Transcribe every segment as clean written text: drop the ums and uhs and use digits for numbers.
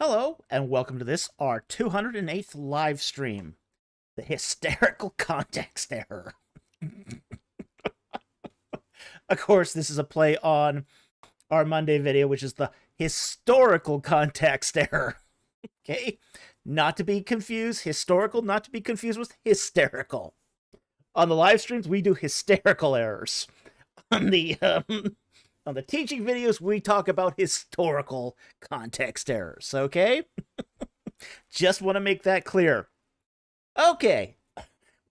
Hello, and welcome to this, our 208th live stream. The hysterical context error. Of course, this is a play on our Monday video, which is the historical context error. Okay? Not to be confused, historical, not to be confused with hysterical. On the live streams, we do hysterical errors. On the teaching videos, we talk about historical context errors, okay? Just want to make that clear. Okay.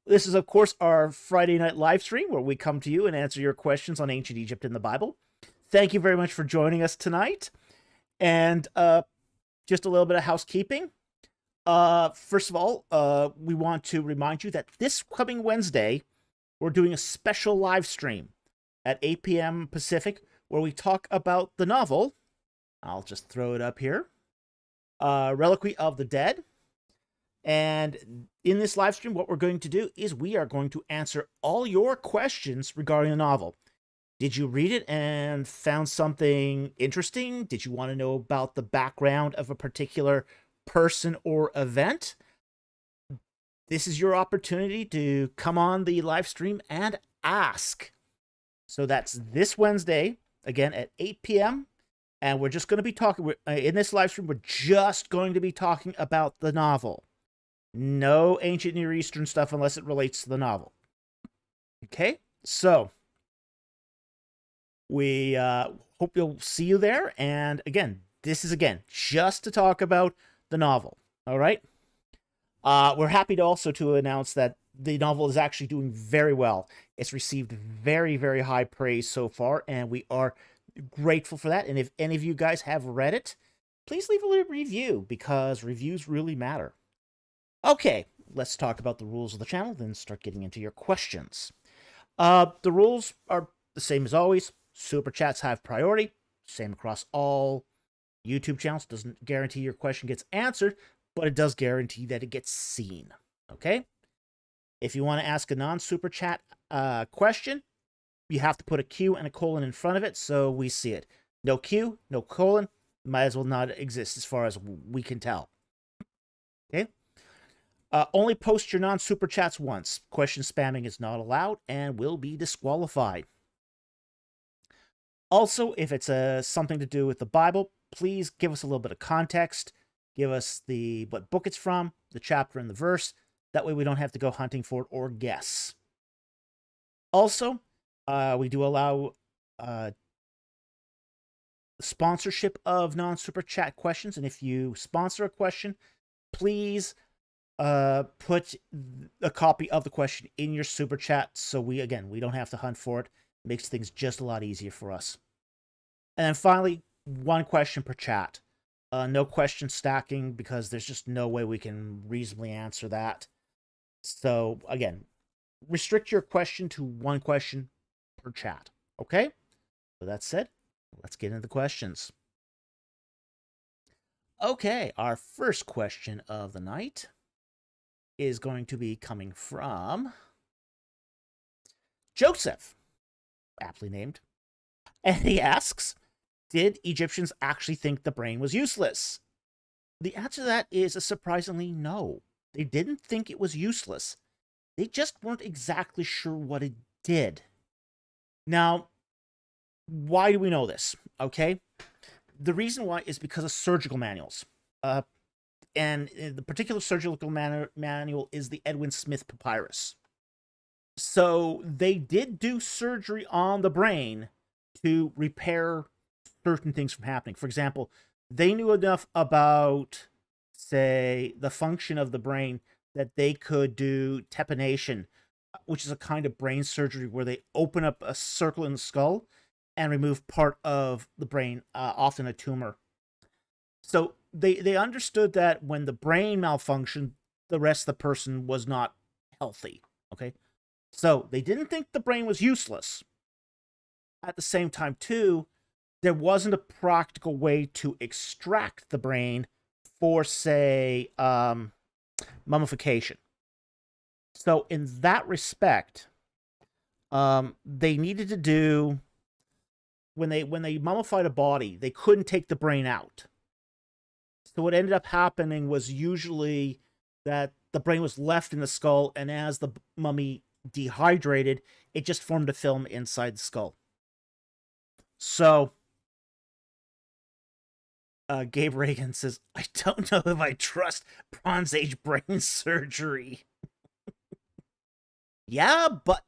This is, of course, our Friday night live stream where we come to you and answer your questions on ancient Egypt and the Bible. Thank you very much for joining us tonight. And just a little bit of housekeeping. First of all, we want to remind you that this coming Wednesday, we're doing a special live stream at 8 p.m. Pacific, where we talk about the novel, I'll just throw it up here, Reliquy of the Dead. And in this live stream, what we're going to do is we are going to answer all your questions regarding the novel. Did you read it and found something interesting? Did you want to know about the background of a particular person or event? This is your opportunity to come on the live stream and ask. So that's this Wednesday, again, at 8 p.m. And we're just going to be talking, in this live stream, we're just going to be talking about the novel. No ancient Near Eastern stuff unless it relates to the novel. Okay? So, we hope you'll see you there. And again, this is, just to talk about the novel. All right? We're happy to also to announce that the novel is actually doing very well. It's received very, very high praise so far, and we are grateful for that. And if any of you guys have read it, please leave a review, because reviews really matter. Okay, let's talk about the rules of the channel, then start getting into your questions. The rules are the same as always. Super chats have priority. Same across all YouTube channels. Doesn't guarantee your question gets answered, but it does guarantee that it gets seen. Okay? If you want to ask a non-super chat question, you have to put a Q and a colon in front of it so we see it. No Q, no colon, might as well not exist as far as we can tell. Okay? Only post your non-super chats once. Question spamming is not allowed and will be disqualified. Also, if it's something to do with the Bible, please give us a little bit of context. Give us what book it's from, the chapter and the verse. That way we don't have to go hunting for it or guess. Also, we do allow sponsorship of non-super chat questions. And if you sponsor a question, please put a copy of the question in your super chat. So we don't have to hunt for it. It makes things just a lot easier for us. And then finally, one question per chat. No question stacking, because there's just no way we can reasonably answer that. So, again, restrict your question to one question per chat. Okay? So that said, let's get into the questions. Okay, our first question of the night is going to be coming from Joseph, aptly named. And he asks, did Egyptians actually think the brain was useless? The answer to that is a surprisingly no. They didn't think it was useless. They just weren't exactly sure what it did. Now, why do we know this? Okay? The reason why is because of surgical manuals. And the particular surgical manual is the Edwin Smith Papyrus. So they did do surgery on the brain to repair certain things from happening. For example, they knew enough about, say, the function of the brain that they could do trepanation, which is a kind of brain surgery where they open up a circle in the skull and remove part of the brain, often a tumor. So they understood that when the brain malfunctioned, the rest of the person was not healthy. Okay? So they didn't think the brain was useless. At the same time, too, there wasn't a practical way to extract the brain for, say, mummification. So in that respect, they needed to do, when they mummified a body, they couldn't take the brain out. So what ended up happening was usually that the brain was left in the skull, and as the mummy dehydrated, it just formed a film inside the skull. So Gabe Reagan says, I don't know if I trust Bronze Age brain surgery. Yeah, but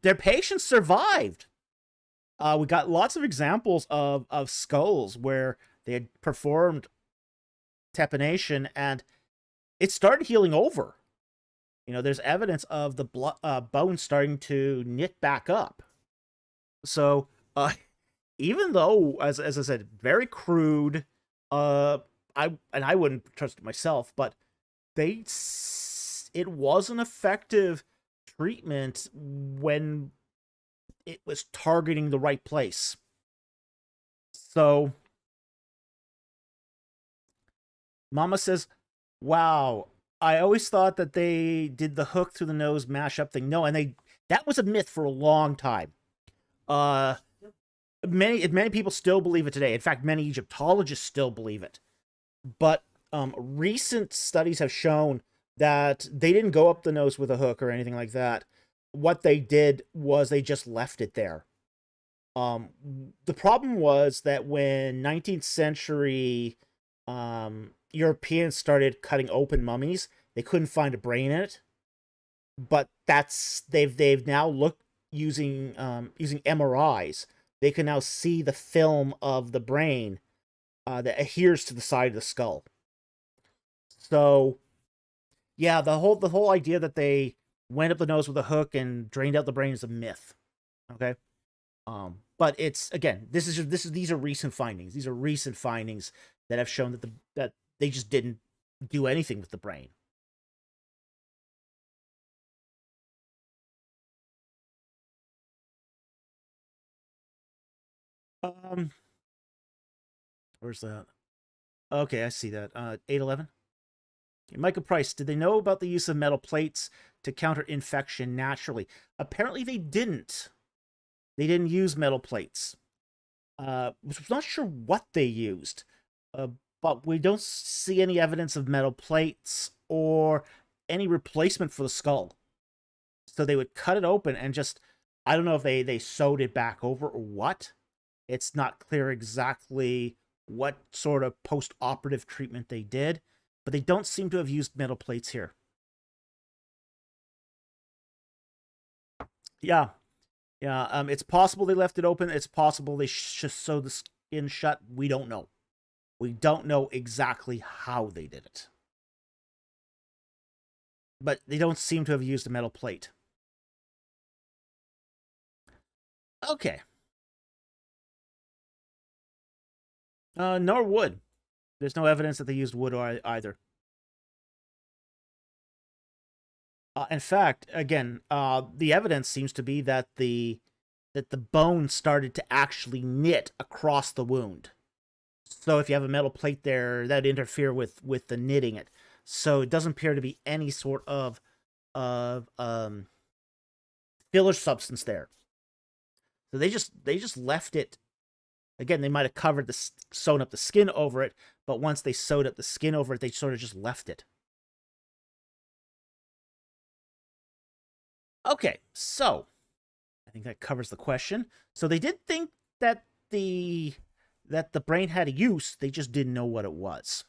their patients survived. We got lots of examples of skulls where they had performed trepanation and it started healing over. You know, there's evidence of the bone starting to knit back up. So, even though, as I said, very crude, I wouldn't trust it myself, but it was an effective treatment when it was targeting the right place. So, Mama says, wow, I always thought that they did the hook through the nose mash-up thing. No, and that was a myth for a long time. Many people still believe it today. In fact, many Egyptologists still believe it. But recent studies have shown that they didn't go up the nose with a hook or anything like that. What they did was they just left it there. The problem was that when 19th century Europeans started cutting open mummies, they couldn't find a brain in it. But they've now looked using MRIs. They can now see the film of the brain that adheres to the side of the skull. So, yeah, the whole idea that they went up the nose with a hook and drained out the brain is a myth. Okay, but it's again, these are recent findings. These are recent findings that have shown that they just didn't do anything with the brain. Where's that? Okay, I see that. 811. Michael Price, did they know about the use of metal plates to counter infection naturally? Apparently they didn't. They didn't use metal plates. I'm not sure what they used, but we don't see any evidence of metal plates or any replacement for the skull. So they would cut it open and just, I don't know if they sewed it back over or what. It's not clear exactly what sort of post-operative treatment they did, but they don't seem to have used metal plates here. Yeah. Yeah, it's possible they left it open. It's possible they just sewed the skin shut. We don't know. We don't know exactly how they did it. But they don't seem to have used a metal plate. Okay. Nor wood. There's no evidence that they used wood either. In fact, again, the evidence seems to be that the bone started to actually knit across the wound. So if you have a metal plate there, that'd interfere with the knitting it. So it doesn't appear to be any sort of filler substance there. So they just left it. Again, they might have sewn up the skin over it, but once they sewed up the skin over it, they sort of just left it. Okay, so I think that covers the question. So they did think that the brain had a use, they just didn't know what it was.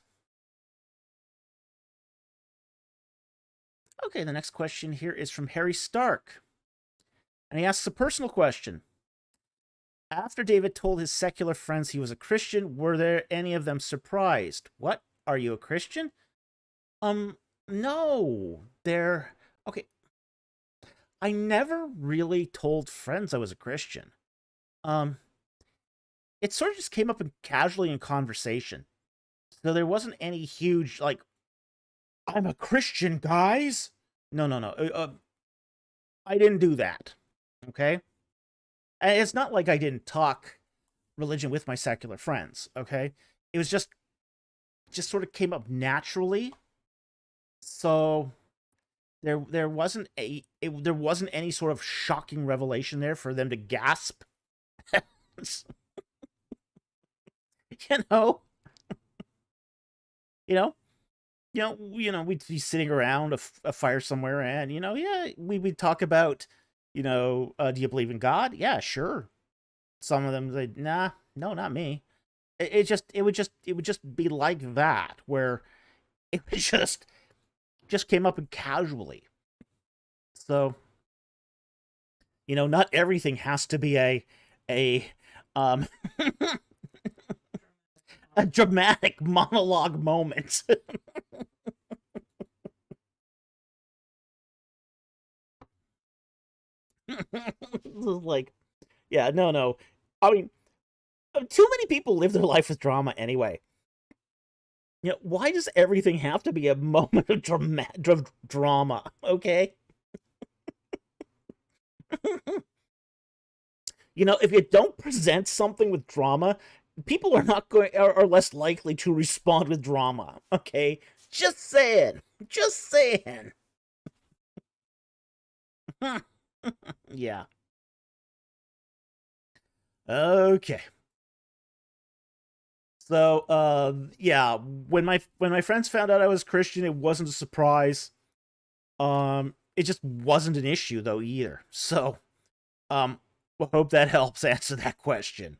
Okay, the next question here is from Harry Stark. And he asks a personal question. After David told his secular friends he was a Christian, were there any of them surprised? What? Are you a Christian? No. Okay. I never really told friends I was a Christian. It sort of just came up casually in conversation. So there wasn't any huge, like, I'm a Christian, guys. No. I didn't do that. Okay? And it's not like I didn't talk religion with my secular friends, okay? It was just sort of came up naturally. So there wasn't any sort of shocking revelation there for them to gasp. You know? You know, we'd be sitting around a fire somewhere, and yeah, we'd talk about, do you believe in God? Yeah, sure. Some of them say, nah, no, not me. It would just be like that, where it was just came up casually. So, not everything has to be a um a dramatic monologue moment. Like, yeah, no. I mean, too many people live their life with drama anyway. Why does everything have to be a moment of drama? Okay. If you don't present something with drama, people are not going are less likely to respond with drama. Okay, just saying. Just saying. Yeah. Okay. So, yeah, when my friends found out I was Christian, it wasn't a surprise. It just wasn't an issue though either. So, um, I hope that helps answer that question.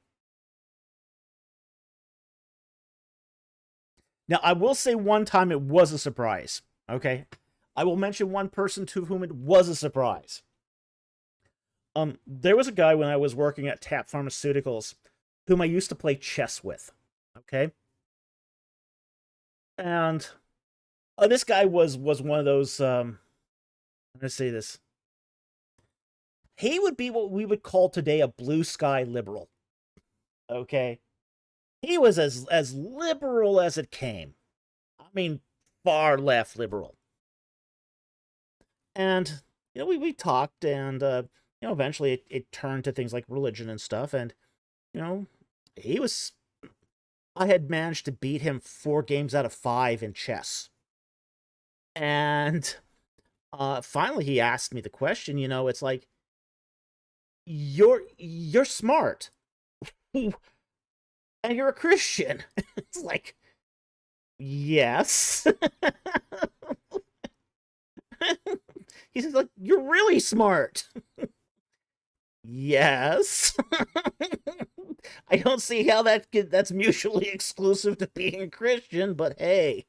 Now, I will say one time it was a surprise. Okay, I will mention one person to whom it was a surprise. There was a guy when I was working at Tap Pharmaceuticals whom I used to play chess with. Okay, and this guy was one of those. I'm gonna say this. He would be what we would call today a blue sky liberal. Okay, he was as liberal as it came. I mean, far left liberal. And we talked, and eventually it turned to things like religion and stuff. And you know, he was I had managed to beat him 4 games out of 5 in chess. And finally he asked me the question. It's like, you're smart, and you're a Christian. It's like, yes. He says, like, you're really smart. Yes. I don't see how that's mutually exclusive to being a Christian, but hey.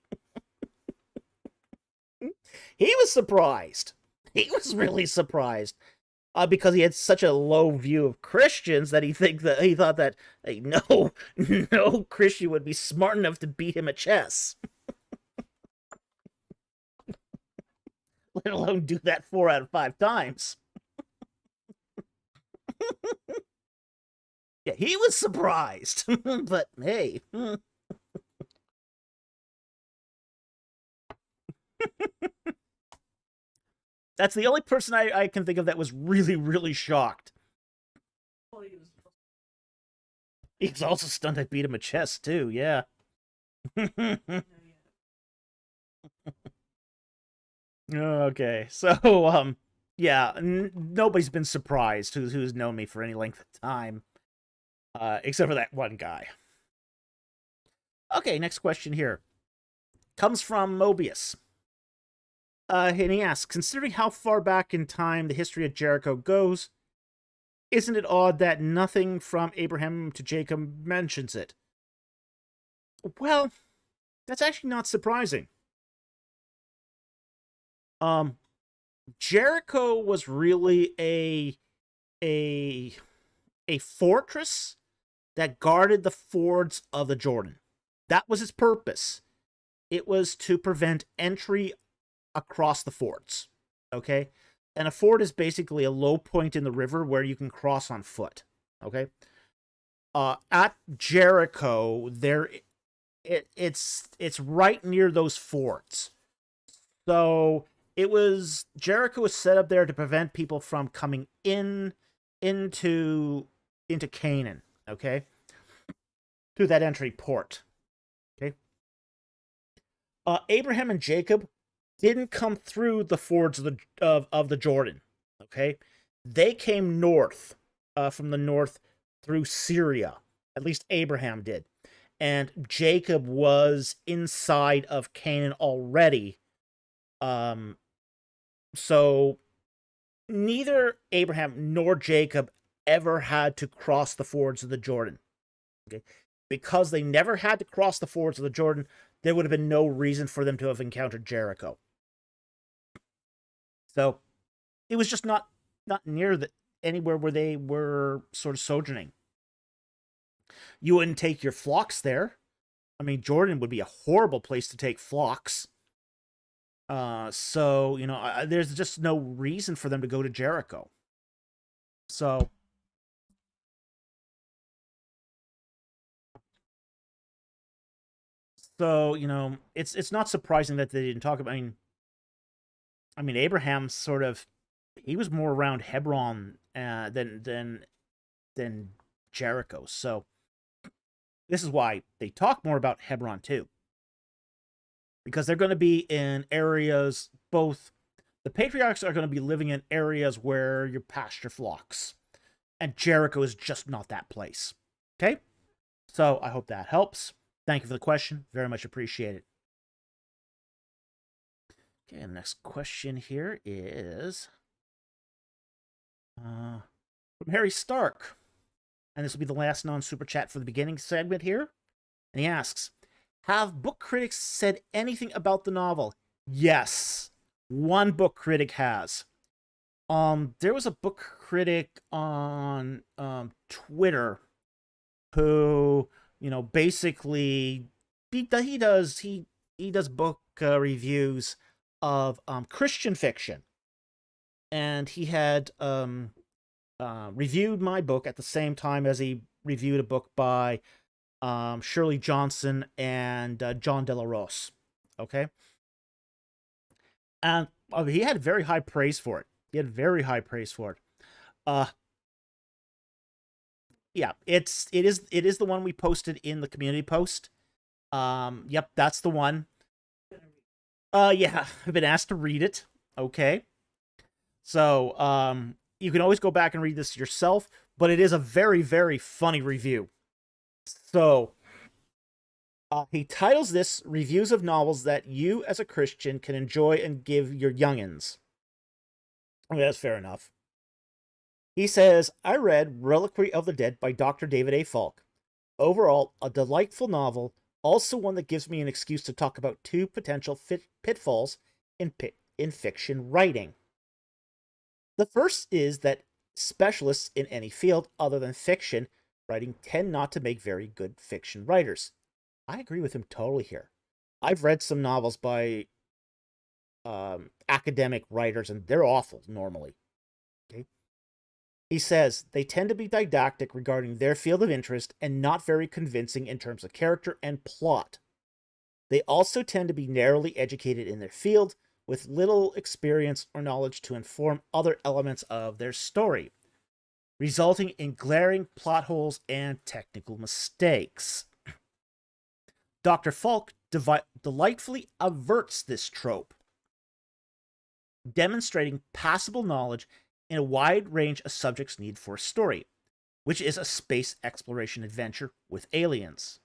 He was surprised. He was really surprised. Because he had such a low view of Christians that he thought that, hey, no Christian would be smart enough to beat him at chess. Let alone do that 4 out of 5 times. Yeah, he was surprised. But hey. That's the only person I can think of that was really, really shocked. He's also stunned I beat him at chess, too, yeah. Okay, so, yeah, nobody's been surprised who's known me for any length of time, except for that one guy. Okay, next question here. Comes from Mobius. And he asks, considering how far back in time the history of Jericho goes, isn't it odd that nothing from Abraham to Jacob mentions it? Well, that's actually not surprising. Jericho was really a fortress that guarded the fords of the Jordan. That was its purpose. It was to prevent entry across the fords. Okay? And a ford is basically a low point in the river where you can cross on foot. Okay? At Jericho, it's right near those forts. So Jericho was set up there to prevent people from coming into Canaan, okay? Through that entry port. Okay? Abraham and Jacob didn't come through the fords of the Jordan, okay? They came north, from the north through Syria. At least Abraham did. and Jacob was inside of Canaan already. So neither Abraham nor Jacob ever had to cross the fords of the Jordan. Okay? Because they never had to cross the fords of the Jordan, there would have been no reason for them to have encountered Jericho. So it was just not near anywhere where they were sort of sojourning. You wouldn't take your flocks there. I mean, Jordan would be a horrible place to take flocks. So, there's just no reason for them to go to Jericho. So, it's not surprising that they didn't talk about. I mean, Abraham he was more around Hebron than Jericho. So, this is why they talk more about Hebron too. Because they're going to be in areas, both the patriarchs are going to be living in areas where you pasture flocks. And Jericho is just not that place. Okay? So I hope that helps. Thank you for the question. Very much appreciated. Okay, and the next question here is from Harry Stark. And this will be the last non-super chat for the beginning segment here. And he asks, have book critics said anything about the novel? Yes. One book critic has. There was a book critic on Twitter who, basically he does book reviews of Christian fiction. And he had reviewed my book at the same time as he reviewed a book by Shirley Johnson and John De La Rose. Okay? And he had very high praise for it. Yeah, it is the one we posted in the community post. Yep, that's the one. Yeah, I've been asked to read it. Okay. So, you can always go back and read this yourself, but it is a very, very funny review. So, he titles this Reviews of Novels That You as a Christian Can Enjoy and Give Your Youngins. Okay, that's fair enough. He says, I read Reliquary of the Dead by Dr. David A. Falk. Overall, a delightful novel, also one that gives me an excuse to talk about two potential pitfalls in fiction writing. The first is that specialists in any field other than fiction writing tend not to make very good fiction writers. I agree with him totally here. I've read some novels by academic writers, and they're awful normally. Okay. He says they tend to be didactic regarding their field of interest and not very convincing in terms of character and plot. They also tend to be narrowly educated in their field, with little experience or knowledge to inform other elements of their story, resulting in glaring plot holes and technical mistakes. Dr. Falk delightfully averts this trope, demonstrating passable knowledge in a wide range of subjects needed for a story, which is a space exploration adventure with aliens.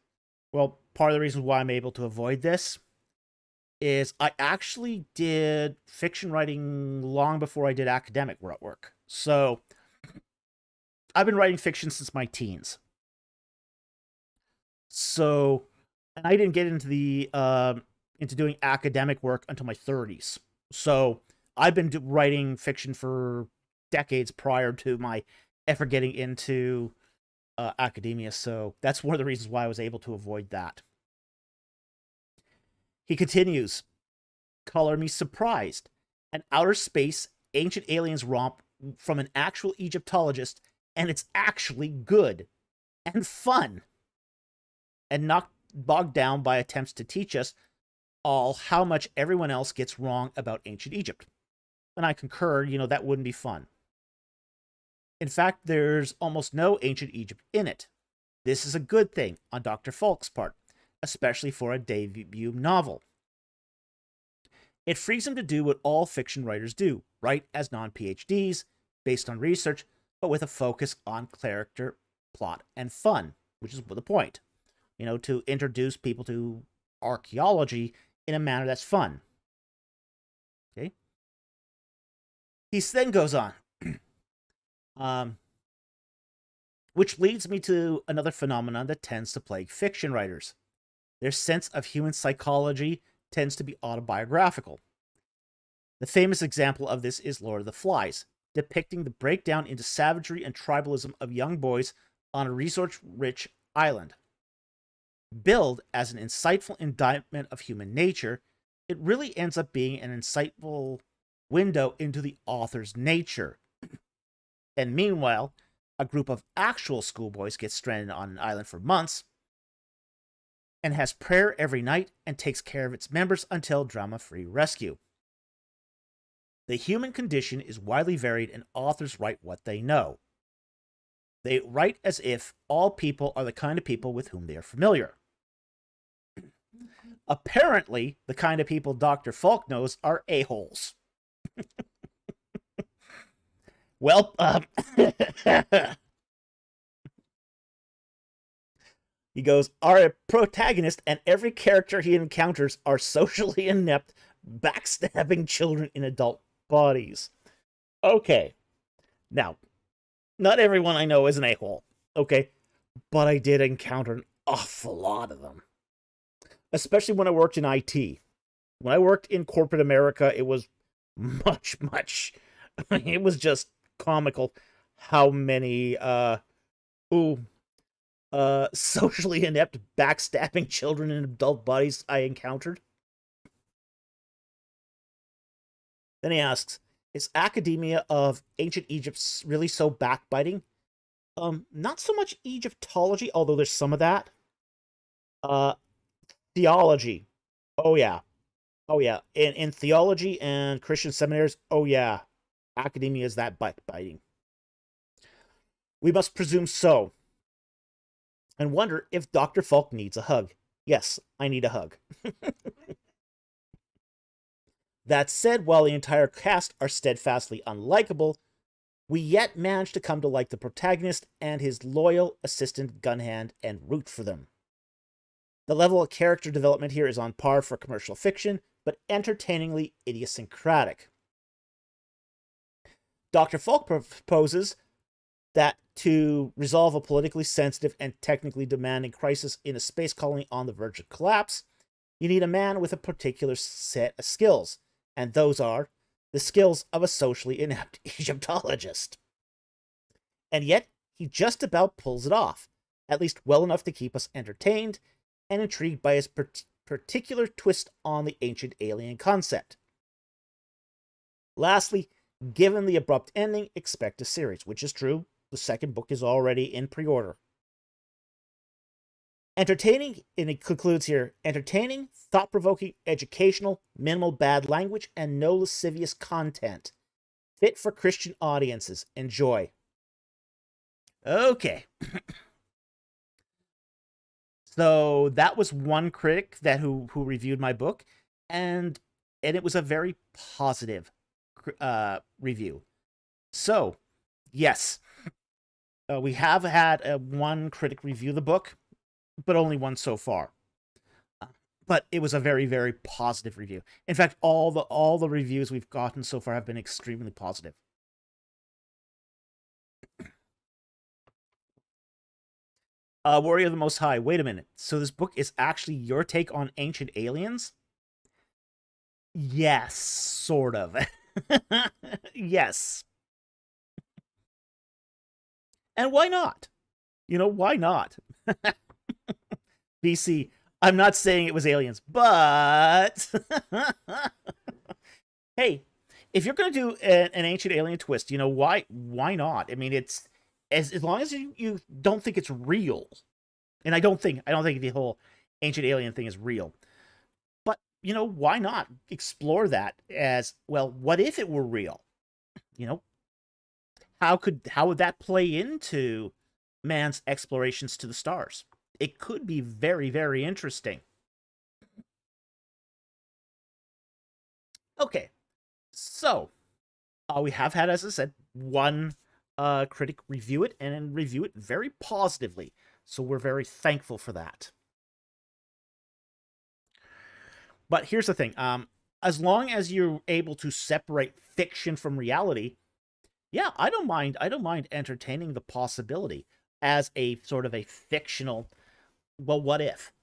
Well, part of the reason why I'm able to avoid this is I actually did fiction writing long before I did academic work. So I've been writing fiction since my teens. So, and I didn't get into doing academic work until my 30s. So I've been writing fiction for decades prior to my ever getting into academia. So that's one of the reasons why I was able to avoid that. He continues, color me surprised. An outer space ancient aliens romp from an actual Egyptologist, and it's actually good and fun, and not bogged down by attempts to teach us all how much everyone else gets wrong about ancient Egypt. And I concur, that wouldn't be fun. In fact, there's almost no ancient Egypt in it. This is a good thing on Dr. Falk's part, especially for a debut novel. It frees him to do what all fiction writers do, write as non-PhDs, based on research, but with a focus on character, plot, and fun, which is the point. to introduce people to archaeology in a manner that's fun. Okay. He then goes on, which leads me to another phenomenon that tends to plague fiction writers. Their sense of human psychology tends to be autobiographical. The famous example of this is Lord of the Flies, depicting the breakdown into savagery and tribalism of young boys on a resource-rich island. Billed as an insightful indictment of human nature, it really ends up being an insightful window into the author's nature. And meanwhile, a group of actual schoolboys gets stranded on an island for months and has prayer every night and takes care of its members until drama-free rescue. The human condition is widely varied, and authors write what they know. They write as if all people are the kind of people with whom they are familiar. Apparently, the kind of people Dr. Falk knows are a-holes. Well, he goes, our protagonist and every character he encounters are socially inept, backstabbing children in adult bodies. Okay. Now, not everyone I know is an a-hole, okay? But I did encounter an awful lot of them. Especially when I worked in IT. When I worked in corporate America, it was much, it was just comical how many, socially inept, backstabbing children in adult bodies I encountered. Then he asks, is academia of ancient Egypt really so backbiting? Not so much Egyptology, although there's some of that. Theology. Oh, yeah. Oh, yeah. In theology and Christian seminaries, oh, yeah. Academia is that backbiting. We must presume so. And wonder if Dr. Falk needs a hug. Yes, I need a hug. That said, while the entire cast are steadfastly unlikable, we yet manage to come to like the protagonist and his loyal assistant Gunhand and root for them. The level of character development here is on par for commercial fiction, but entertainingly idiosyncratic. Dr. Falk proposes that to resolve a politically sensitive and technically demanding crisis in a space colony on the verge of collapse, you need a man with a particular set of skills, and those are the skills of a socially inept Egyptologist. And yet, he just about pulls it off, at least well enough to keep us entertained and intrigued by his particular twist on the ancient alien concept. Lastly, given the abrupt ending, expect a series, which is true. The second book is already in pre-order. Entertaining, and it concludes here, entertaining, thought-provoking, educational, minimal bad language, and no lascivious content. Fit for Christian audiences. Enjoy. Okay. So that was one critic who reviewed my book, and it was a very positive review. So, yes, we have had one critic review the book, but only one so far. But it was a very, very positive review. In fact, all the reviews we've gotten so far have been extremely positive. Warrior of the Most High. Wait a minute. So this book is actually your take on ancient aliens? Yes, sort of. Yes. And why not? Why not? BC, I'm not saying it was aliens, but hey, if you're going to do an ancient alien twist, why not? I mean, it's as long as you don't think it's real. And I don't think the whole ancient alien thing is real. But, why not explore that as, well, what if it were real? How would that play into man's explorations to the stars? It could be very, very interesting. Okay, so we have had, as I said, one critic review it and review it very positively. So we're very thankful for that. But here's the thing. As long as you're able to separate fiction from reality, yeah, I don't mind entertaining the possibility as a sort of a fictional, well, what if?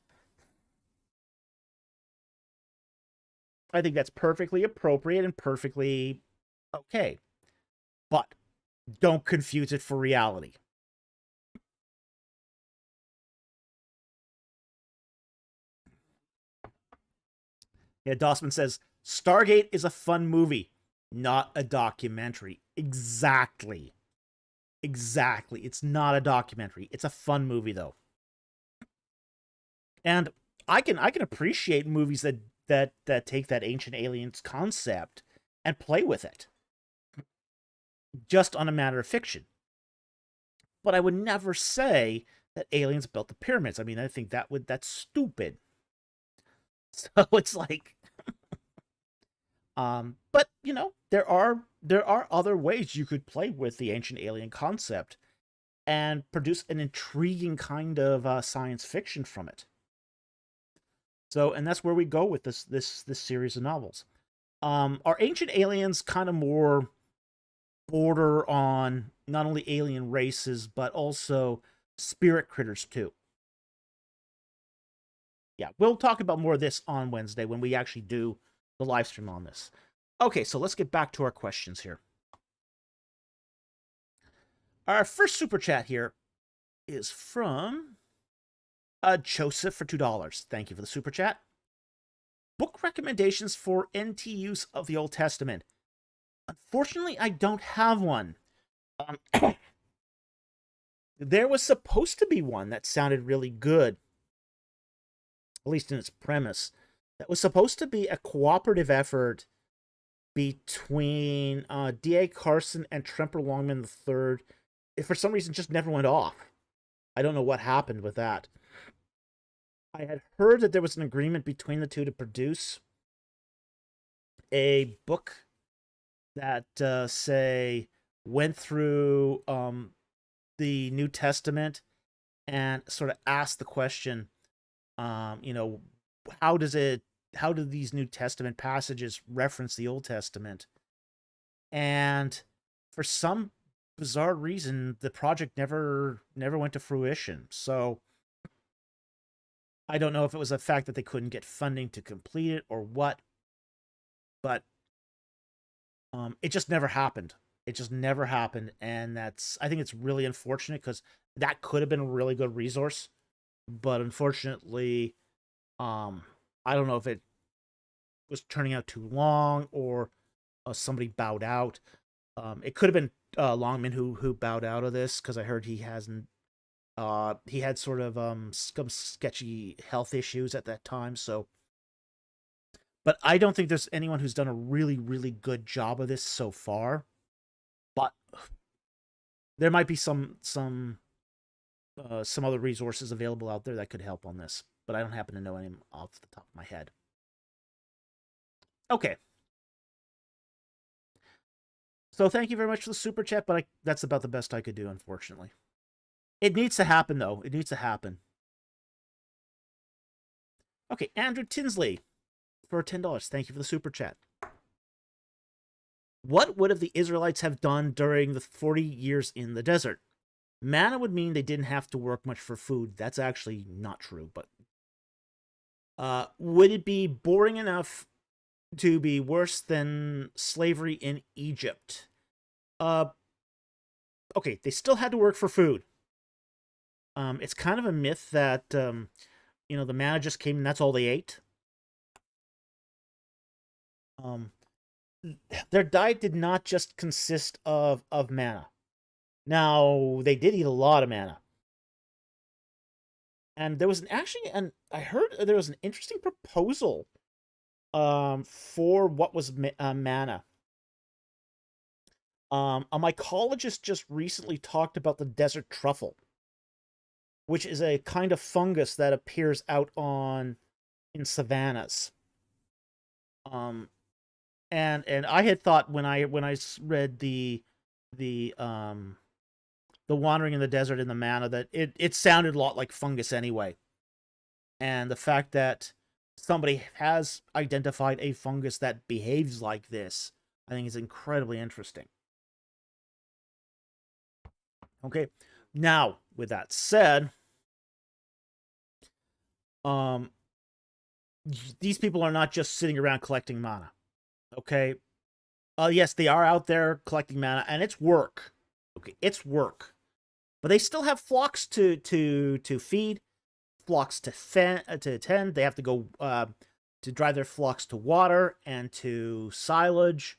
I think that's perfectly appropriate and perfectly okay. But don't confuse it for reality. Yeah, Dossman says Stargate is a fun movie, not a documentary. Exactly. Exactly. It's not a documentary. It's a fun movie though. And I can appreciate movies that take that ancient aliens concept and play with it. Just on a matter of fiction. But I would never say that aliens built the pyramids. I mean, I think that's stupid. So it's like but you know, there are other ways you could play with the ancient alien concept and produce an intriguing kind of science fiction from it. So, and that's where we go with this series of novels. Are ancient aliens kind of more border on not only alien races but also spirit critters too? Yeah, we'll talk about more of this on Wednesday when we actually do the live stream on this. Okay, so let's get back to our questions here. Our first super chat here is from Joseph for $2. Thank you for the super chat. Book recommendations for NT use of the Old Testament. Unfortunately, I don't have one. There was supposed to be one that sounded really good, at least in its premise. That was supposed to be a cooperative effort between D.A. Carson and Tremper Longman III. It, for some reason, just never went off. I don't know what happened with that. I had heard that there was an agreement between the two to produce a book that, say, went through the New Testament and sort of asked the question, you know, how do these New Testament passages reference the Old Testament? And for some bizarre reason, the project never went to fruition. So I don't know if it was the fact that they couldn't get funding to complete it or what, but it just never happened. It just never happened, and I think it's really unfortunate because that could have been a really good resource, but unfortunately, I don't know if it was turning out too long or somebody bowed out. It could have been Longman who bowed out of this because I heard he hasn't. He had sort of some sketchy health issues at that time, so. But I don't think there's anyone who's done a really, really good job of this so far. But there might be some other resources available out there that could help on this. But I don't happen to know any off the top of my head. Okay. So thank you very much for the super chat, but that's about the best I could do, unfortunately. It needs to happen, though. It needs to happen. Okay, Andrew Tinsley for $10. Thank you for the super chat. What would have the Israelites have done during the 40 years in the desert? Manna would mean they didn't have to work much for food. That's actually not true, but would it be boring enough to be worse than slavery in Egypt? Okay, they still had to work for food. It's kind of a myth that you know, the manna just came and that's all they ate. Their diet did not just consist of manna. Now, they did eat a lot of manna. And there was I heard there was an interesting proposal for what was manna. A mycologist just recently talked about the desert truffle, which is a kind of fungus that appears out in savannas. And I had thought when I read the wandering in the desert in the manna that it sounded a lot like fungus anyway. And the fact that somebody has identified a fungus that behaves like this, I think it's incredibly interesting. Okay, now with that said, these people are not just sitting around collecting mana. Okay, yes, they are out there collecting mana, and it's work. Okay, it's work, but they still have flocks to feed, flocks to tend. They have to go to drive their flocks to water and to silage.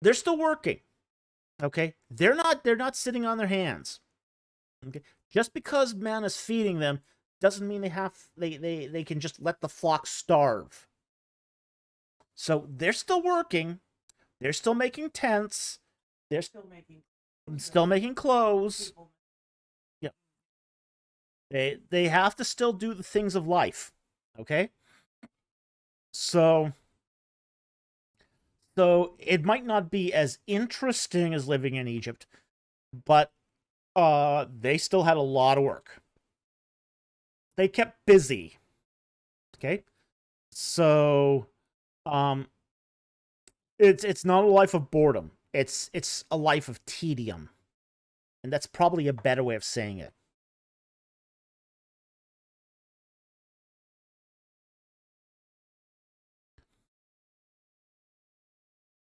They're still working. Okay, they're not sitting on their hands. Okay, just because mana's feeding them doesn't mean they can just let the flock starve. So they're still working. They're still making tents. They're still making clothes. Yeah. They have to still do the things of life. Okay? So it might not be as interesting as living in Egypt, but they still had a lot of work. They kept busy. Okay? So it's not a life of boredom. It's a life of tedium. And that's probably a better way of saying it.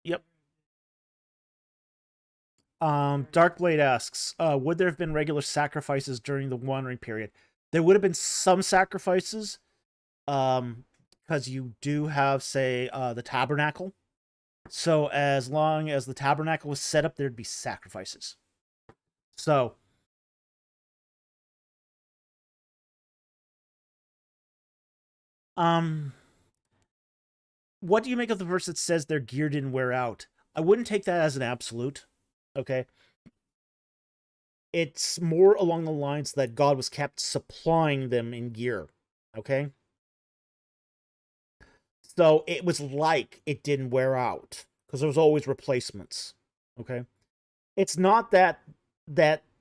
Yep. Darkblade asks, would there have been regular sacrifices during the wandering period? There would have been some sacrifices, because you do have, say, the tabernacle. So as long as the tabernacle was set up, there'd be sacrifices. So, what do you make of the verse that says their gear didn't wear out? I wouldn't take that as an absolute. Okay. It's more along the lines that God was kept supplying them in gear. Okay. So it was like it didn't wear out because there was always replacements. Okay. It's not that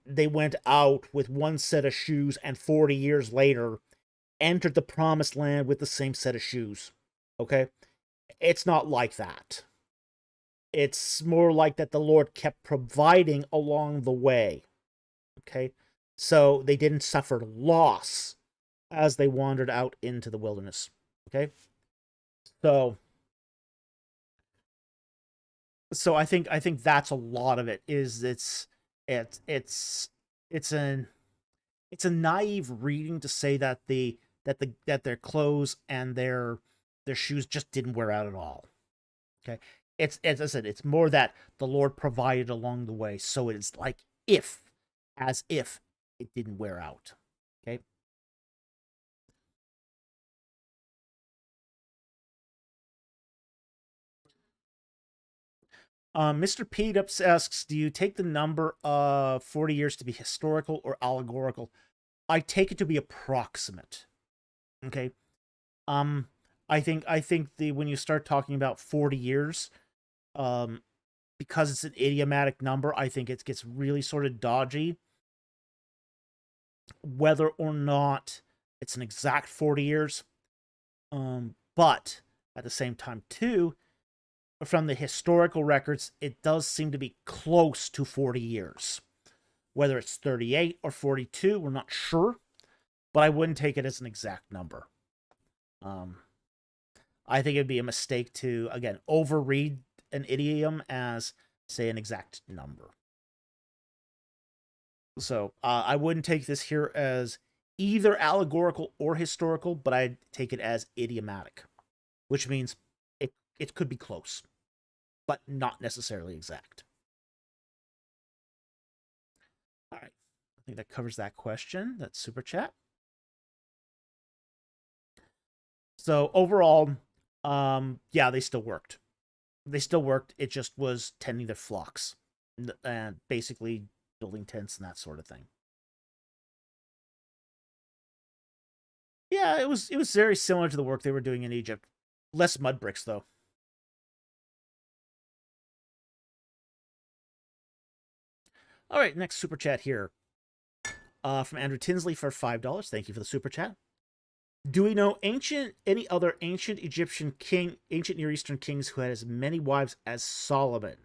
they went out with one set of shoes and 40 years later entered the promised land with the same set of shoes. Okay. It's not like that. It's more like that the Lord kept providing along the way. Okay. So they didn't suffer loss as they wandered out into the wilderness. Okay. So I think that's a lot of it. Is it's a naive reading to say that that their clothes and their shoes just didn't wear out at all. Okay. It's, as I said, it's more that the Lord provided along the way, so it's like as if it didn't wear out. Okay. Mr. Peetups asks, do you take the number of 40 years to be historical or allegorical? I take it to be approximate. Okay. Um, I think the when you start talking about 40 years, um, because it's an idiomatic number, I think it gets really sort of dodgy. Whether or not it's an exact 40 years. But at the same time, too, from the historical records, it does seem to be close to 40 years. Whether it's 38 or 42, we're not sure, but I wouldn't take it as an exact number. I think it'd be a mistake to, again, overread an idiom as, say, an exact number. So I wouldn't take this here as either allegorical or historical, but I'd take it as idiomatic, which means it could be close, but not necessarily exact. All right. I think that covers that question. That's super chat. So overall, yeah, they still worked. They still worked. It just was tending their flocks and basically building tents and that sort of thing. Yeah, it was very similar to the work they were doing in Egypt. Less mud bricks though. All right, next super chat here. From Andrew Tinsley for $5. Thank you for the super chat. Do we know any other ancient Near Eastern kings who had as many wives as Solomon?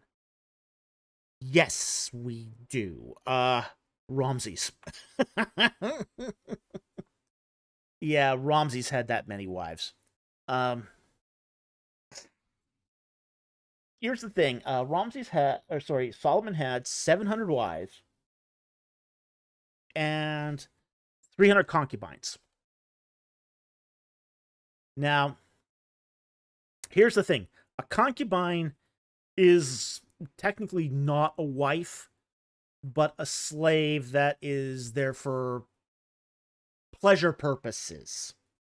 Yes, we do. Ramses. Yeah, Ramses had that many wives. Um, Here's the thing. Solomon had 700 wives and 300 concubines. Now, here's the thing. A concubine is technically not a wife, but a slave that is there for pleasure purposes.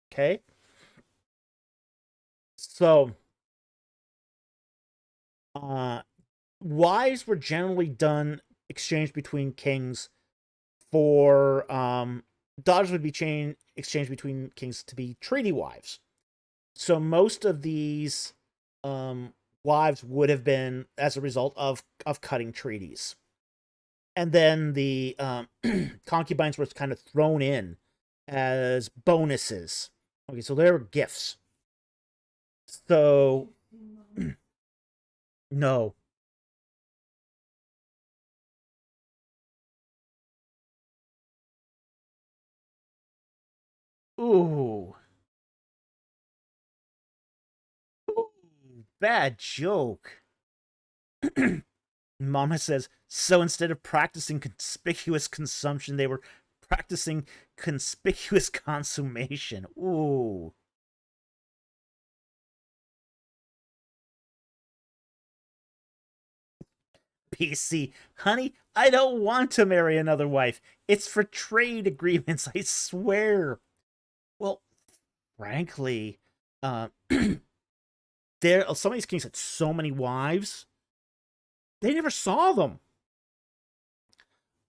Okay? So, wives were generally exchanged between kings for daughters would be exchanged between kings to be treaty wives. So most of these wives would have been as a result of cutting treaties. And then the concubines were kind of thrown in as bonuses. Okay, so they were gifts. So no. Ooh. Ooh, bad joke. Mama says, so instead of practicing conspicuous consumption, they were practicing conspicuous consummation. Ooh. PC, honey, I don't want to marry another wife. It's for trade agreements, I swear. Well, frankly, some of these kings had so many wives, they never saw them.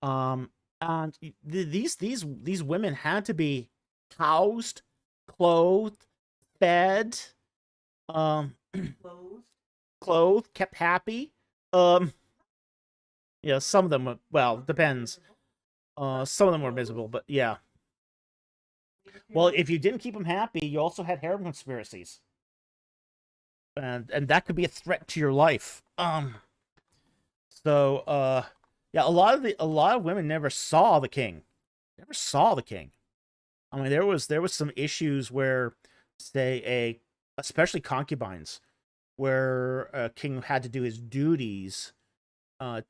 And these women had to be housed, clothed, fed, um, kept happy. Yeah, some of them were, well, depends. Some of them were miserable, but yeah. Well, if you didn't keep them happy, you also had harem conspiracies, and that could be a threat to your life. So yeah, a lot of women never saw the king, never saw the king. I mean, there was some issues where, say, especially concubines, where a king had to do his duties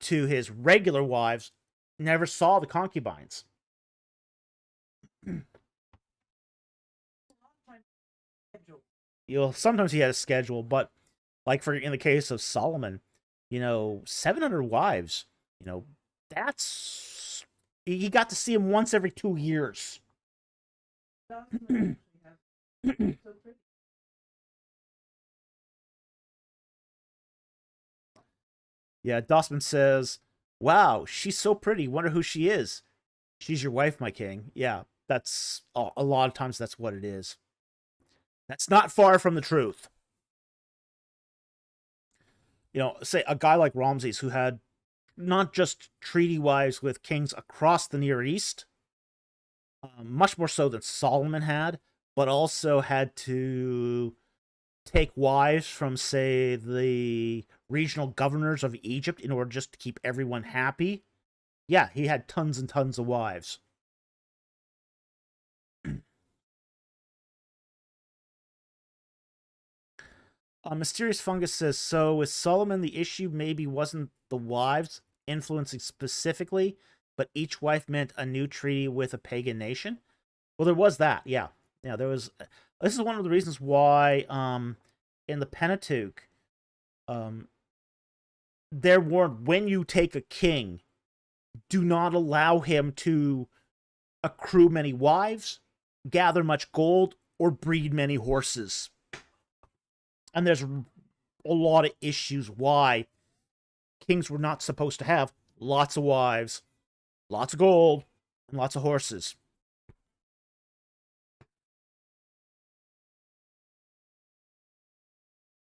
to his regular wives, never saw the concubines. Sometimes he had a schedule, but like in the case of Solomon, 700 wives, that's he got to see him once every 2 years. Yeah, Dossman says, "Wow, she's so pretty. Wonder who she is." She's your wife, my king. Yeah, that's a lot of times that's what it is. That's not far from the truth. Say a guy like Ramses who had not just treaty wives with kings across the Near East, much more so than Solomon had, but also had to take wives from, say, the regional governors of Egypt in order just to keep everyone happy. Yeah, he had tons and tons of wives. Mysterious Fungus says, so with Solomon, the issue maybe wasn't the wives influencing specifically, but each wife meant a new treaty with a pagan nation. Well, there was that, yeah. Yeah, there was. This is one of the reasons why, in the Pentateuch, there weren't, when you take a king, do not allow him to accrue many wives, gather much gold, or breed many horses. And there's a lot of issues why kings were not supposed to have lots of wives, lots of gold, and lots of horses.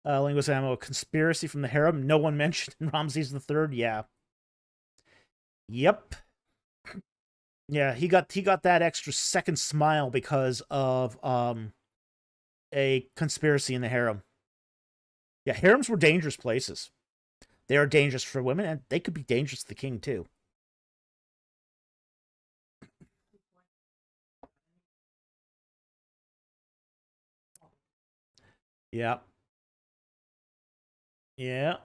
Linguist Ammo, conspiracy from the harem. No one mentioned in Ramses III. Yeah. Yep. Yeah, he got that extra second smile because of a conspiracy in the harem. Yeah, harems were dangerous places. They are dangerous for women, and they could be dangerous to the king too. Yeah. Yeah.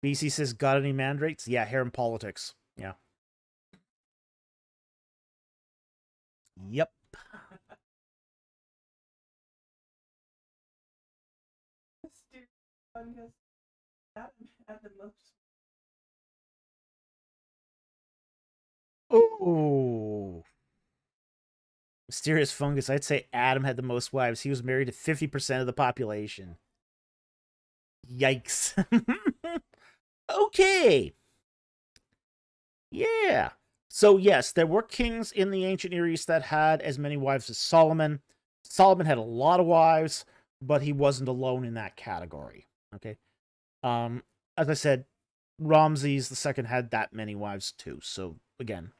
BC says, got any mandates? Yeah, harem politics. Yeah. Yep. Oh. Mysterious fungus. I'd say Adam had the most wives. He was married to 50% of the population. Yikes. Okay. Yeah. So, yes, there were kings in the ancient Near East that had as many wives as Solomon. Solomon had a lot of wives, but he wasn't alone in that category. Okay. As I said, Ramses II had that many wives too. So, again,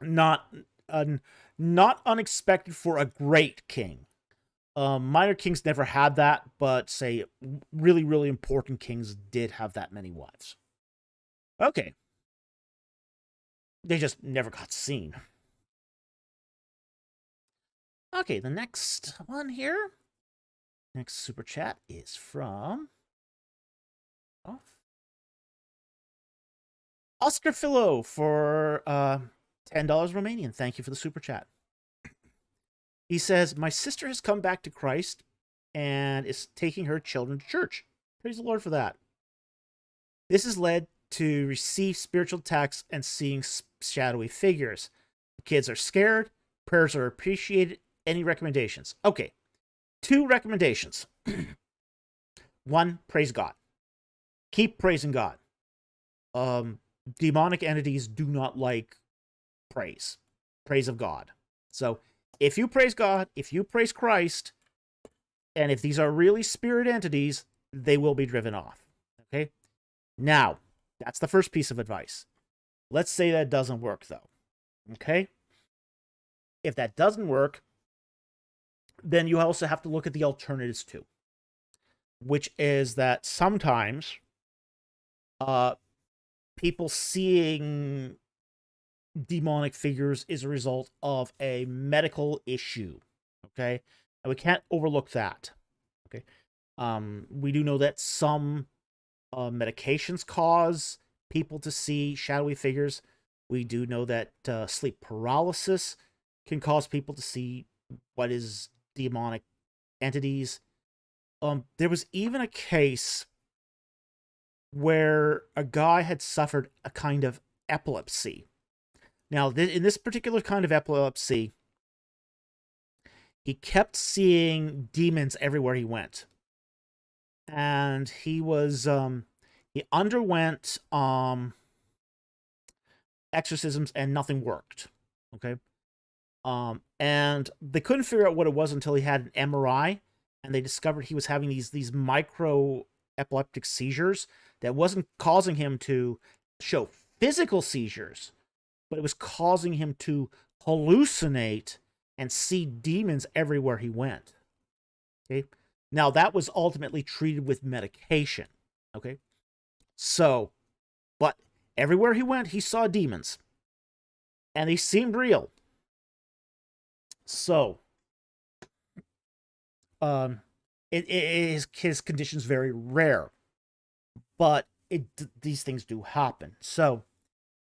not not unexpected for a great king. Minor kings never had that, but say really, really important kings did have that many wives. Okay. They just never got seen. Okay, the next one here. Next super chat is from Oscar Philo for $10 Romanian. Thank you for the super chat. He says, my sister has come back to Christ and is taking her children to church. Praise the Lord for that. This has led to receive spiritual attacks and seeing shadowy figures. The kids are scared. Prayers are appreciated. Any recommendations? Okay, 2 recommendations. 1, praise God. Keep praising God. Demonic entities do not like praise of God. So if you praise God, if you praise Christ, and if these are really spirit entities, they will be driven off. Okay? Now, that's the first piece of advice. Let's say that doesn't work, though. Okay? If that doesn't work, then you also have to look at the alternatives too, which is that sometimes people seeing demonic figures is a result of a medical issue. Okay? And we can't overlook that. Okay? We do know that some medications cause people to see shadowy figures. We do know that sleep paralysis can cause people to see what is demonic entities. There was even a case where a guy had suffered a kind of epilepsy. Now, in this particular kind of epilepsy, he kept seeing demons everywhere he went. And he was, he underwent exorcisms and nothing worked. Okay. And they couldn't figure out what it was until he had an MRI, and they discovered he was having these micro epileptic seizures that wasn't causing him to show physical seizures, but it was causing him to hallucinate and see demons everywhere he went. Okay. Now that was ultimately treated with medication. Okay. So, but everywhere he went, he saw demons. And they seemed real. So, his condition's very rare, but these things do happen. So,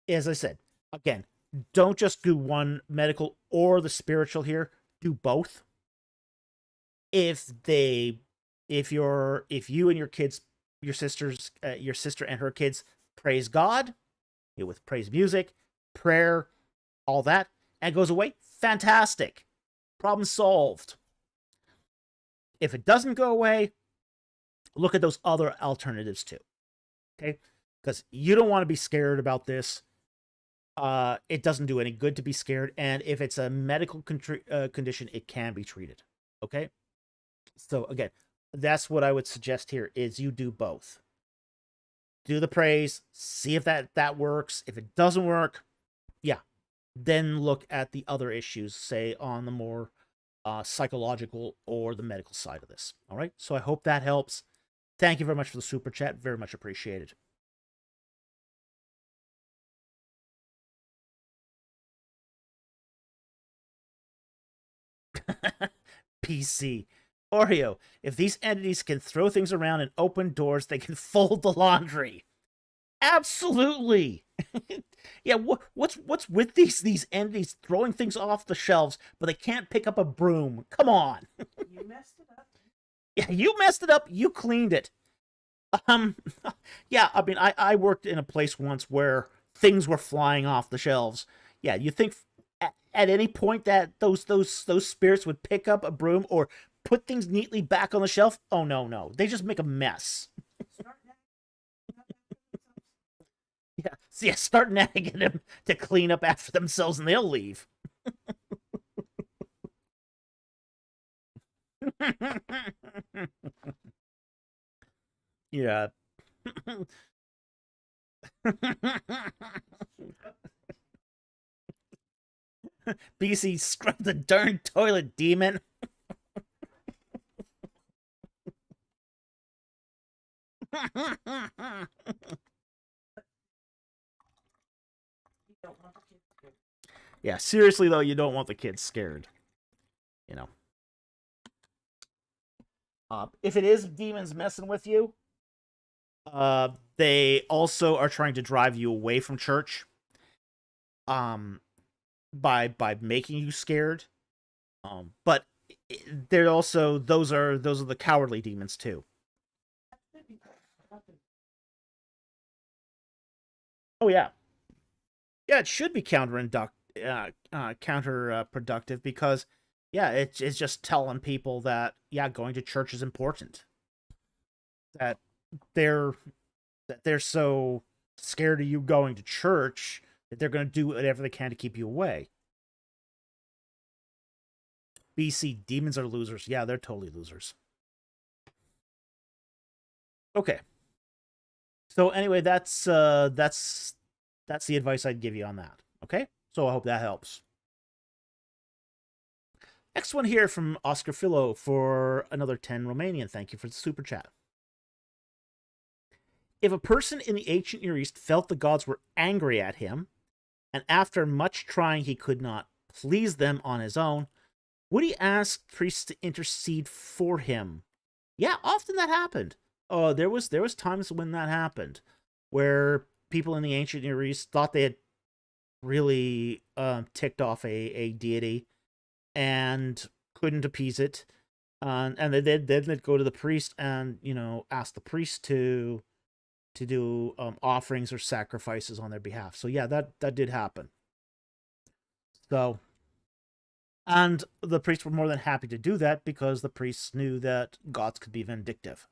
as I said, again, don't just do one, medical or the spiritual here. Do both. If you and your kids, your sister and her kids praise God, with praise music, prayer, all that, and it goes away, fantastic. Problem solved. If it doesn't go away, look at those other alternatives too. Okay? Because you don't want to be scared about this. It doesn't do any good to be scared. And if it's a medical condition, it can be treated. Okay? So again, that's what I would suggest here is you do both. do the praise, see if that works. If it doesn't work, yeah, then look at the other issues, say on the more psychological or the medical side of this. All right, so I hope that helps. Thank you very much for the super chat. Very much appreciated. PC. Oreo, if these entities can throw things around and open doors, they can fold the laundry. Absolutely. Yeah, what's with these entities throwing things off the shelves, but they can't pick up a broom? Come on. You messed it up. Yeah, you messed it up. You cleaned it. Yeah, I mean, I worked in a place once where things were flying off the shelves. Yeah, you think at any point that those spirits would pick up a broom or put things neatly back on the shelf? Oh no, they just make a mess. Yeah, start nagging them to clean up after themselves, and they'll leave. Yeah. BC, scrub the darn toilet, demon. Yeah, seriously though, you don't want the kids scared. You know. If it is demons messing with you, they also are trying to drive you away from church. By making you scared. But they're also those are the cowardly demons too. Oh yeah. Yeah, it should be counterproductive because yeah, it's just telling people that yeah, going to church is important. That they're so scared of you going to church that they're going to do whatever they can to keep you away. BC, demons are losers. Yeah, they're totally losers. Okay. So anyway, that's the advice I'd give you on that. Okay? So I hope that helps. Next one here from Oscar Philo for another 10 Romanian. Thank you for the super chat. If a person in the ancient Near East felt the gods were angry at him, and after much trying he could not please them on his own, would he ask priests to intercede for him? Yeah, often that happened. Oh, there was times when that happened, where people in the ancient Near East thought they had really ticked off a deity and couldn't appease it, and then they'd go to the priest and ask the priest to do offerings or sacrifices on their behalf. So yeah, that did happen. So, and the priests were more than happy to do that because the priests knew that gods could be vindictive.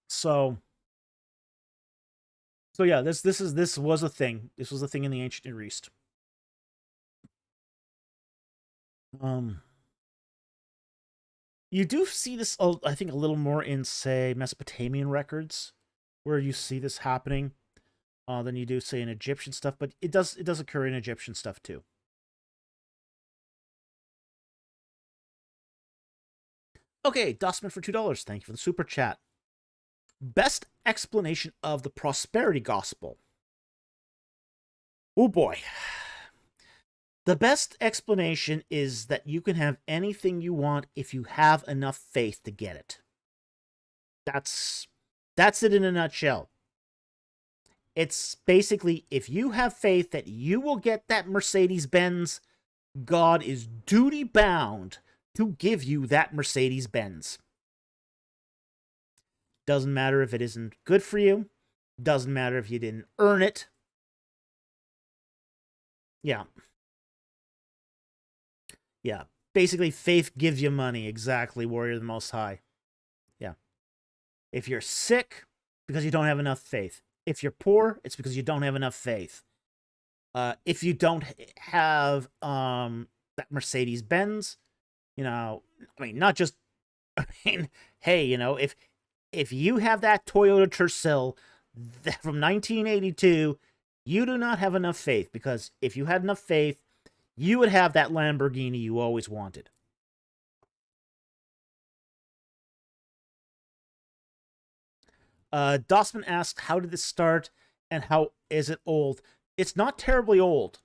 So yeah, this was a thing. This was a thing in the ancient Near East. You do see this, I think, a little more in, say, Mesopotamian records, where you see this happening, than you do, say, in Egyptian stuff. But it does occur in Egyptian stuff too. Okay, Dustman for $2. Thank you for the super chat. Best explanation of the prosperity gospel. Oh boy. The best explanation is that you can have anything you want if you have enough faith to get it. That's it in a nutshell. It's basically, if you have faith that you will get that Mercedes-Benz, God is duty bound to give you that Mercedes-Benz. Doesn't matter if it isn't good for you. Doesn't matter if you didn't earn it. Yeah. Yeah. Basically, faith gives you money. Exactly, Warrior of the Most High. Yeah. If you're sick, because you don't have enough faith. If you're poor, it's because you don't have enough faith. If you don't have that Mercedes-Benz, I mean, not just I mean, hey, if you have that Toyota Tercel from 1982, you do not have enough faith, because if you had enough faith, you would have that Lamborghini you always wanted. Dossman asks, how did this start and how is it old? It's not terribly old.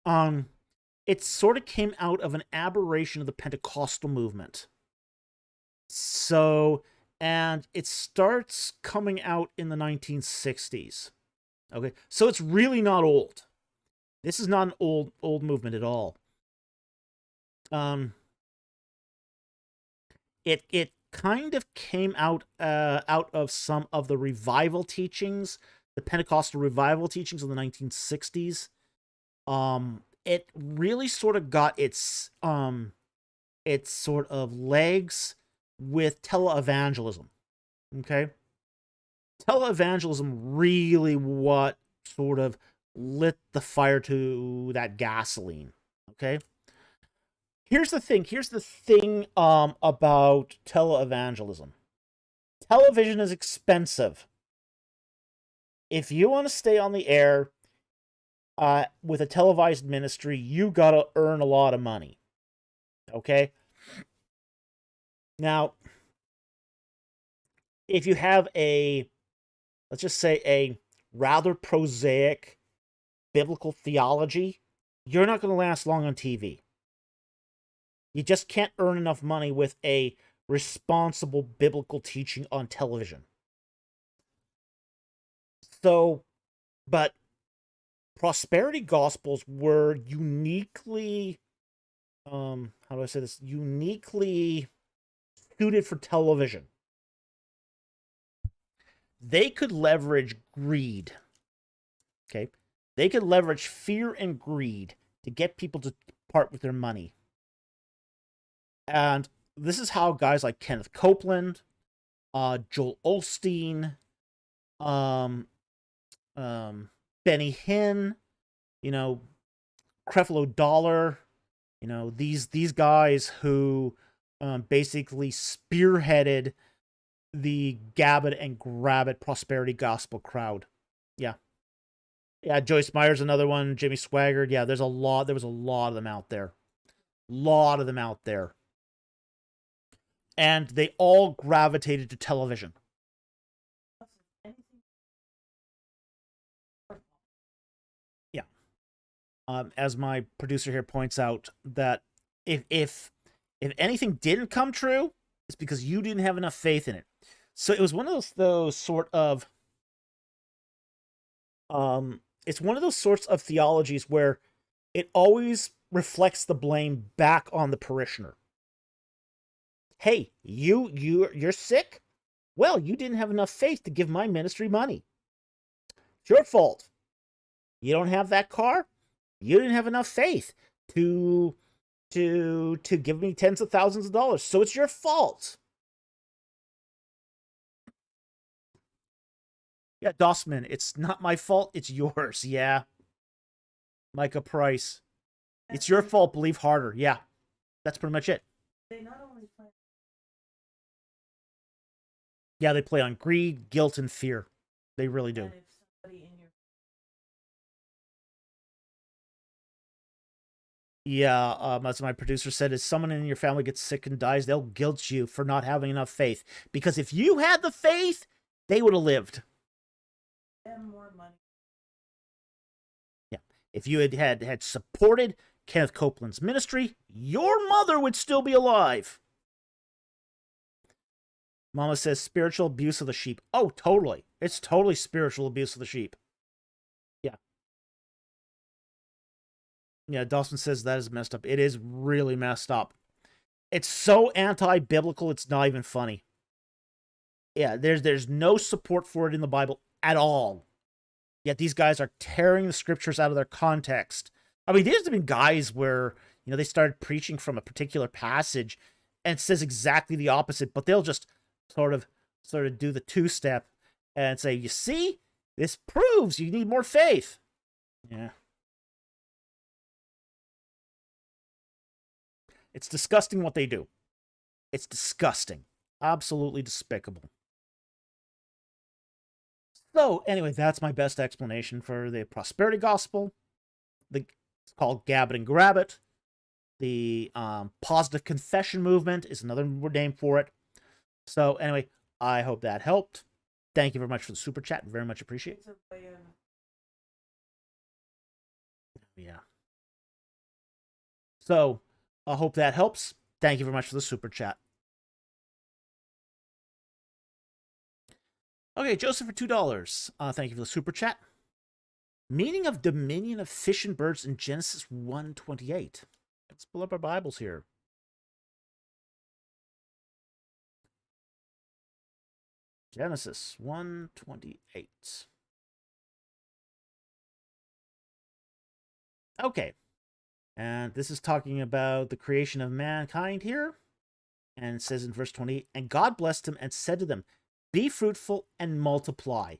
It sort of came out of an aberration of the Pentecostal movement. So, and it starts coming out in the 1960s. Okay, so it's really not old. This is not an old movement at all. It kind of came out of some of the revival teachings, the Pentecostal revival teachings of the 1960s. It really sort of got its sort of legs with televangelism. Okay, televangelism really what sort of lit the fire to that gasoline. Okay, here's the thing about televangelism. Television is expensive. If you want to stay on the air with a televised ministry, you gotta earn a lot of money. Okay? Now, if you have let's just say a rather prosaic biblical theology, you're not going to last long on TV. You just can't earn enough money with a responsible biblical teaching on television. So, but prosperity gospels were uniquely, how do I say this? Uniquely suited for television. They could leverage greed. Okay? They could leverage fear and greed to get people to part with their money. And this is how guys like Kenneth Copeland, Joel Osteen, Benny Hinn, Creflo Dollar, these guys who basically spearheaded the Gab it and grab it prosperity gospel crowd. Yeah. Yeah, Joyce Meyer's another one, Jimmy Swaggart. Yeah, there was a lot of them out there. And they all gravitated to television. Yeah. As my producer here points out, that if anything didn't come true, it's because you didn't have enough faith in it. So it was one of those sort of it's one of those sorts of theologies where it always reflects the blame back on the parishioner. Hey, you're sick? Well, you didn't have enough faith to give my ministry money. It's your fault. You don't have that car? You didn't have enough faith to give me tens of thousands of dollars. So it's your fault. Yeah, Dossman, it's not my fault, it's yours. Yeah. Micah Price. It's your fault, believe harder. Yeah. That's pretty much it. They not only play. Yeah, they play on greed, guilt, and fear. They really do. Yeah, as my producer said, if someone in your family gets sick and dies, they'll guilt you for not having enough faith. Because if you had the faith, they would have lived. And more money. Yeah. If you had supported Kenneth Copeland's ministry, your mother would still be alive. Mama says spiritual abuse of the sheep. Oh, totally. It's totally spiritual abuse of the sheep. Yeah. Yeah, Dawson says that is messed up. It is really messed up. It's so anti-biblical, it's not even funny. Yeah, there's no support for it in the Bible at all. Yet these guys are tearing the scriptures out of their context. I mean, there's been guys where, they started preaching from a particular passage and it says exactly the opposite, but they'll just sort of do the two-step and say, you see, this proves you need more faith. Yeah. It's disgusting what they do. It's disgusting. Absolutely despicable. So, anyway, that's my best explanation for the prosperity gospel. It's called Gab It and Grab It. The positive confession movement is another name for it. So, anyway, I hope that helped. Thank you very much for the super chat. Very much appreciate it. Yeah. So, I hope that helps. Thank you very much for the super chat. Okay, Joseph for $2. Thank you for the super chat. Meaning of dominion of fish and birds in Genesis 1:28. Let's pull up our Bibles here. Genesis 1:28. Okay. And this is talking about the creation of mankind here. And it says in verse 28, and God blessed him and said to them, be fruitful and multiply,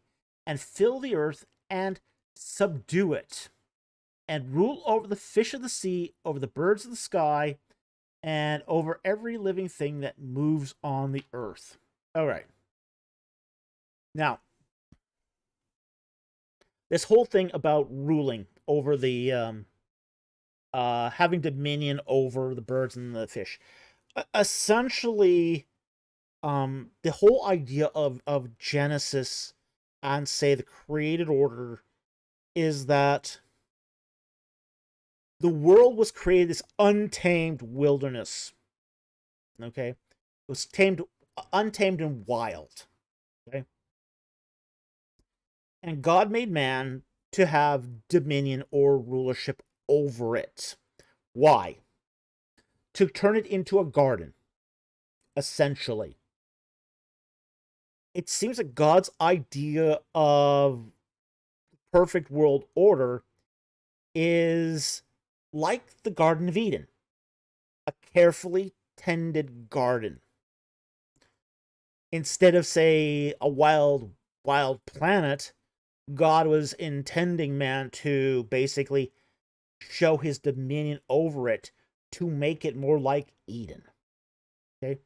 and fill the earth and subdue it, and rule over the fish of the sea, over the birds of the sky, and over every living thing that moves on the earth. All right. Now, this whole thing about ruling over the, having dominion over the birds and the fish, essentially, the whole idea of Genesis and, say, the created order is that the world was created this untamed wilderness. Okay? It was untamed and wild. Okay? And God made man to have dominion or rulership over it. Why? To turn it into a garden, essentially. It seems that God's idea of perfect world order is like the Garden of Eden, a carefully tended garden. Instead of, say, a wild planet, God was intending man to basically show his dominion over it to make it more like Eden. Okay?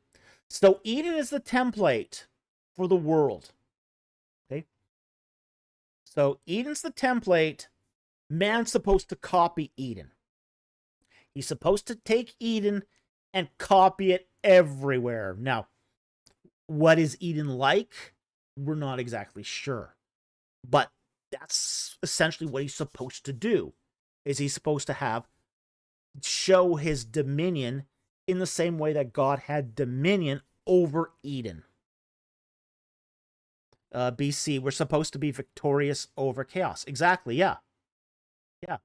So Eden is the template for the world. Okay? So Eden's the template. Man's supposed to copy Eden. He's supposed to take Eden and copy it everywhere. Now, what is Eden like? We're not exactly sure. But that's essentially what he's supposed to do. Is he's supposed to show his dominion in the same way that God had dominion over Eden. BC, we're supposed to be victorious over chaos. Exactly, yeah. Yeah.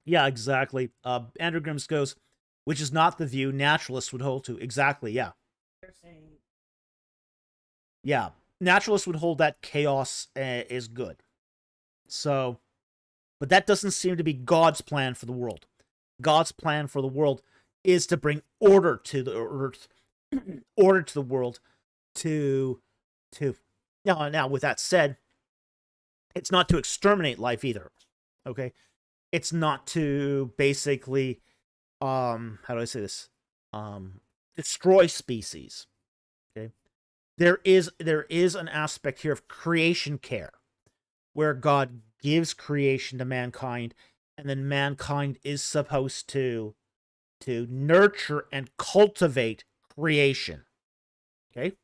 Yeah, exactly. Andrew Grims goes, which is not the view naturalists would hold to. Exactly, yeah. Yeah, naturalists would hold that chaos is good. So, but that doesn't seem to be God's plan for the world. God's plan for the world is to bring order to the earth, order to the world, to now with that said, it's not to exterminate life either. Okay? It's not to basically how do I say this? Destroy species. Okay? There is an aspect here of creation care where God gives creation to mankind, and then mankind is supposed to nurture and cultivate creation. Okay?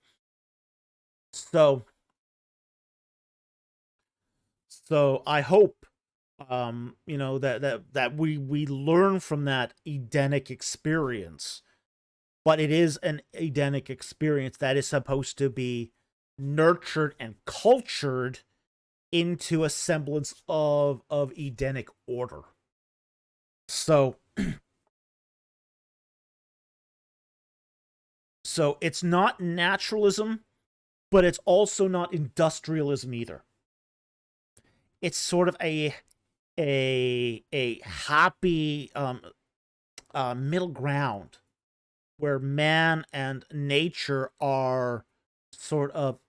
So I hope that we learn from that Edenic experience. But it is an Edenic experience that is supposed to be nurtured and cultured into a semblance of Edenic order. So it's not naturalism, but it's also not industrialism either. It's sort of a happy middle ground where man and nature are sort of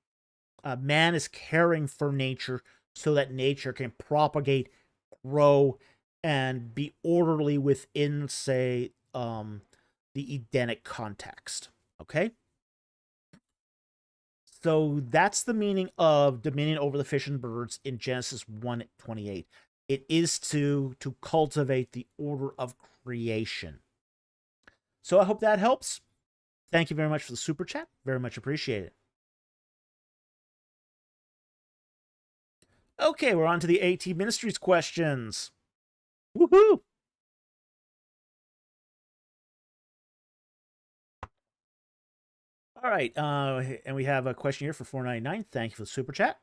man is caring for nature so that nature can propagate, grow, and be orderly within, say, the Edenic context. Okay? So that's the meaning of dominion over the fish and birds in Genesis 1:28. It is to cultivate the order of creation. So I hope that helps. Thank you very much for the super chat. Very much appreciated. Okay, we're on to the AT Ministries questions. Woohoo! All right, and we have a question here for $4.99. Thank you for the super chat.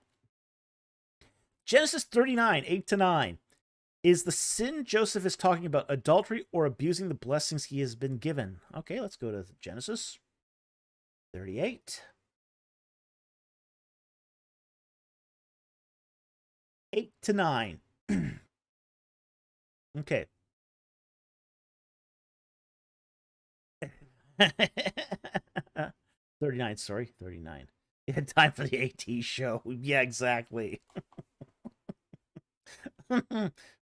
Genesis 39, 8-9. Is the sin Joseph is talking about adultery or abusing the blessings he has been given? Okay, let's go to Genesis 38. 8-9. Okay. 39, sorry, 39. You had time for the AT show. Yeah, exactly.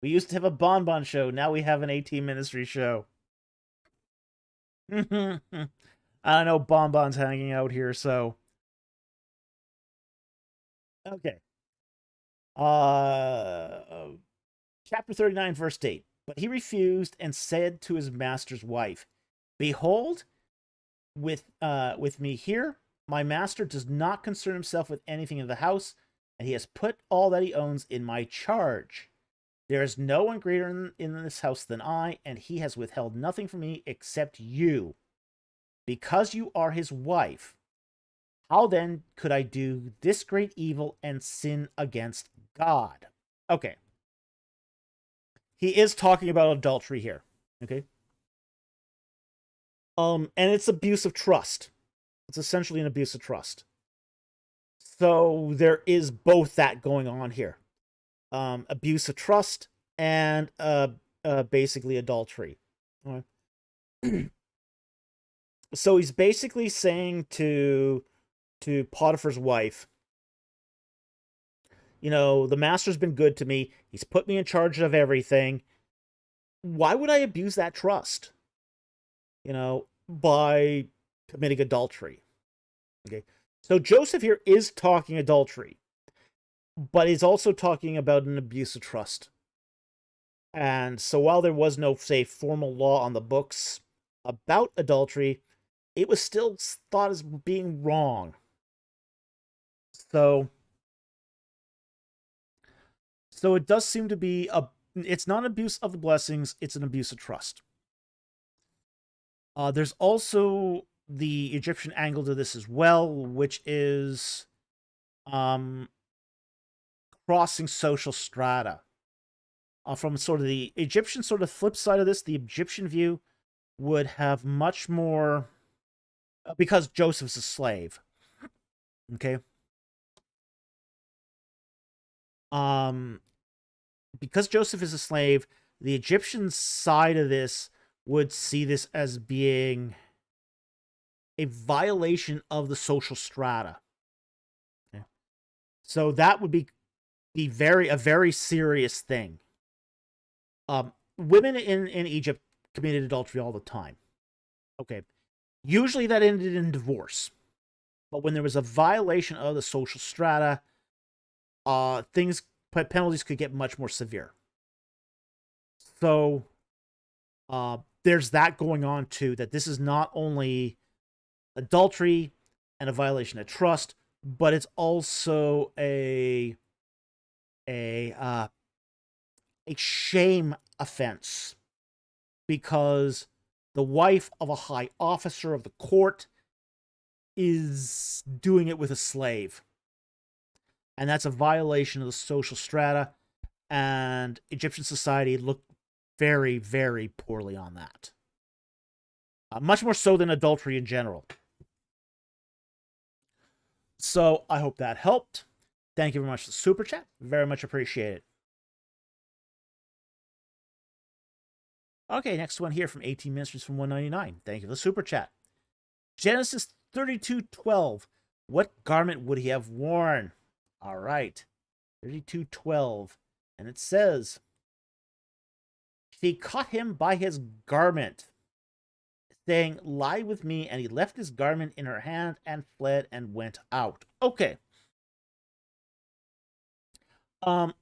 We used to have a Bonbon show. Now we have an AT Ministry show. I don't know. Bonbon's hanging out here, so. Okay. Chapter 39, verse 8. But he refused and said to his master's wife, Behold, with me here, my master does not concern himself with anything in the house, and he has put all that he owns in my charge. There is no one greater in this house than I, and he has withheld nothing from me except you. Because you are his wife, how then could I do this great evil and sin against God? Okay. He is talking about adultery here. Okay. And it's abuse of trust. It's essentially an abuse of trust. So there is both that going on here. Abuse of trust and basically adultery. All right. So he's basically saying to Potiphar's wife, you know, the master's been good to me. He's put me in charge of everything. Why would I abuse that trust? You know, by committing adultery. Okay. So Joseph here is talking adultery, but he's also talking about an abuse of trust. And so while there was no, say, formal law on the books about adultery, it was still thought as being wrong. So it does seem to be it's not an abuse of the blessings, it's an abuse of trust. There's also the Egyptian angle to this as well, which is crossing social strata. From sort of the Egyptian sort of flip side of this, the Egyptian view would have much more, because Joseph's a slave. Okay. Because Joseph is a slave, the Egyptian side of this would see this as being a violation of the social strata. Okay. So that would be a very serious thing. Women in Egypt committed adultery all the time. Okay. Usually that ended in divorce. But when there was a violation of the social strata, penalties could get much more severe. So there's that going on too, that this is not only adultery and a violation of trust, but it's also a shame offense, because the wife of a high officer of the court is doing it with a slave. And that's a violation of the social strata, and Egyptian society looked very, very poorly on that. Much more so than adultery in general. So I hope that helped. Thank you very much for the super chat. Very much appreciated. Okay, next one here from 18 Ministries from 199. Thank you for the super chat. Genesis 32:12. What garment would he have worn? All right. 32:12. And it says, She caught him by his garment, saying, "Lie with me." And he left his garment in her hand and fled and went out. Okay.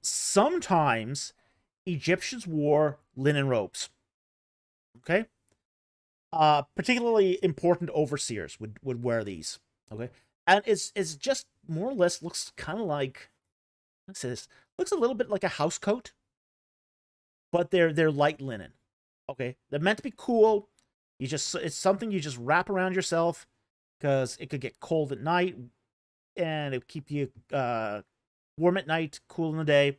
Sometimes Egyptians wore linen robes. Okay. Particularly important overseers would wear these. Okay. And it's just more or less looks kind of like, what's this? Looks a little bit like a house coat, but they're light linen. Okay. They're meant to be cool. It's something you just wrap around yourself because it could get cold at night and it would keep you warm at night, cool in the day.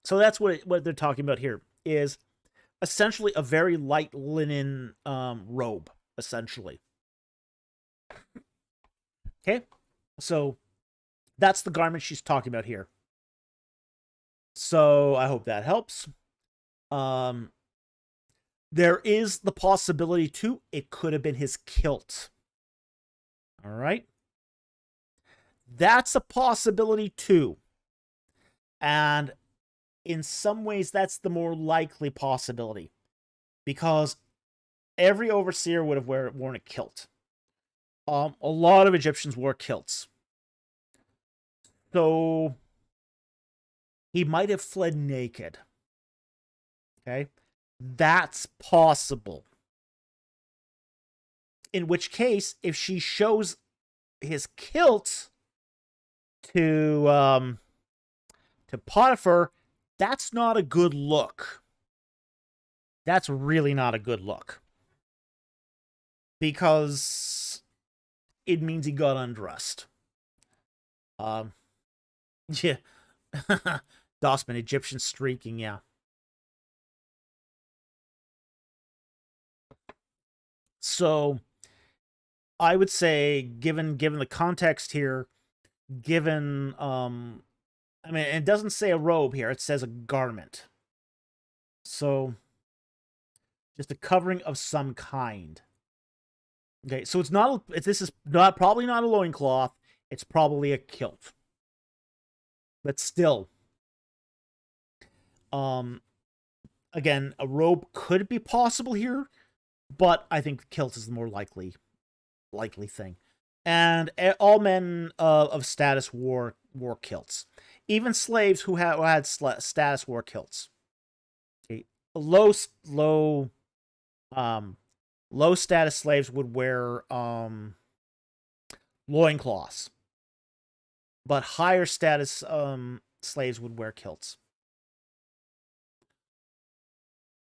So that's what they're talking about here, is essentially a very light linen robe, essentially. Okay, so that's the garment she's talking about here. So I hope that helps. There is the possibility too, it could have been his kilt. All right. That's a possibility too. And in some ways, that's the more likely possibility, because every overseer would have worn a kilt. A lot of Egyptians wore kilts. So he might have fled naked. Okay? That's possible. In which case, if she shows his kilt to Potiphar, that's not a good look. That's really not a good look. Because it means he got undressed. Yeah. Dossman, Egyptian streaking, yeah. So I would say, given the context here, given I mean, it doesn't say a robe here, it says a garment. So just a covering of some kind. Okay, so it's not, this is not, probably not a loincloth, it's probably a kilt. But still, again, a robe could be possible here, but I think the kilt is the more likely thing. And all men of status wore kilts. Even slaves who had status wore kilts. Okay. Low status slaves would wear loincloths, but higher status slaves would wear kilts.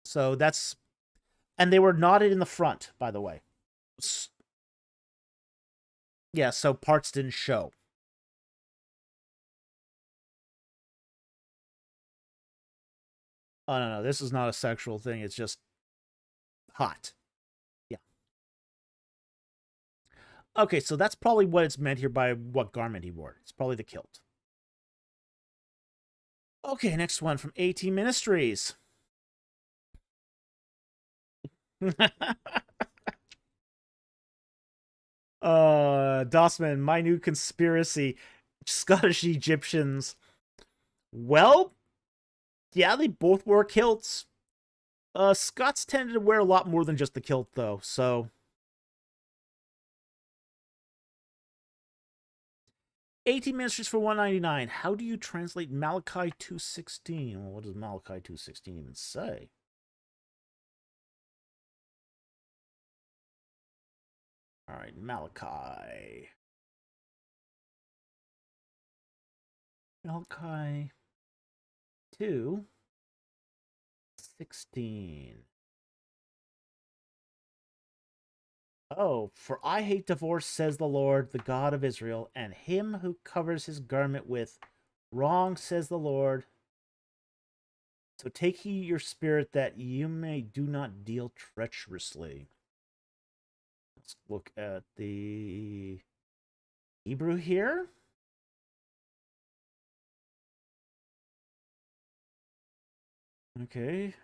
So that's, and they were knotted in the front, by the way. Yeah, so parts didn't show. Oh, no, this is not a sexual thing. It's just hot. Yeah. Okay, so that's probably what it's meant here by what garment he wore. It's probably the kilt. Okay, next one from AT Ministries. Dossman, my new conspiracy. Scottish Egyptians. Well, yeah, they both wore kilts. Scots tended to wear a lot more than just the kilt, though, so. AT Ministries for $1.99. How do you translate Malachi 2:16? Well, what does Malachi 2:16 even say? All right, Malachi. Malachi 2:16. Oh, for I hate divorce, says the Lord, the God of Israel, and him who covers his garment with wrong, says the Lord. So take heed your spirit that you may do not deal treacherously. Let's look at the Hebrew here. Okay.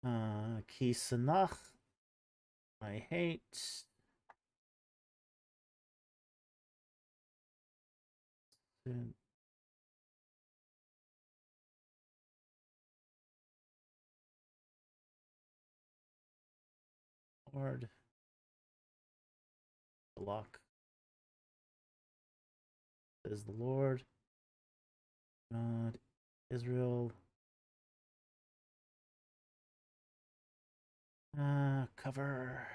Kisanach. I hate. Lord. Lock. Says the Lord. God. Israel. Cover.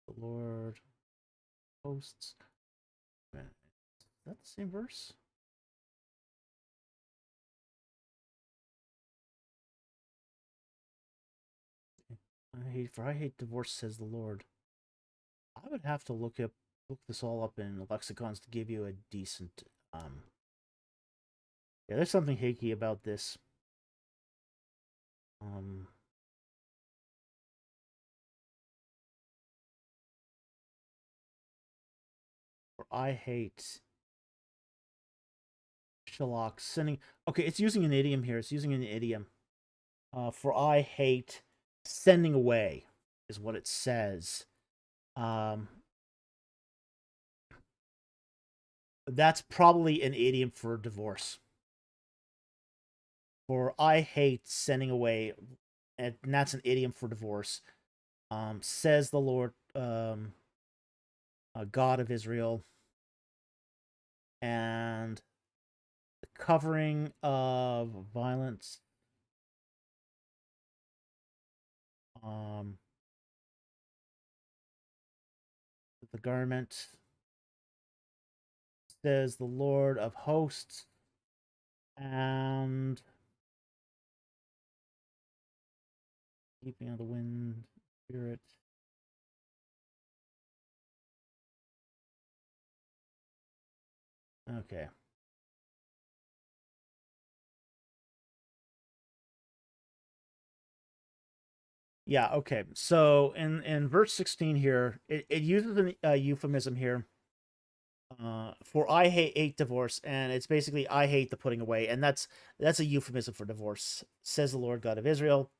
The Lord hosts. Is that the same verse? I hate divorce, says the Lord. I would have to look this all up in lexicons to give you a decent yeah, there's something hickey about this. For I hate Shalak sending. Okay, it's using an idiom here. It's using an idiom. For I hate sending away is what it says. That's probably an idiom for divorce. For I hate sending away, and that's an idiom for divorce. Says the Lord, God of Israel, and the covering of violence. The garment, says the Lord of hosts, and keeping of the wind, spirit. Okay. Yeah, okay. So in verse 16 here, it uses a euphemism here. For I hate divorce, and it's basically I hate the putting away, and that's a euphemism for divorce, says the Lord God of Israel,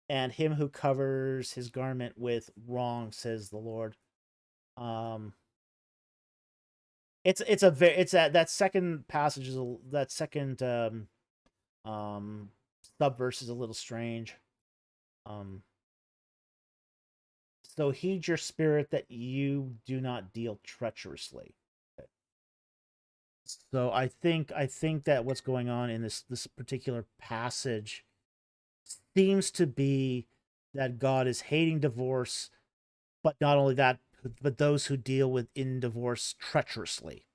and him who covers his garment with wrong, says the Lord. It's that second passage is that second subverse is a little strange. So heed your spirit that you do not deal treacherously. So I think that what's going on in this particular passage seems to be that God is hating divorce, but not only that, but those who deal with in divorce treacherously.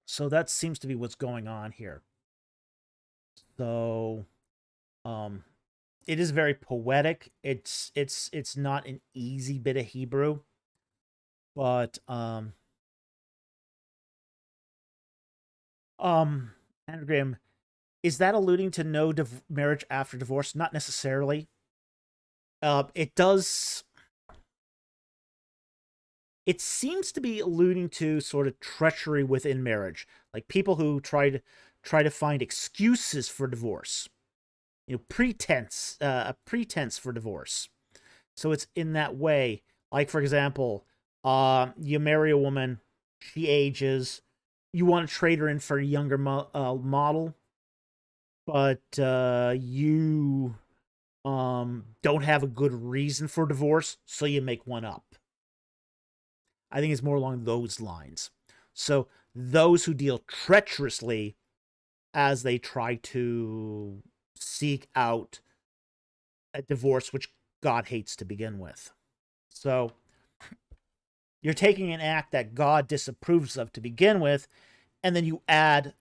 So that seems to be what's going on here. So it is very poetic. It's not an easy bit of Hebrew, but anagram, is that alluding to no marriage after divorce? Not necessarily. It does. It seems to be alluding to sort of treachery within marriage, like people who try to find excuses for divorce. A pretense for divorce. So it's in that way. Like, for example, you marry a woman, she ages, you want to trade her in for a younger model, but you don't have a good reason for divorce, so you make one up. I think it's more along those lines. So those who deal treacherously as they try to seek out a divorce, which God hates to begin with. So you're taking an act that God disapproves of to begin with, and then you add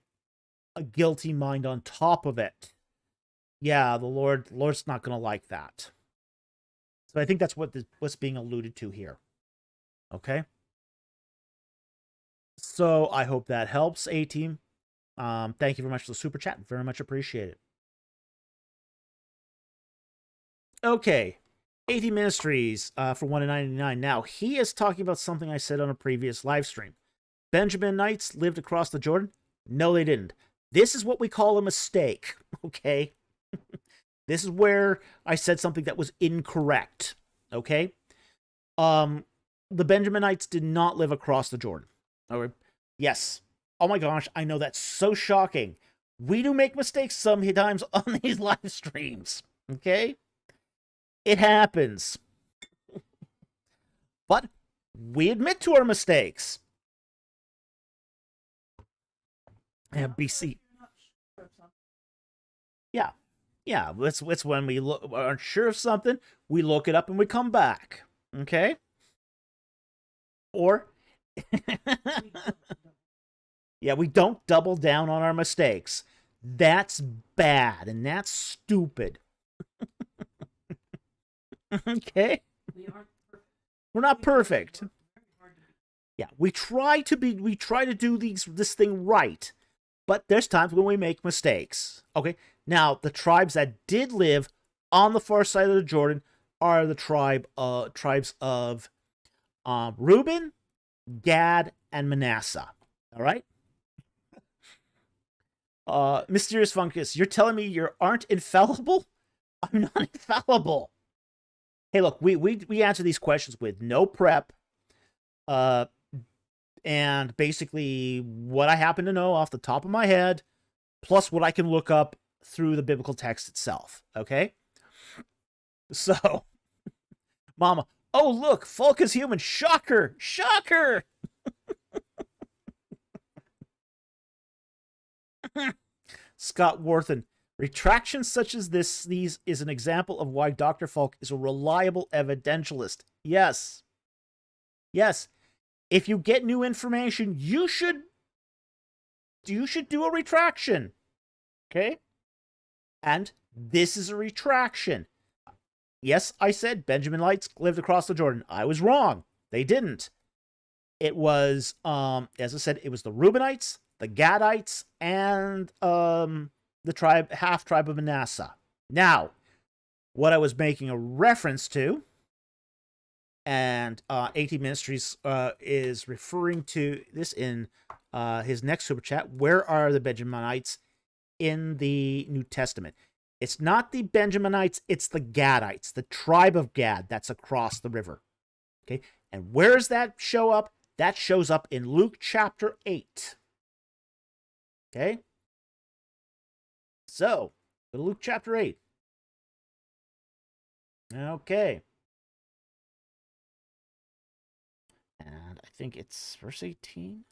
a guilty mind on top of it. Yeah, the Lord's not going to like that. So I think that's what's being alluded to here. Okay. So I hope that helps, A-Team. Thank you very much for the super chat. Very much appreciate it. Okay. A-Team Ministries for $1.99. Now, he is talking about something I said on a previous live stream. Benjamin Knights lived across the Jordan? No, they didn't. This is what we call a mistake, okay? This is where I said something that was incorrect. Okay? The Benjaminites did not live across the Jordan. Okay? Yes. Oh my gosh, I know that's so shocking. We do make mistakes sometimes on these live streams. Okay? It happens. But we admit to our mistakes. And BC. Yeah. Yeah, it's when we aren't sure of something, we look it up and we come back. Okay? Or yeah, we don't double down on our mistakes. That's bad and that's stupid. Okay? We're not perfect. Yeah, we try to do this thing right. But there's times when we make mistakes. Okay? Now, the tribes that did live on the far side of the Jordan are the tribes of Reuben, Gad, and Manasseh. All right? Mysterious Fungus, you're telling me you aren't infallible? I'm not infallible. Hey, look, we answer these questions with no prep, and basically what I happen to know off the top of my head, plus what I can look up through the biblical text itself. Okay? So, Mama, oh look, Fulk is human. Shocker! Shocker! Scott Worthen, retractions such as these is an example of why Dr. Fulk is a reliable evidentialist. Yes. Yes. If you get new information, you should do a retraction. Okay? And this is a retraction. Yes, I said Benjaminites lived across the Jordan. I was wrong. They didn't. It was, as I said, it was the Reubenites, the Gadites, and the half tribe of Manasseh. Now, what I was making a reference to, and AT Ministries is referring to this in his next super chat. Where are the Benjaminites in the New Testament? It's not the Benjaminites, it's the Gadites, the tribe of Gad that's across the river. Okay, and where does that show up? That shows up in Luke chapter 8. Okay, so go to Luke chapter 8. Okay. And I think it's verse 18.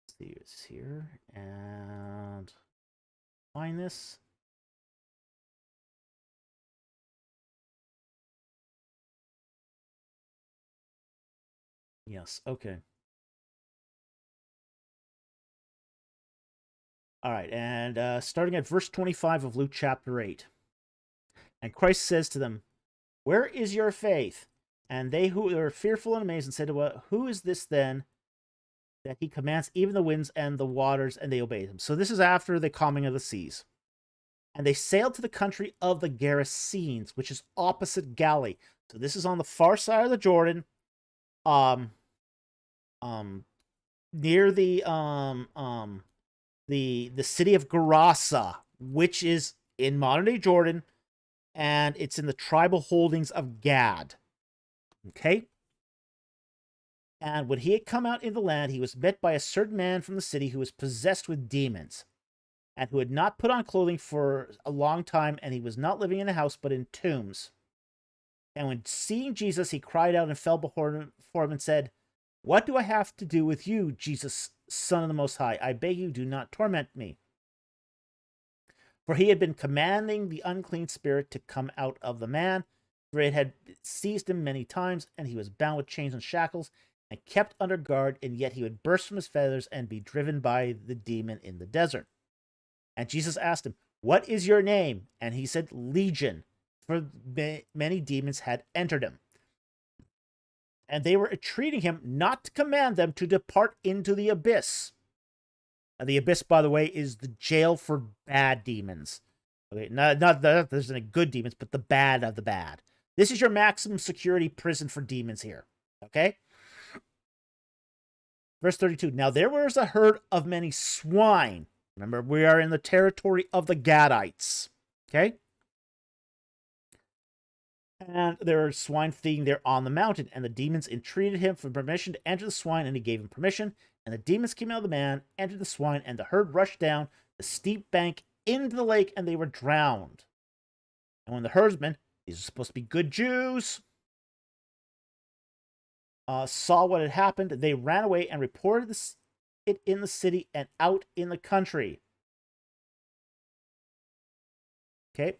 Let's see, it's here. And find this. Yes, okay. All right, and starting at verse 25 of Luke chapter 8. And Christ says to them, where is your faith? And they who are fearful and amazed and said, well, who is this then that he commands even the winds and the waters, and they obey him? So this is after the calming of the seas. And they sailed to the country of the Gerasenes, which is opposite Galilee. So this is on the far side of the Jordan, near the city of Gerasa, which is in modern day Jordan, and it's in the tribal holdings of Gad. Okay? And when he had come out in the land, he was met by a certain man from the city who was possessed with demons, and who had not put on clothing for a long time, and he was not living in a house, but in tombs. And when seeing Jesus, he cried out and fell before him and said, what do I have to do with you, Jesus, Son of the Most High? I beg you, do not torment me. For he had been commanding the unclean spirit to come out of the man, for it had seized him many times, and he was bound with chains and shackles, and kept under guard, and yet he would burst from his feathers and be driven by the demon in the desert. And Jesus asked him, what is your name? And he said, Legion, for many demons had entered him. And they were entreating him not to command them to depart into the abyss. And the abyss, by the way, is the jail for bad demons. Okay, not there's any good demons, but the bad of the bad. This is your maximum security prison for demons here. Okay? Verse 32. Now there was a herd of many swine. Remember, we are in the territory of the Gadites. Okay? And there are swine feeding there on the mountain, and the demons entreated him for permission to enter the swine, and he gave him permission. And the demons came out of the man, entered the swine, and the herd rushed down the steep bank into the lake, and they were drowned. And when the herdsmen, these are supposed to be good Jews, saw what had happened, they ran away and reported it in the city and out in the country. Okay.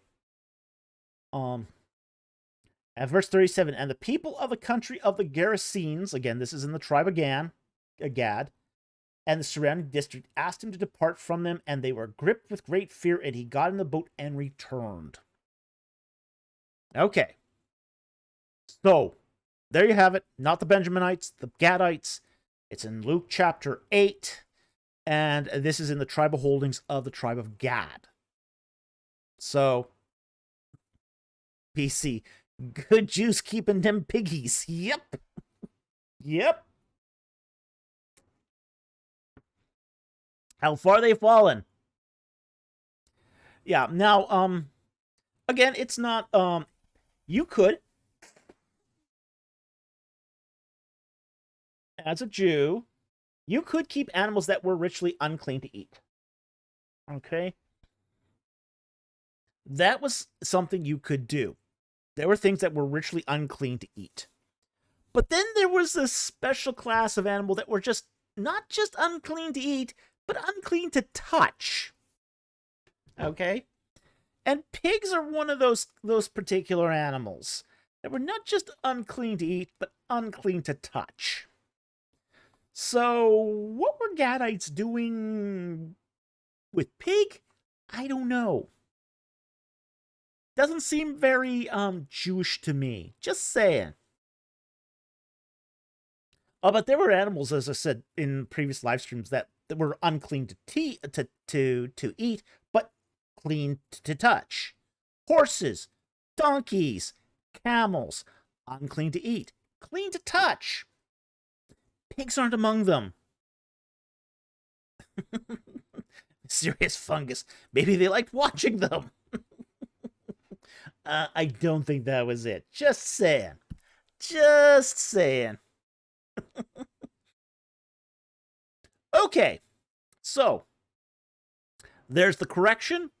At verse 37, and the people of the country of the Gerasenes, again, this is in the tribe of Gad, and the surrounding district, asked him to depart from them, and they were gripped with great fear, and he got in the boat and returned. Okay. So, there you have it. Not the Benjaminites, the Gadites. It's in Luke chapter 8, and this is in the tribal holdings of the tribe of Gad. So, BC, good Jews keeping them piggies. Yep. Yep. How far they fallen. Yeah, now, again, it's not, you could, as a Jew, you could keep animals that were ritually unclean to eat. Okay? That was something you could do. There were things that were ritually unclean to eat. But then there was this special class of animal that were just, not just unclean to eat, but unclean to touch. Okay? And pigs are one of those particular animals that were not just unclean to eat, but unclean to touch. So, what were Gadites doing with pig? I don't know. Doesn't seem very Jewish to me. Just saying. Oh, but there were animals, as I said in previous live streams, that were unclean to eat, but clean to touch. Horses, donkeys, camels, unclean to eat, clean to touch. Pigs aren't among them. Serious fungus. Maybe they liked watching them. I don't think that was it. Just saying. Just saying. Okay. So, there's the correction,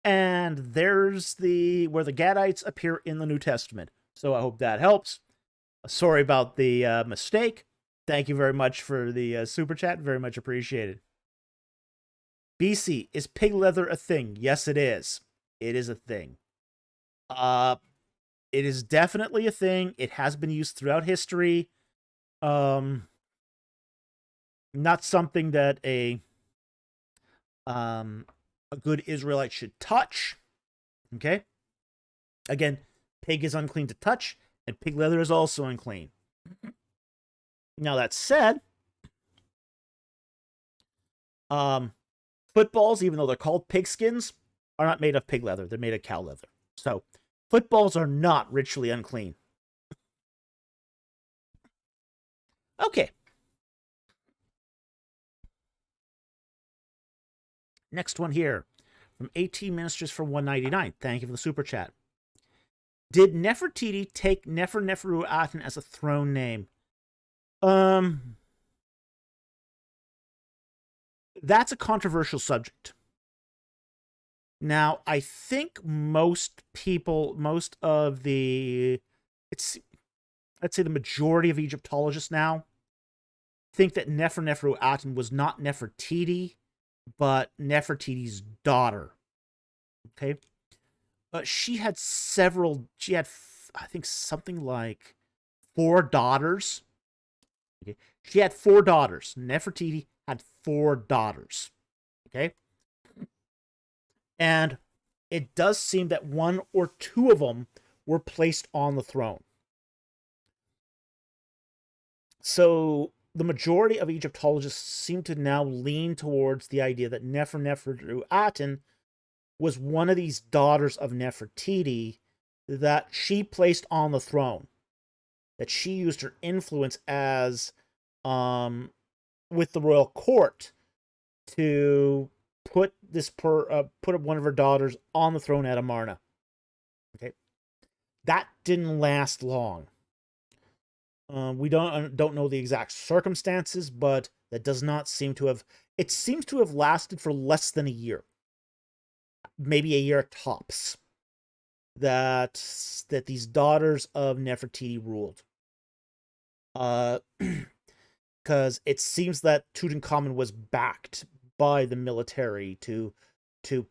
and there's where the Gadites appear in the New Testament. So I hope that helps. Sorry about the mistake. Thank you very much for the super chat. Very much appreciated. BC, is pig leather a thing? Yes, it is. It is a thing. It is definitely a thing. It has been used throughout history. Not something that a good Israelite should touch. Okay? Again, pig is unclean to touch, and pig leather is also unclean. Now, that said, footballs, even though they're called pigskins, are not made of pig leather. They're made of cow leather. So, footballs are not ritually unclean. Okay. Next one here. From 18 Ministers for 199. Thank you for the super chat. Did Nefertiti take Nefer-Neferu-Aten as a throne name? That's a controversial subject. Now, I think most of the, let's say the majority of Egyptologists now think that Nefer-Neferu-Aten was not Nefertiti, but Nefertiti's daughter. Okay? She had, I think, something like 4 daughters. Okay? She had 4 daughters. Nefertiti had 4 daughters. Okay? And it does seem that 1 or 2 of them were placed on the throne. So the majority of Egyptologists seem to now lean towards the idea that Nefer-Neferu-Aten was one of these daughters of Nefertiti that she placed on the throne. That she used her influence as with the royal court to put one of her daughters on the throne at Amarna. Okay, that didn't last long. We don't know the exact circumstances, but that does not seem to have. It seems to have lasted for less than a year, maybe a year tops. That these daughters of Nefertiti ruled. Because it seems that Tutankhamun was backed by the military to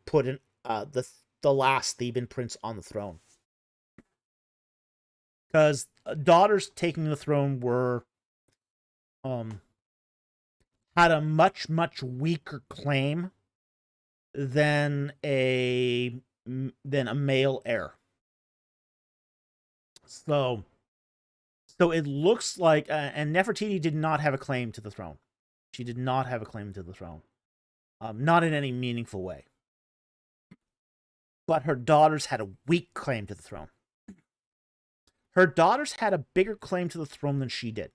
put in the last Theban prince on the throne. Because daughters taking the throne were had a much weaker claim than a male heir. So it looks like, and Nefertiti did not have a claim to the throne. She did not have a claim to the throne, not in any meaningful way. But her daughters had a weak claim to the throne. Her daughters had a bigger claim to the throne than she did.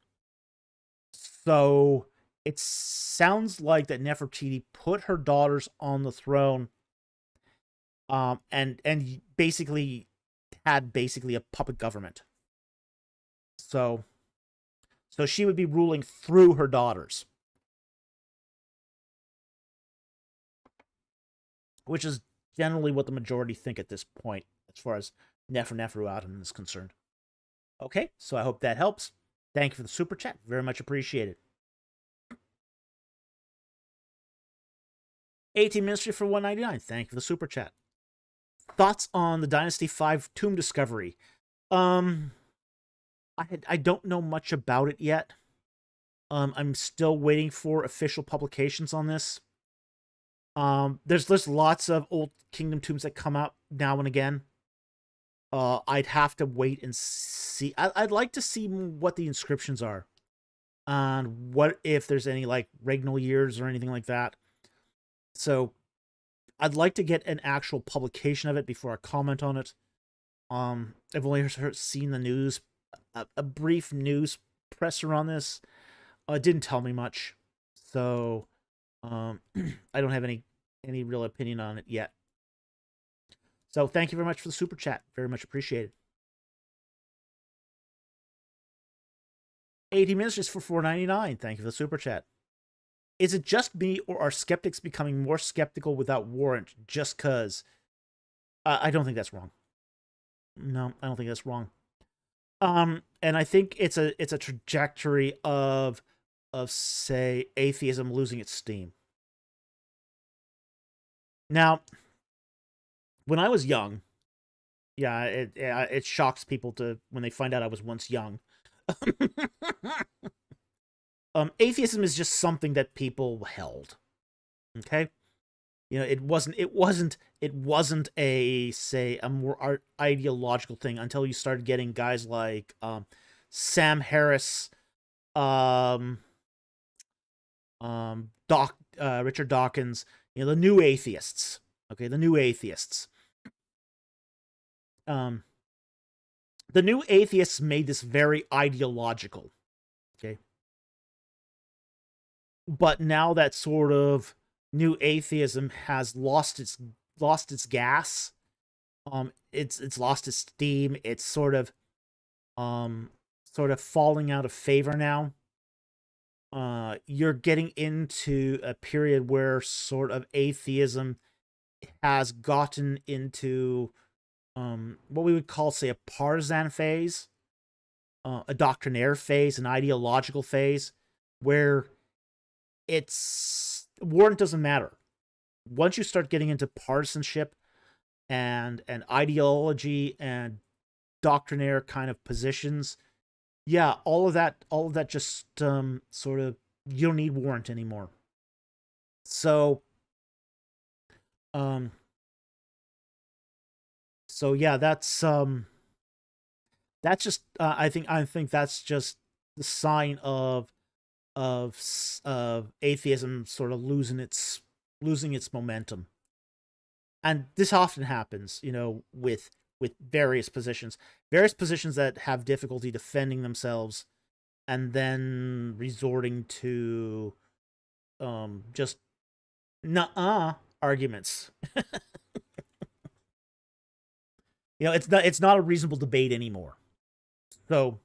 So it sounds like that Nefertiti put her daughters on the throne, and basically had a puppet government. So she would be ruling through her daughters, which is generally what the majority think at this point, as far as Neferuaten is concerned. Okay, so I hope that helps. Thank you for the super chat. Very much appreciated. 18 Ministry for 199. Thank you for the super chat. Thoughts on the Dynasty 5 tomb discovery? I don't know much about it yet. I'm still waiting for official publications on this. There's lots of Old Kingdom tombs that come out now and again. I'd have to wait and see. I'd like to see what the inscriptions are, and what if there's any like regnal years or anything like that. So I'd like to get an actual publication of it before I comment on it. I've only seen the news, a brief news presser on this. It didn't tell me much, so I don't have any real opinion on it yet. So thank you very much for the super chat. Very much appreciated. 80 Ministries for $4.99. Thank you for the super chat. Is it just me, or are skeptics becoming more skeptical without warrant just because? I don't think that's wrong. No, I don't think that's wrong. And I think it's a trajectory of say atheism losing its steam. Now, when I was young, yeah, it shocks people when they find out I was once young. Atheism is just something that people held. Okay, it wasn't a more ideological thing until you started getting guys like Sam Harris, Richard Dawkins, the new atheists. Okay, the new atheists. The new atheists made this very ideological. Okay. But now that sort of new atheism has lost its gas, it's lost its steam. It's sort of falling out of favor now. You're getting into a period where sort of atheism has gotten into what we would call, say, a partisan phase, a doctrinaire phase, an ideological phase, where warrant doesn't matter. Once you start getting into partisanship and ideology and doctrinaire kind of positions, yeah, all of that just sort of, you don't need warrant anymore. So yeah, that's just I think that's just the sign of atheism sort of losing its momentum. And this often happens, with various positions that have difficulty defending themselves, and then resorting to just nuh-uh, arguments. It's not a reasonable debate anymore. So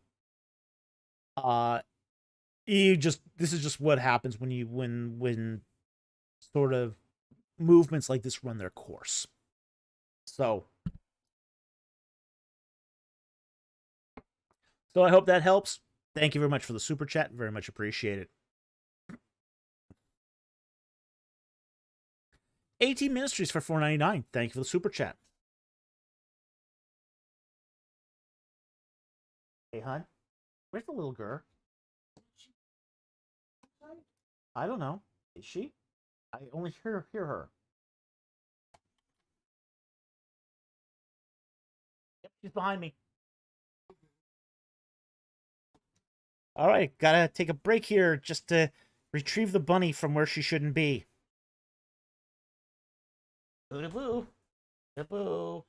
this is just what happens when sort of movements like this run their course. So I hope that helps. Thank you very much for the super chat. Very much appreciated. 18 Ministries for $4.99. Thank you for the super chat. Hey, hon. Where's the little girl? I don't know. Is she? I only hear her. Yep, she's behind me. All right, gotta take a break here just to retrieve the bunny from where she shouldn't be. Boo-da-boo. Boo-boo.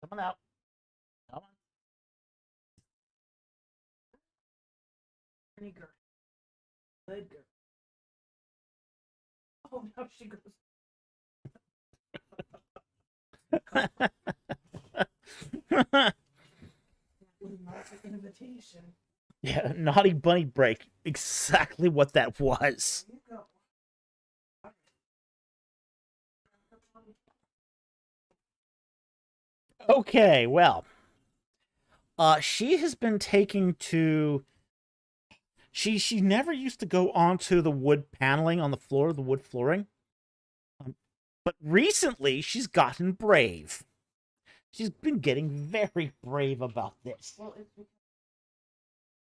Come on out. Come on. Good girl. Good girl. Oh, now she goes. Invitation. Yeah, naughty bunny break. Exactly what that was. Okay, well, she has been taking to. She never used to go onto the wood paneling on the floor, the wood flooring. But recently, she's gotten brave. She's been getting very brave about this.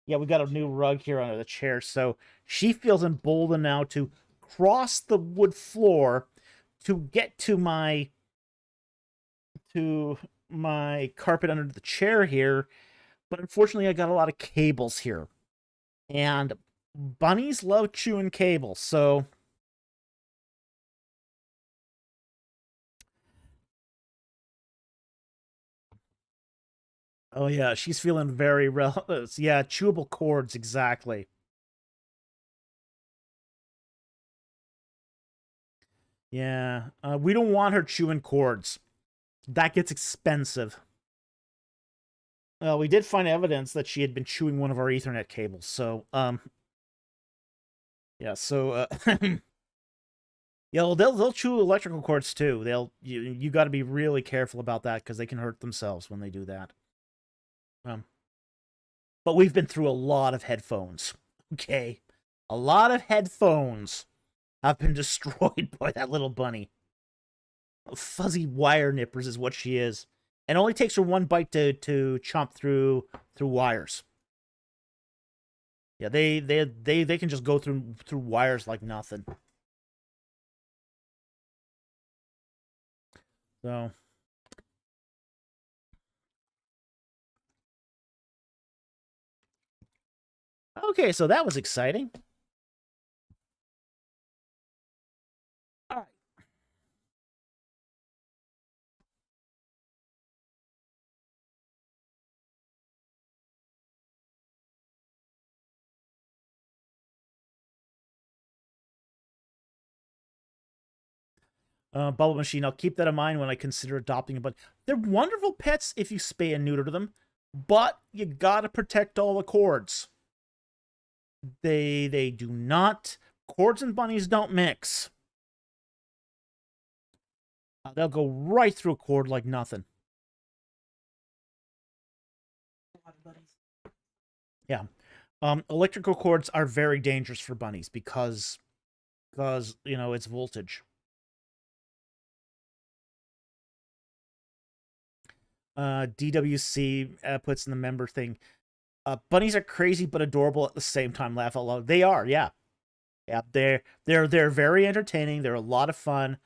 Yeah, we got a new rug here under the chair, so she feels emboldened now to cross the wood floor to get to my carpet under the chair here. But unfortunately, I got a lot of cables here. And bunnies love chewing cables, so oh yeah, she's feeling very yeah, chewable cords, exactly. Yeah, we don't want her chewing cords. That gets expensive. Well, we did find evidence that she had been chewing one of our Ethernet cables, so yeah, so yeah, well, they'll chew electrical cords too. You got to be really careful about that because they can hurt themselves when they do that. But we've been through a lot of headphones. Okay, a lot of headphones have been destroyed by that little bunny. Fuzzy wire nippers is what she is. And it only takes her one bite to chomp through wires. Yeah, they can just go through wires like nothing. So okay, so that was exciting. All right. Bubble machine. I'll keep that in mind when I consider adopting a bunny. They're wonderful pets if you spay and neuter them, but you gotta protect all the cords. They do not. Cords and bunnies don't mix. They'll go right through a cord like nothing. Yeah. Electrical cords are very dangerous for bunnies because it's voltage. DWC puts in the member thing. Bunnies are crazy but adorable at the same time. Laugh out loud. They are, yeah. Yeah, they're very entertaining. They're a lot of fun.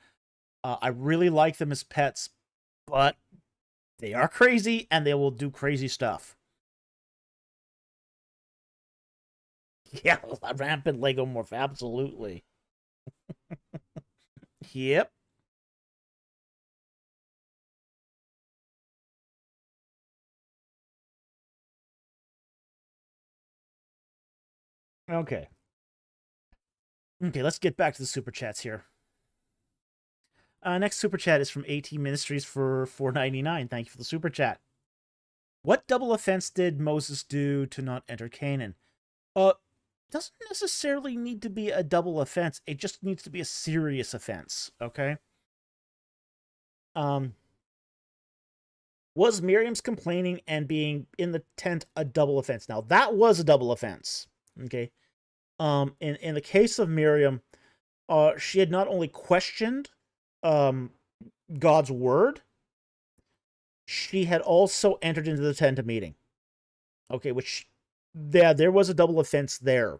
I really like them as pets, but they are crazy and they will do crazy stuff. Yeah, rampant Legomorph, absolutely. Yep. Okay. Okay, let's get back to the super chats here. Next super chat is from AT Ministries for $4.99. Thank you for the super chat. What double offense did Moses do to not enter Canaan? Doesn't necessarily need to be a double offense. It just needs to be a serious offense, okay? Was Miriam's complaining and being in the tent a double offense? Now, that was a double offense, okay? In the case of Miriam, she had not only questioned God's word, she had also entered into the tent of meeting. Okay, which, yeah, there was a double offense there.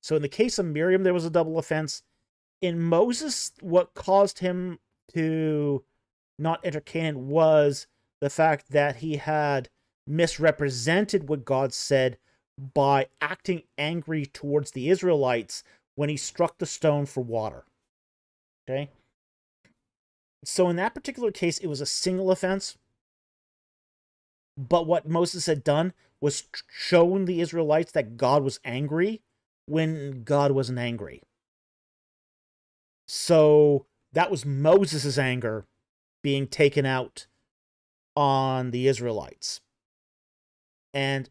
So in the case of Miriam, there was a double offense. In Moses, what caused him to not enter Canaan was the fact that he had misrepresented what God said by acting angry towards the Israelites when he struck the stone for water. Okay? So in that particular case, it was a single offense. But what Moses had done was shown the Israelites that God was angry when God wasn't angry. So that was Moses' anger being taken out on the Israelites. And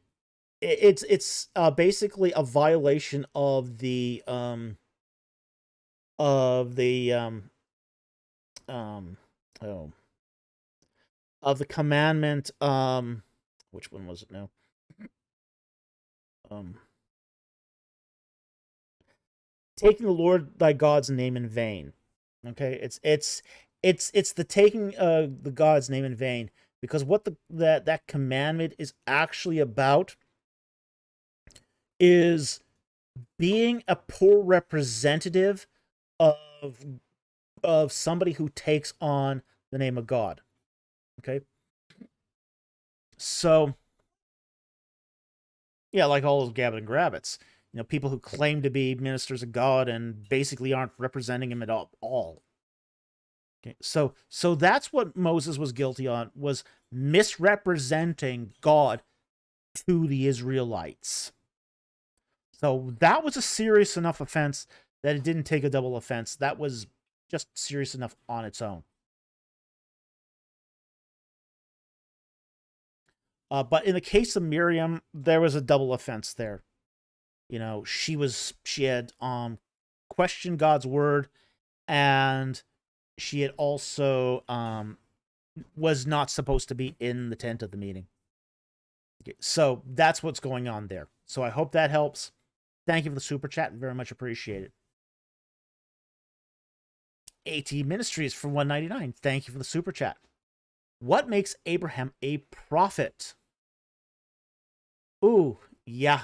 it's basically a violation of the commandment, which one was it now? Taking the Lord thy God's name in vain. Okay, it's the taking the God's name in vain, because what that commandment is actually about is being a poor representative of somebody who takes on the name of God. Okay, so yeah, like all those gabbing and grabbits, people who claim to be ministers of God and basically aren't representing him at all. Okay, so that's what Moses was guilty on, was misrepresenting God to the Israelites. So that was a serious enough offense that it didn't take a double offense. That was just serious enough on its own. But in the case of Miriam, there was a double offense there. She had questioned God's word, and she had also was not supposed to be in the tent of the meeting. Okay, so that's what's going on there. So I hope that helps. Thank you for the super chat. Very much appreciated. AT Ministries for $1.99. Thank you for the super chat. What makes Abraham a prophet? Ooh, yeah.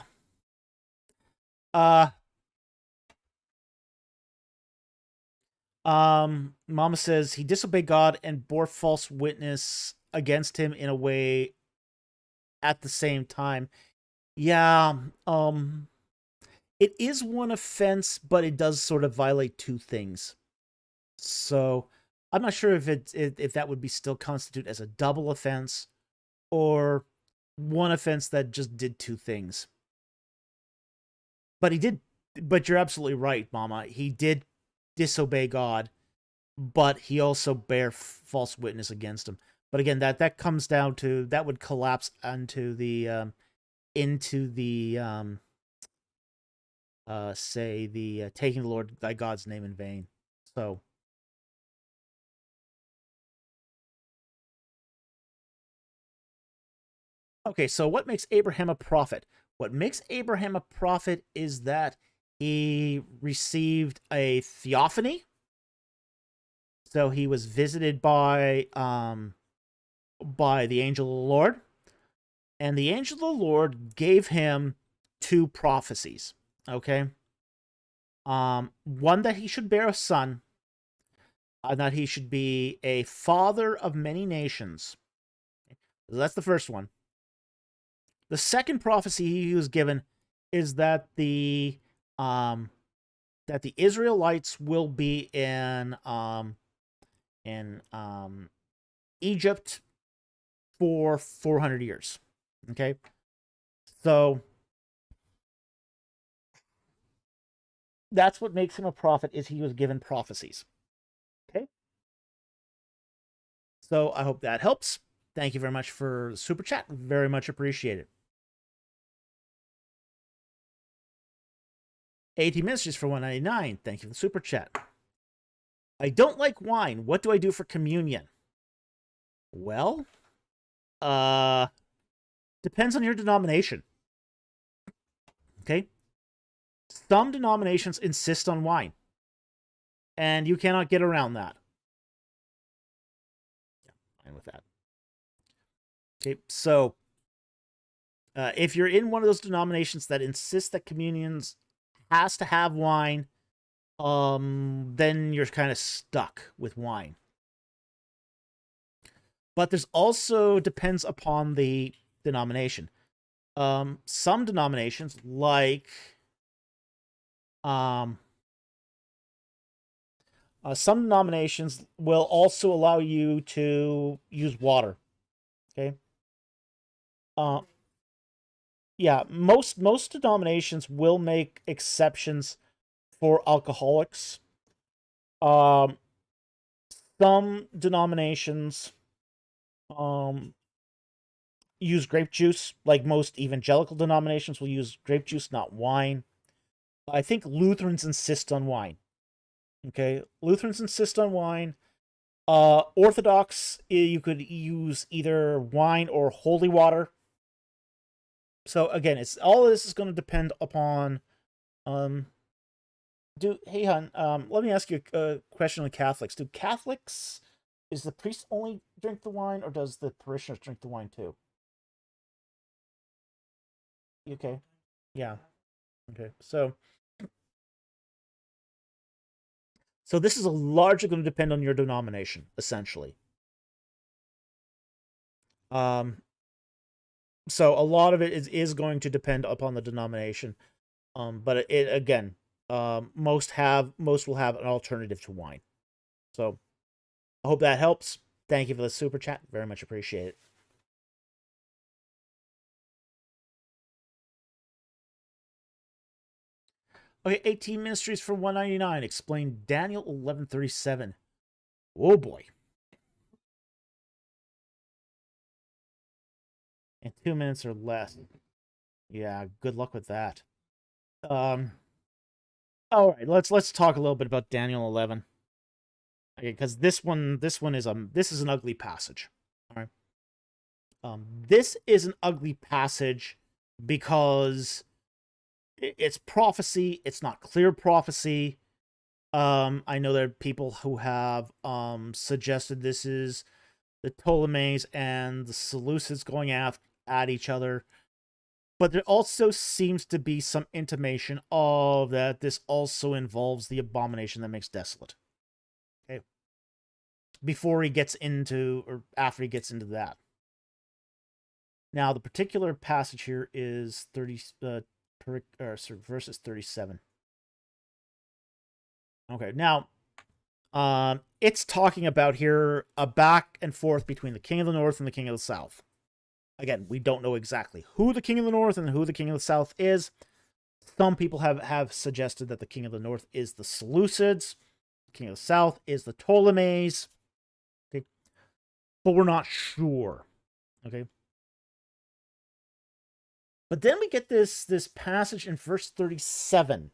Mama says he disobeyed God and bore false witness against him in a way at the same time. Yeah, it is one offense, but it does sort of violate two things. So I'm not sure if that would be still constitute as a double offense or one offense that just did two things. But you're absolutely right, Mama. He did disobey God, but he also bare false witness against him. But again, that comes down to, that would collapse into the taking the Lord thy God's name in vain. So okay, so what makes Abraham a prophet? What makes Abraham a prophet is that he received a theophany. So he was visited by the angel of the Lord, and the angel of the Lord gave him two prophecies. Okay, one that he should bear a son, that he should be a father of many nations. So that's the first one. The second prophecy he was given is that the Israelites will be in Egypt for 400 years. Okay, so that's what makes him a prophet, is he was given prophecies. Okay, So I hope that helps. Thank you very much for the super chat. Very much appreciated. AT Ministries for 199. Thank you for the super chat. I don't like wine. What do I do for communion? Well, depends on your denomination. Okay? Some denominations insist on wine, and you cannot get around that. Yeah, fine with that. Okay, so if you're in one of those denominations that insist that communions has to have wine, then you're kind of stuck with wine. But there's also depends upon the denomination. Some denominations, like some denominations will also allow you to use water. Okay. Yeah, most denominations will make exceptions for alcoholics. Some denominations use grape juice, like most evangelical denominations will use grape juice, not wine. I think Lutherans insist on wine. Okay, Lutherans insist on wine. Orthodox, you could use either wine or holy water. So again, it's all of this is going to depend upon hey hon, let me ask you a question on Catholics. Do Catholics, is the priest only drink the wine, or does the parishioners drink the wine too? Okay. Yeah. Okay. So this is largely going to depend on your denomination, essentially. So a lot of it is going to depend upon the denomination. But it again, most will have an alternative to wine. So I hope that helps. Thank you for the super chat. Very much appreciate it. Okay, 18 Ministries for 199. Explain Daniel 11:37. Oh boy. In 2 minutes or less. Yeah, good luck with that. All right, let's talk a little bit about Daniel 11. Okay, because this is an ugly passage. All right. This is an ugly passage because it's prophecy. It's not clear prophecy. I know there are people who have suggested this is the Ptolemies and the Seleucids going at each other. But there also seems to be some intimation of that this also involves the abomination that makes desolate. Okay. Before he gets into, or after he gets into that. Now, the particular passage here is verses 37. Okay, now, it's talking about here a back and forth between the king of the north and the king of the south. Again, we don't know exactly who the king of the north and who the king of the south is. Some people have suggested that the king of the north is the Seleucids, the king of the south is the Ptolemies. Okay, but we're not sure. Okay. But then we get this passage in verse 37.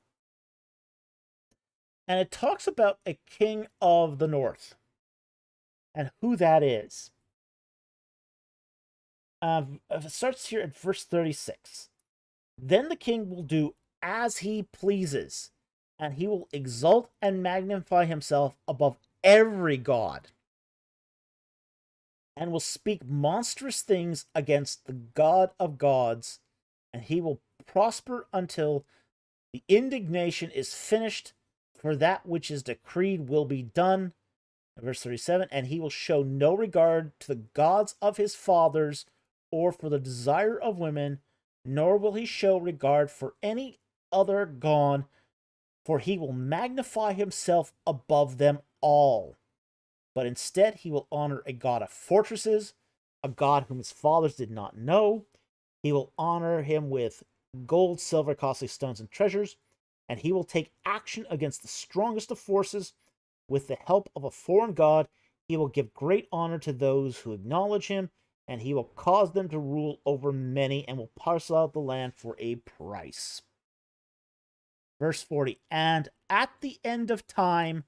And it talks about a king of the north and who that is. It starts here at verse 36. Then the king will do as he pleases, and he will exalt and magnify himself above every god, and will speak monstrous things against the God of gods, and he will prosper until the indignation is finished, for that which is decreed will be done. Verse 37, and he will show no regard to the gods of his fathers, or for the desire of women, nor will he show regard for any other god, for he will magnify himself above them all. But instead he will honor a god of fortresses, a god whom his fathers did not know. He will honor him with gold, silver, costly stones, and treasures, and he will take action against the strongest of forces with the help of a foreign god. He will give great honor to those who acknowledge him, and he will cause them to rule over many, and will parcel out the land for a price. Verse 40, and at the end time,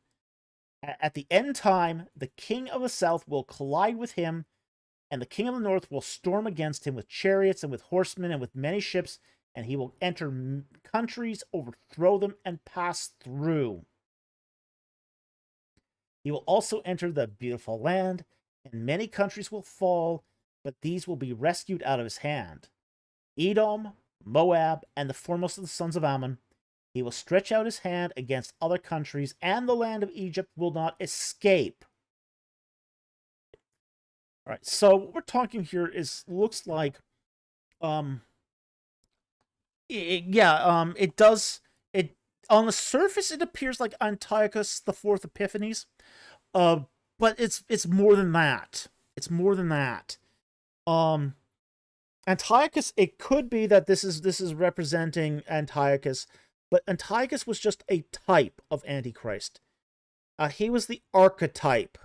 the king of the south will collide with him, and the king of the north will storm against him with chariots and with horsemen and with many ships, and he will enter countries, overthrow them, and pass through. He will also enter the beautiful land, and many countries will fall, but these will be rescued out of his hand. Edom, Moab, and the foremost of the sons of Ammon. He will stretch out his hand against other countries, and the land of Egypt will not escape. All right, so what we're talking here looks like, it does, on the surface it appears like Antiochus the Fourth Epiphanes, but it's more than that. It's more than that. Antiochus, it could be that this is representing Antiochus, but Antiochus was just a type of Antichrist. He was the archetype,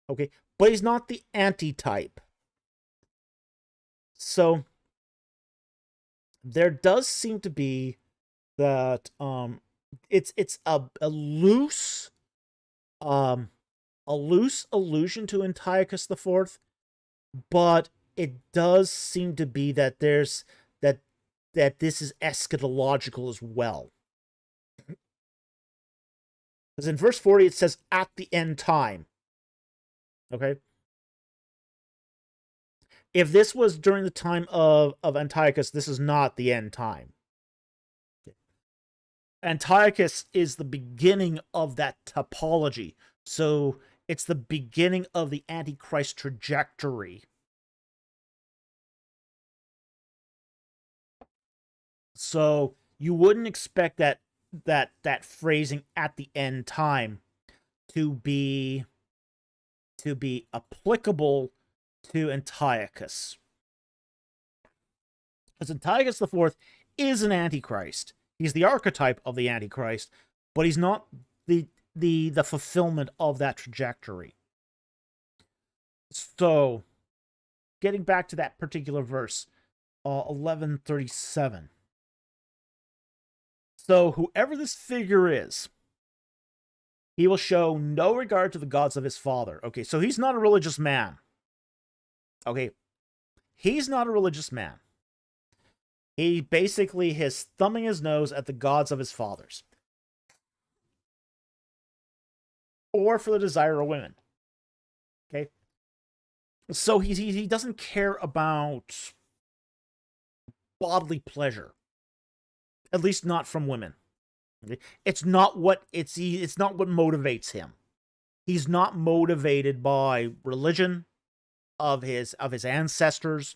okay, but he's not the antitype. So there does seem to be that it's a loose allusion to Antiochus the Fourth, but it does seem to be that there's that this is eschatological as well. Because in verse 40 it says at the end time. Okay? If this was during the time of Antiochus, this is not the end time. Antiochus is the beginning of that topology. So it's the beginning of the Antichrist trajectory. So you wouldn't expect that phrasing at the end time to be applicable to Antiochus. Because Antiochus the Fourth is an Antichrist. He's the archetype of the Antichrist, but he's not the fulfillment of that trajectory. So, getting back to that particular verse, 1137. So, whoever this figure is, he will show no regard to the gods of his father. Okay, so he's not a religious man. Okay, he's not a religious man. He basically is thumbing his nose at the gods of his fathers. Or for the desire of women. Okay? So he doesn't care about bodily pleasure. At least not from women. Okay? It's not what motivates him. He's not motivated by religion of his ancestors.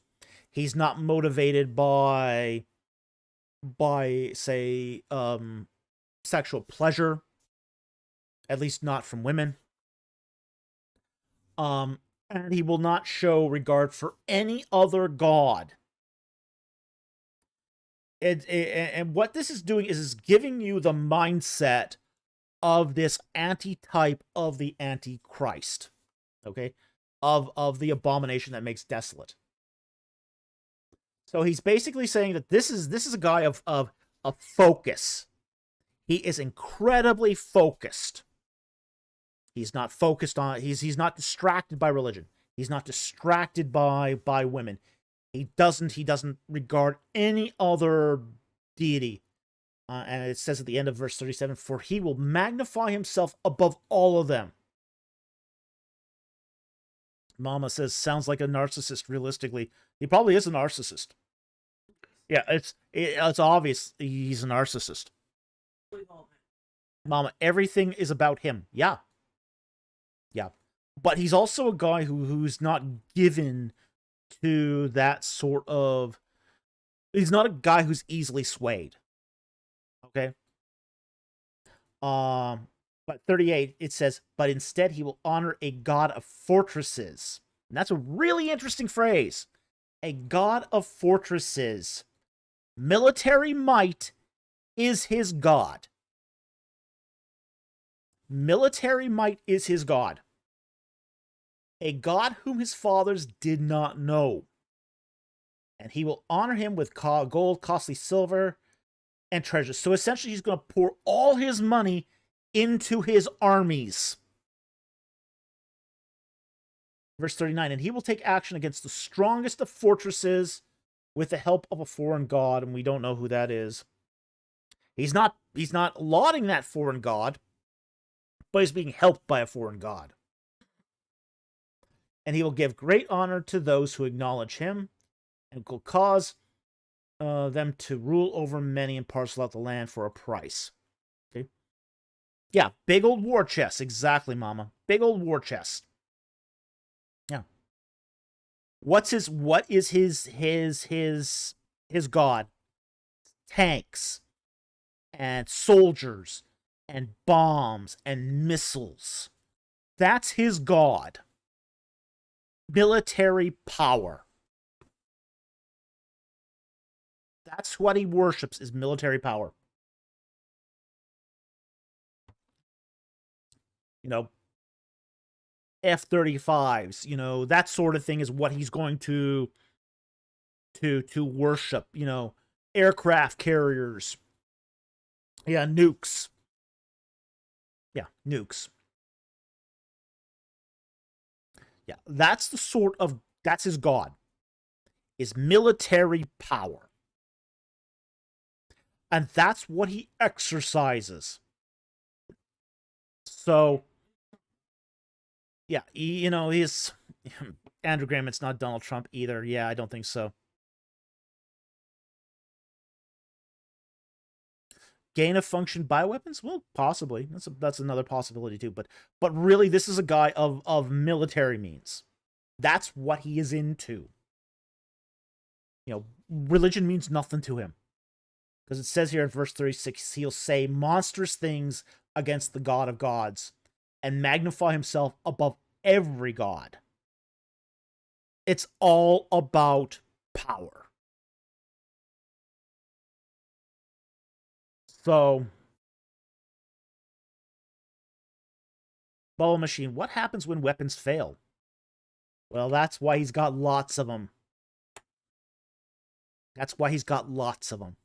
He's not motivated by say sexual pleasure, at least not from women. And he will not show regard for any other god. And what this is doing is giving you the mindset of this anti-type of the Antichrist, okay, of the abomination that makes desolate. So he's basically saying that this is a guy of focus. He is incredibly focused. He's not focused on. He's not distracted by religion. He's not distracted by women. He doesn't regard any other deity. And it says at the end of verse 37, for he will magnify himself above all of them. Mama says, sounds like a narcissist, realistically. He probably is a narcissist. Yeah, it's obvious he's a narcissist. Mama, everything is about him. Yeah. Yeah. But he's also a guy who's not given to that sort of... He's not a guy who's easily swayed. Okay? But 38, it says, but instead he will honor a god of fortresses. And that's a really interesting phrase. A god of fortresses. Military might is his god. Military might is his god. a God whom his fathers did not know. And he will honor him with gold, costly silver, and treasures. So essentially, he's going to pour all his money into his armies. Verse 39, and he will take action against the strongest of fortresses with the help of a foreign god, and we don't know who that is. He's not lauding that foreign god, but he's being helped by a foreign god. And he will give great honor to those who acknowledge him, and will cause them to rule over many and parcel out the land for a price. Okay. Yeah, big old war chest. Exactly, Mama. Big old war chest. Yeah. What is his god? Tanks and soldiers and bombs and missiles. That's his god. Military power. That's what he worships, is military power. You know, F-35s, you know, that sort of thing is what he's going to worship, you know, aircraft carriers. Yeah, nukes. Yeah, nukes. Yeah, that's his god, is military power. And that's what he exercises. So, yeah, you know, he's Andrew Graham. It's not Donald Trump either. Yeah, I don't think so. Gain of function bioweapons? Well, possibly. That's another possibility too. But really, this is a guy of military means. That's what he is into. You know, religion means nothing to him. Because it says here in verse 36, he'll say monstrous things against the God of gods and magnify himself above every god. It's all about power. So, Bubble Machine, what happens when weapons fail? Well, that's why he's got lots of them. That's why he's got lots of them.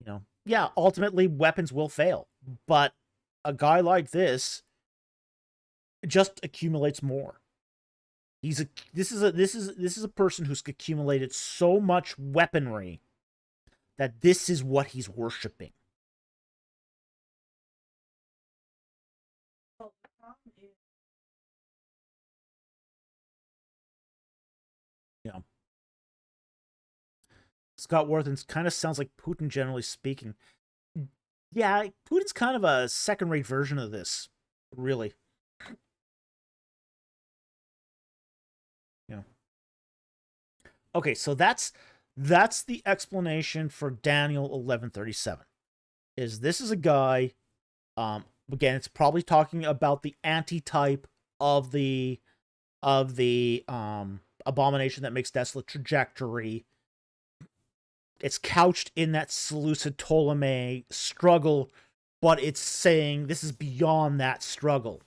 You know, yeah, ultimately weapons will fail, but a guy like this just accumulates more. This is a person who's accumulated so much weaponry that this is what he's worshiping. You know, Scott Worthington kind of sounds like Putin, generally speaking. Yeah, Putin's kind of a second-rate version of this, really. Yeah. Okay, so that's the explanation for Daniel 11:37. This is a guy, again, it's probably talking about the antitype of the abomination that makes desolate trajectory. It's couched in that Seleucid Ptolemy struggle, but it's saying this is beyond that struggle.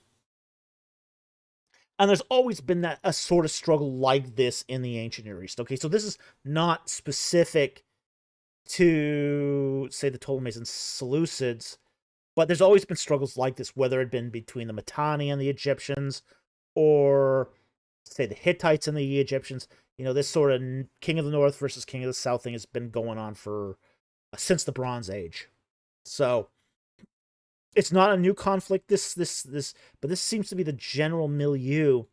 And there's always been a sort of struggle like this in the ancient Near East. Okay, so this is not specific to, say, the Ptolemies and Seleucids, but there's always been struggles like this, whether it had been between the Mitanni and the Egyptians, or, say, the Hittites and the Egyptians. You know, this sort of King of the North versus King of the South thing has been going on for since the Bronze Age. So it's not a new conflict. But this seems to be the general milieu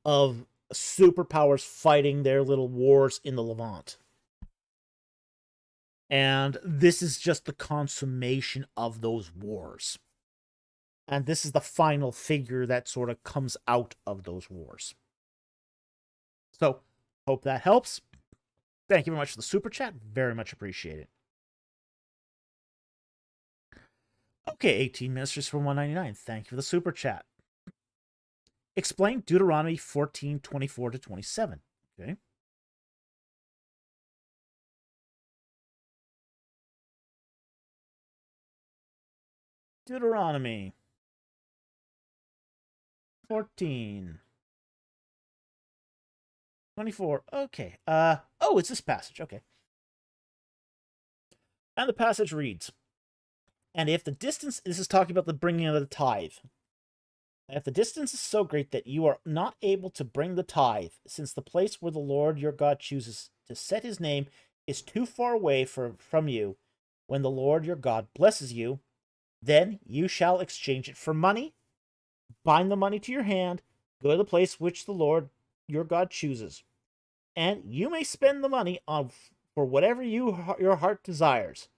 of superpowers fighting their little wars in the Levant. And this is just the consummation of those wars. And this is the final figure that sort of comes out of those wars. So, hope that helps. Thank you very much for the super chat. Very much appreciated. Okay, 18 ministers for 199. Thank you for the super chat. Explain Deuteronomy 14:24 to 27. Okay. Deuteronomy 14. 24. Okay. Oh, it's this passage. Okay. And the passage reads, and if the distance, this is talking about the bringing of the tithe. If the distance is so great that you are not able to bring the tithe, since the place where the Lord your God chooses to set his name is too far away from you, when the Lord your God blesses you, then you shall exchange it for money, bind the money to your hand, go to the place which the Lord your God chooses, and you may spend the money on for whatever your heart desires,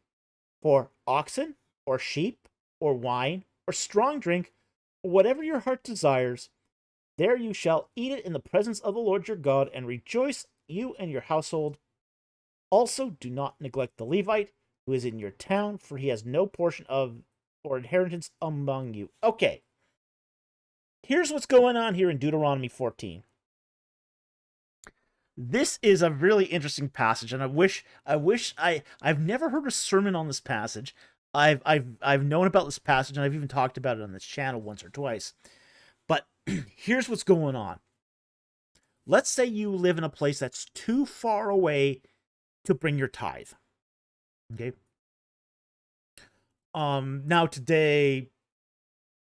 for oxen, or sheep, or wine, or strong drink, or whatever your heart desires. There you shall eat it in the presence of the Lord your God, and rejoice, you and your household. Also, do not neglect the Levite who is in your town, for he has no portion of or inheritance among you. Okay. Here's what's going on here in Deuteronomy 14. This is a really interesting passage, and I've never heard a sermon on this passage. I've known about this passage, and I've even talked about it on this channel once or twice. But here's what's going on. Let's say you live in a place that's too far away to bring your tithe. Okay. Now today,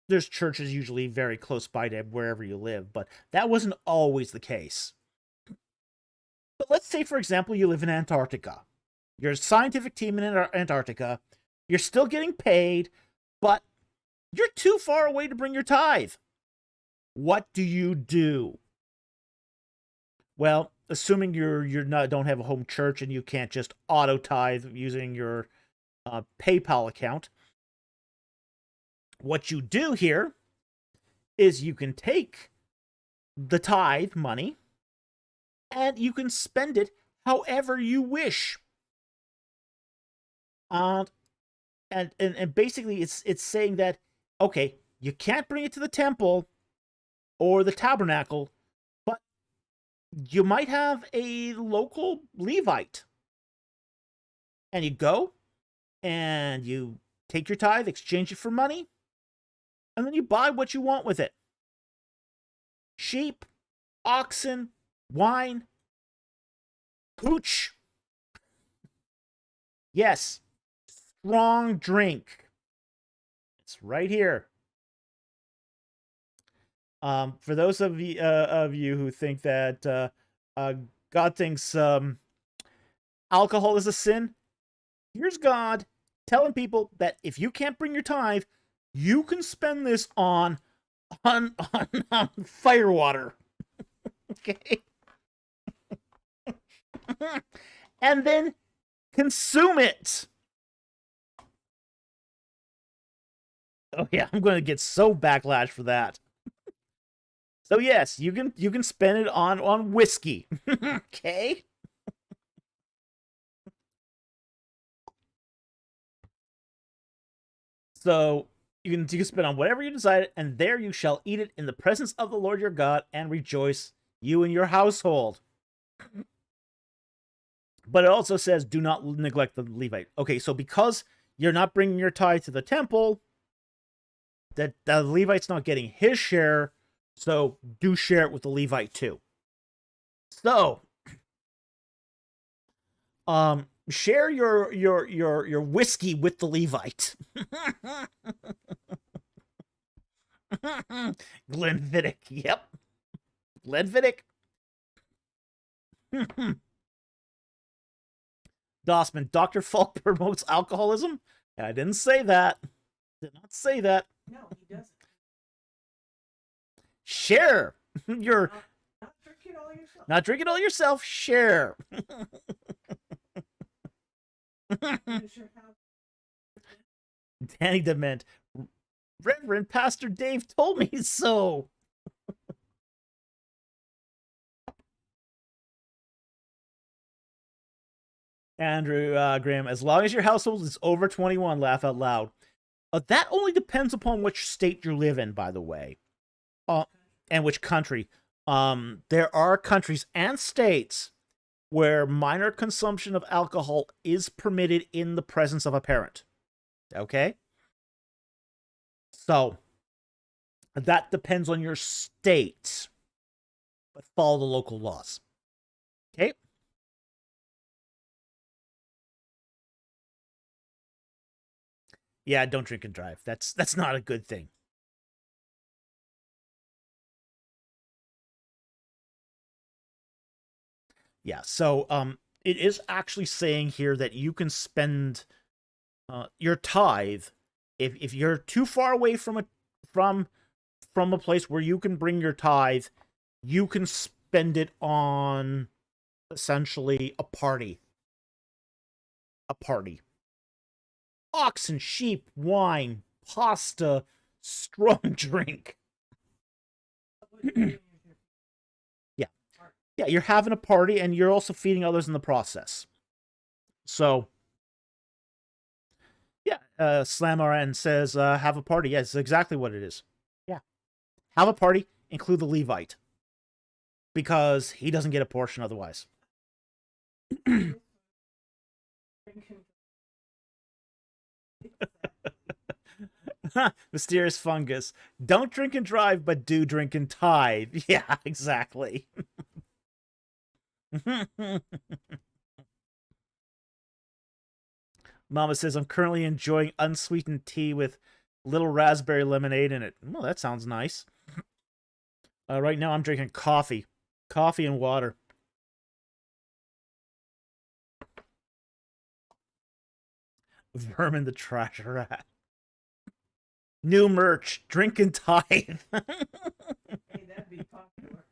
there's churches usually very close by to wherever you live, but that wasn't always the case. But let's say, for example, you live in Antarctica. You're a scientific team in Antarctica. You're still getting paid, but you're too far away to bring your tithe. What do you do? Well, assuming don't have a home church and you can't just auto tithe using your PayPal account, what you do here is you can take the tithe money and you can spend it however you wish. And basically it's saying that, okay, you can't bring it to the temple or the tabernacle, but you might have a local Levite. And you go and you take your tithe, exchange it for money, and then you buy what you want with it. Sheep, oxen, wine, hooch. Yes, strong drink. It's right here. For those of you who think that God thinks alcohol is a sin, here's God telling people that if you can't bring your tithe, you can spend this on fire water. Okay. And then consume it. Oh yeah, I'm going to get so backlash for that. So yes, you can spend it on whiskey. Okay? So you can spend on whatever you desire, and there you shall eat it in the presence of the Lord your God, and rejoice, you and your household. But it also says, do not neglect the Levite. Okay, so because you're not bringing your tithe to the temple, that the Levite's not getting his share, so do share it with the Levite too. So, share your whiskey with the Levite. Glenfiddich, yep. Glenfiddich. Dossman, Dr. Falk promotes alcoholism? I didn't say that. Did not say that. No, he doesn't. Share. You're not drinking all yourself. Not drinking all yourself. Share. Danny Dement. Reverend Pastor Dave told me so. Andrew Graham, as long as your household is over 21, laugh out loud. That only depends upon which state you live in, by the way, and which country. There are countries and states where minor consumption of alcohol is permitted in the presence of a parent. Okay? So, That depends on your state, but follow the local laws. Okay? Yeah, don't drink and drive. That's not a good thing. Yeah, so it is actually saying here that you can spend your tithe if you're too far away from a place where you can bring your tithe, you can spend it on essentially a party. A party. Oxen, sheep, wine, pasta, strong drink. Yeah. Yeah, you're having a party and you're also feeding others in the process. So, yeah, Slamaran says, have a party. Yeah, it's exactly what it is. Yeah. Have a party, include the Levite. Because he doesn't get a portion otherwise. Mysterious fungus. Don't drink and drive, but do drink and tithe. Yeah, exactly. Mama says, I'm currently enjoying unsweetened tea with little raspberry lemonade in it. Well, that sounds nice. Right now, I'm drinking coffee. Coffee and water. Vermin the trash rat. New merch. Drink and tithe. Hey, that'd be popular.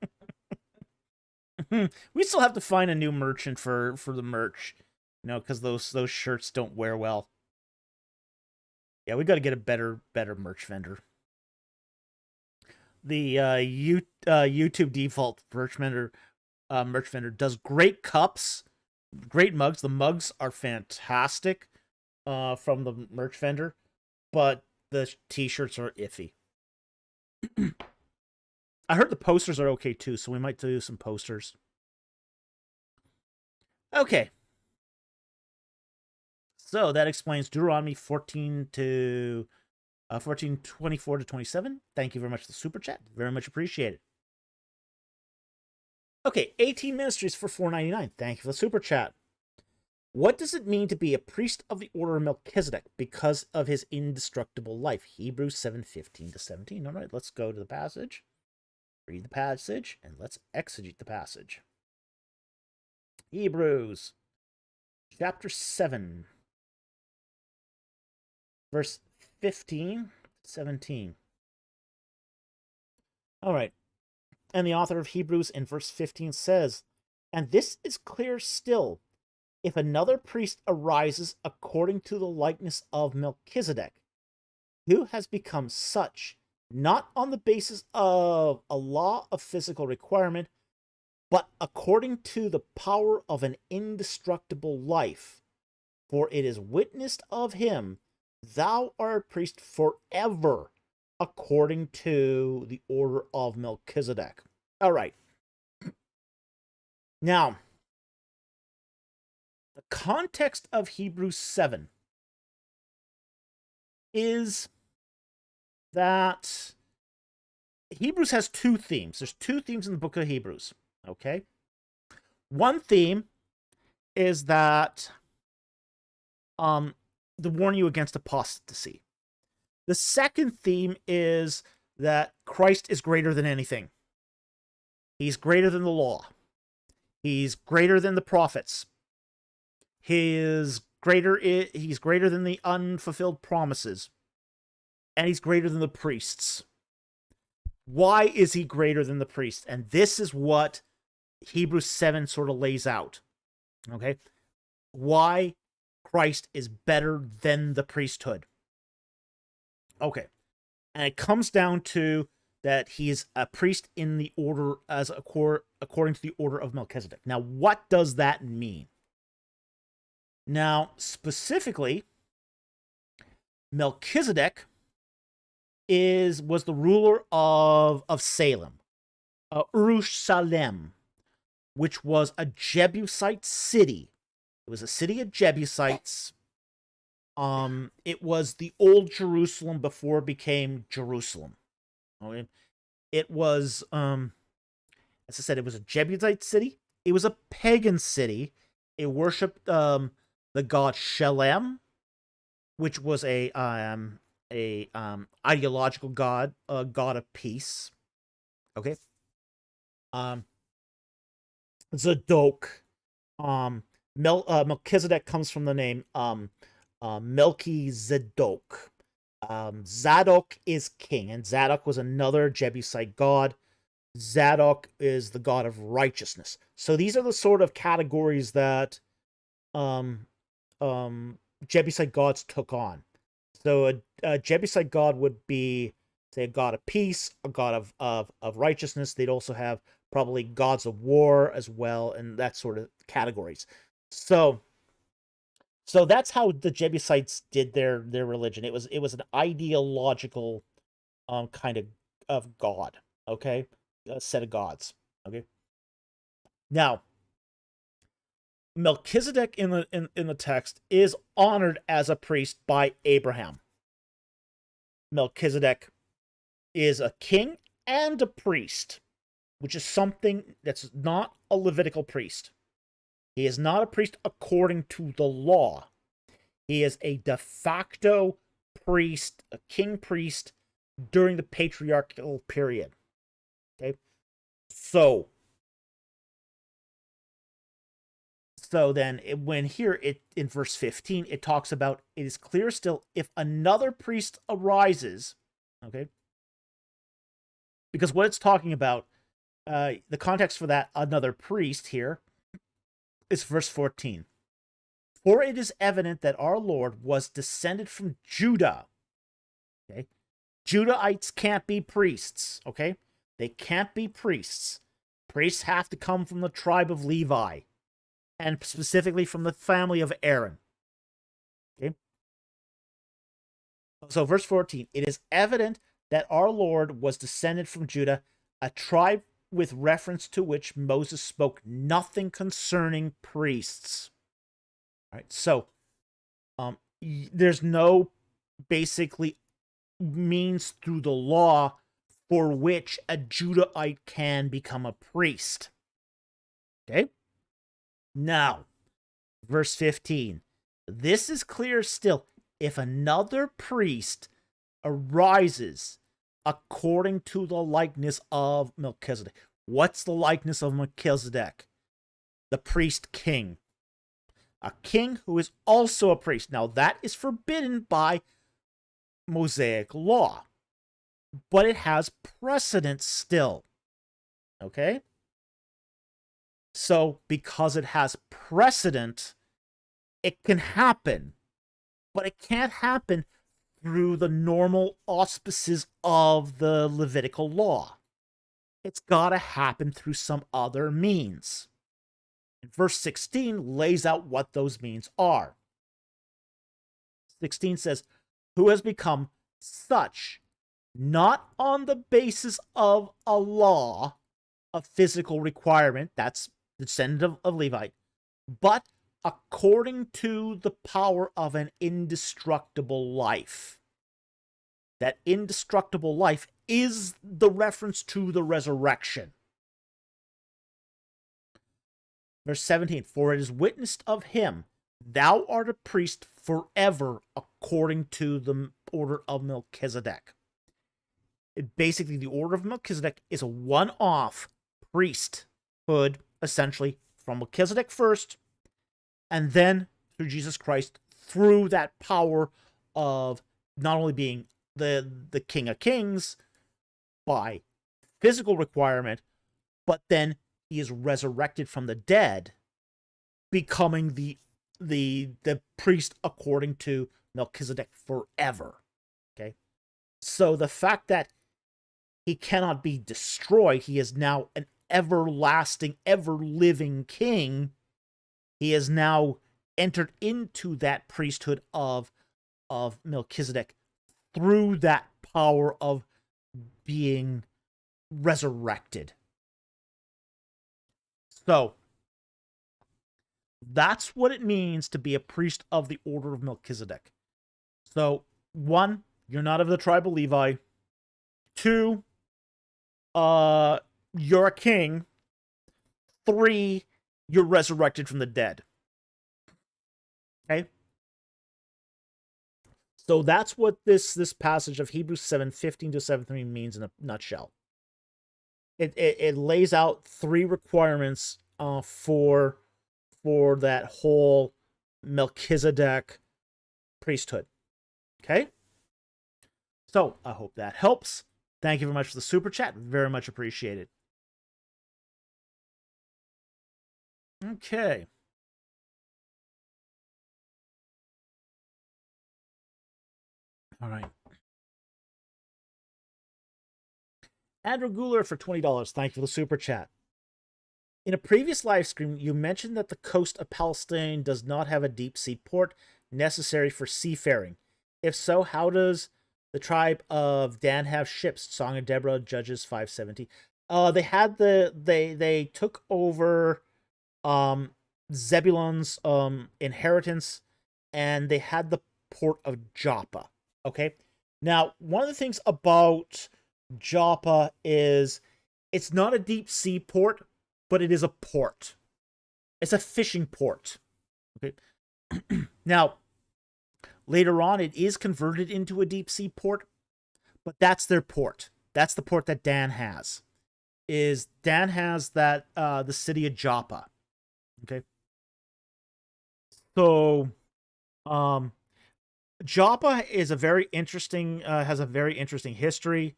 We still have to find a new merchant for the merch. You know, because those shirts don't wear well. Yeah, we got to get a better merch vendor. The YouTube default merch vendor does great cups, great mugs. The mugs are fantastic from the merch vendor, but the t-shirts are iffy. I heard the posters are okay too, so we might do some posters. Okay. So that explains Deuteronomy 14:24 to 27. Thank you very much for the super chat. Very much appreciated. Okay, 18 ministries for $4.99. Thank you for the super chat. What does it mean to be a priest of the order of Melchizedek because of his indestructible life? Hebrews 7:15 to 17. All right, let's go to the passage. Read the passage, and let's exegete the passage. Hebrews chapter 7, verse 15 to 17. All right. And the author of Hebrews in verse 15 says, and this is clear still, if another priest arises according to the likeness of Melchizedek, who has become such, not on the basis of a law of physical requirement, but according to the power of an indestructible life. For it is witnessed of him, thou art a priest forever, according to the order of Melchizedek. All right. Now, the context of Hebrews 7 is that Hebrews has two themes. There's two themes in the book of Hebrews, okay? One theme is that to warn you against apostasy. The second theme is that Christ is greater than anything. He's greater than the law. He's greater than the prophets. He's greater than the unfulfilled promises. And he's greater than the priests. Why is he greater than the priests? And this is what Hebrews 7 sort of lays out. Okay? Why Christ is better than the priesthood. Okay. And it comes down to that he is a priest in the order according to the order of Melchizedek. Now, what does that mean? Now, specifically, Melchizedek was the ruler of Salem, Urushalem, which was a Jebusite city. It was a city of Jebusites. It was the old Jerusalem before it became Jerusalem. Okay? It was, as I said, it was a Jebusite city. It was a pagan city. It worshipped the god Shelem, which was a ideological god, a god of peace. Okay. Zadok. Melchizedek comes from the name Melchizedek. Zadok is king, and Zadok was another Jebusite god. Zadok is the god of righteousness. So these are the sort of categories that Jebusite gods took on. So a Jebusite god would be, say, a god of peace, a god of righteousness. They'd also have probably gods of war as well, and that sort of categories. So that's how the Jebusites did their religion. It was an ideological kind of god, okay? A set of gods, okay? Now, Melchizedek in the text is honored as a priest by Abraham. Melchizedek is a king and a priest, which is something that's not a Levitical priest. He is not a priest according to the law. He is a de facto priest, a king priest during the patriarchal period. Okay? So then when here in verse 15, it talks about, it is clear still if another priest arises, okay? Because what it's talking about, the context for that another priest here is verse 14. For it is evident that our Lord was descended from Judah. Okay? Judahites can't be priests, okay? They can't be priests. Priests have to come from the tribe of Levi, and specifically from the family of Aaron. Okay? So verse 14, it is evident that our Lord was descended from Judah, a tribe with reference to which Moses spoke nothing concerning priests. All right, so there's no basically means through the law for which a Judahite can become a priest. Okay? Now, verse 15. This is clear still. If another priest arises according to the likeness of Melchizedek. What's the likeness of Melchizedek? The priest king. A king who is also a priest. Now, that is forbidden by Mosaic law, but it has precedence still. Okay? So, because it has precedent, it can happen, but it can't happen through the normal auspices of the Levitical law. It's got to happen through some other means. And verse 16 lays out what those means are. 16 says, who has become such, not on the basis of a law, a physical requirement, that's the descendant of Levite, but according to the power of an indestructible life. That indestructible life is the reference to the resurrection. Verse 17, for it is witnessed of him, thou art a priest forever according to the order of Melchizedek. Basically, the order of Melchizedek is a one-off priesthood, essentially, from Melchizedek first, and then through Jesus Christ, through that power of not only being the King of Kings by physical requirement, but then he is resurrected from the dead, becoming the priest according to Melchizedek forever. Okay? So the fact that he cannot be destroyed, he is now an everlasting, ever-living king. He has now entered into that priesthood of Melchizedek through that power of being resurrected. So, that's what it means to be a priest of the order of Melchizedek. So, 1, you're not of the tribe of Levi. 2, you're a king. 3, you're resurrected from the dead. Okay? So that's what this passage of Hebrews 7:15 to 7:3 means in a nutshell. It lays out 3 requirements for that whole Melchizedek priesthood. Okay? So I hope that helps. Thank you very much for the super chat. Very much appreciated. Okay. All right. Andrew Guler for $20. Thank you for the super chat. In a previous live stream, you mentioned that the coast of Palestine does not have a deep sea port necessary for seafaring. If so, how does the tribe of Dan have ships? Song of Deborah, Judges 5:17. They took over Zebulun's inheritance, and they had the port of Joppa. Okay. Now, one of the things about Joppa is it's not a deep sea port, but it is a port. It's a fishing port. Okay. Now, later on, it is converted into a deep sea port, but that's their port. That's the port that Dan has. Dan has that the city of Joppa. Okay. So, Joppa is a very interesting has a very interesting history.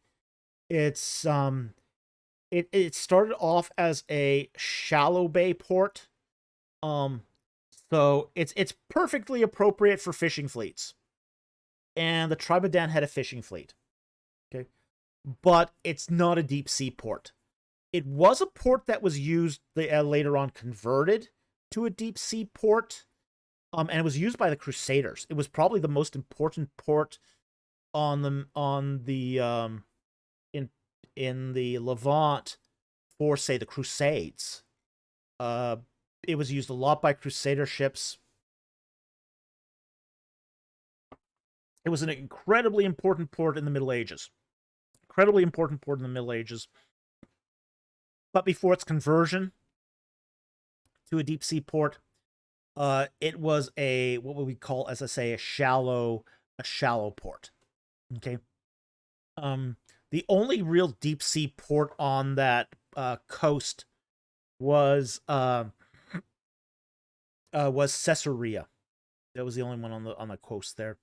It's it started off as a shallow bay port. So it's perfectly appropriate for fishing fleets. And the tribe of Dan had a fishing fleet. Okay. But it's not a deep sea port. It was a port that was used later on converted to a deep sea port. And it was used by the Crusaders. It was probably the most important port in the Levant for, say, the Crusades. It was used a lot by Crusader ships. It was an incredibly important port in the Middle Ages. Incredibly important port in the Middle Ages. But before its conversion to a deep sea port, it was what would we call, as I say, a shallow port. Okay. The only real deep sea port on that coast was Caesarea. That was the only one on the coast there.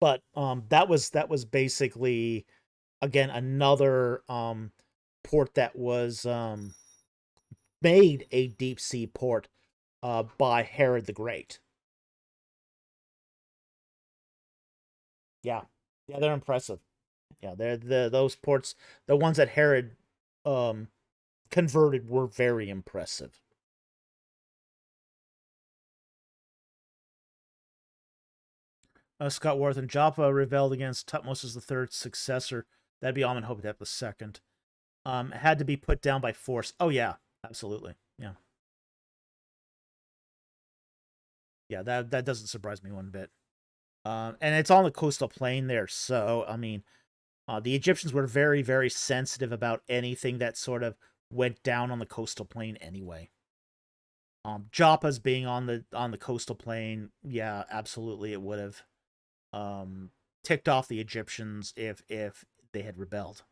But that was basically, again, another port that was made a deep sea port by Herod the Great. Yeah, they're impressive. Yeah, those ports, the ones that Herod converted, were very impressive. Scott Worth and Joppa rebelled against Tutmosis III's successor. That'd be Amenhotep II. Had to be put down by force. Oh yeah, absolutely. Yeah. Yeah, that doesn't surprise me one bit. And it's on the coastal plain there, so I mean, the Egyptians were very, very sensitive about anything that sort of went down on the coastal plain anyway. Joppa's being on the coastal plain, yeah, absolutely, it would have ticked off the Egyptians if they had rebelled.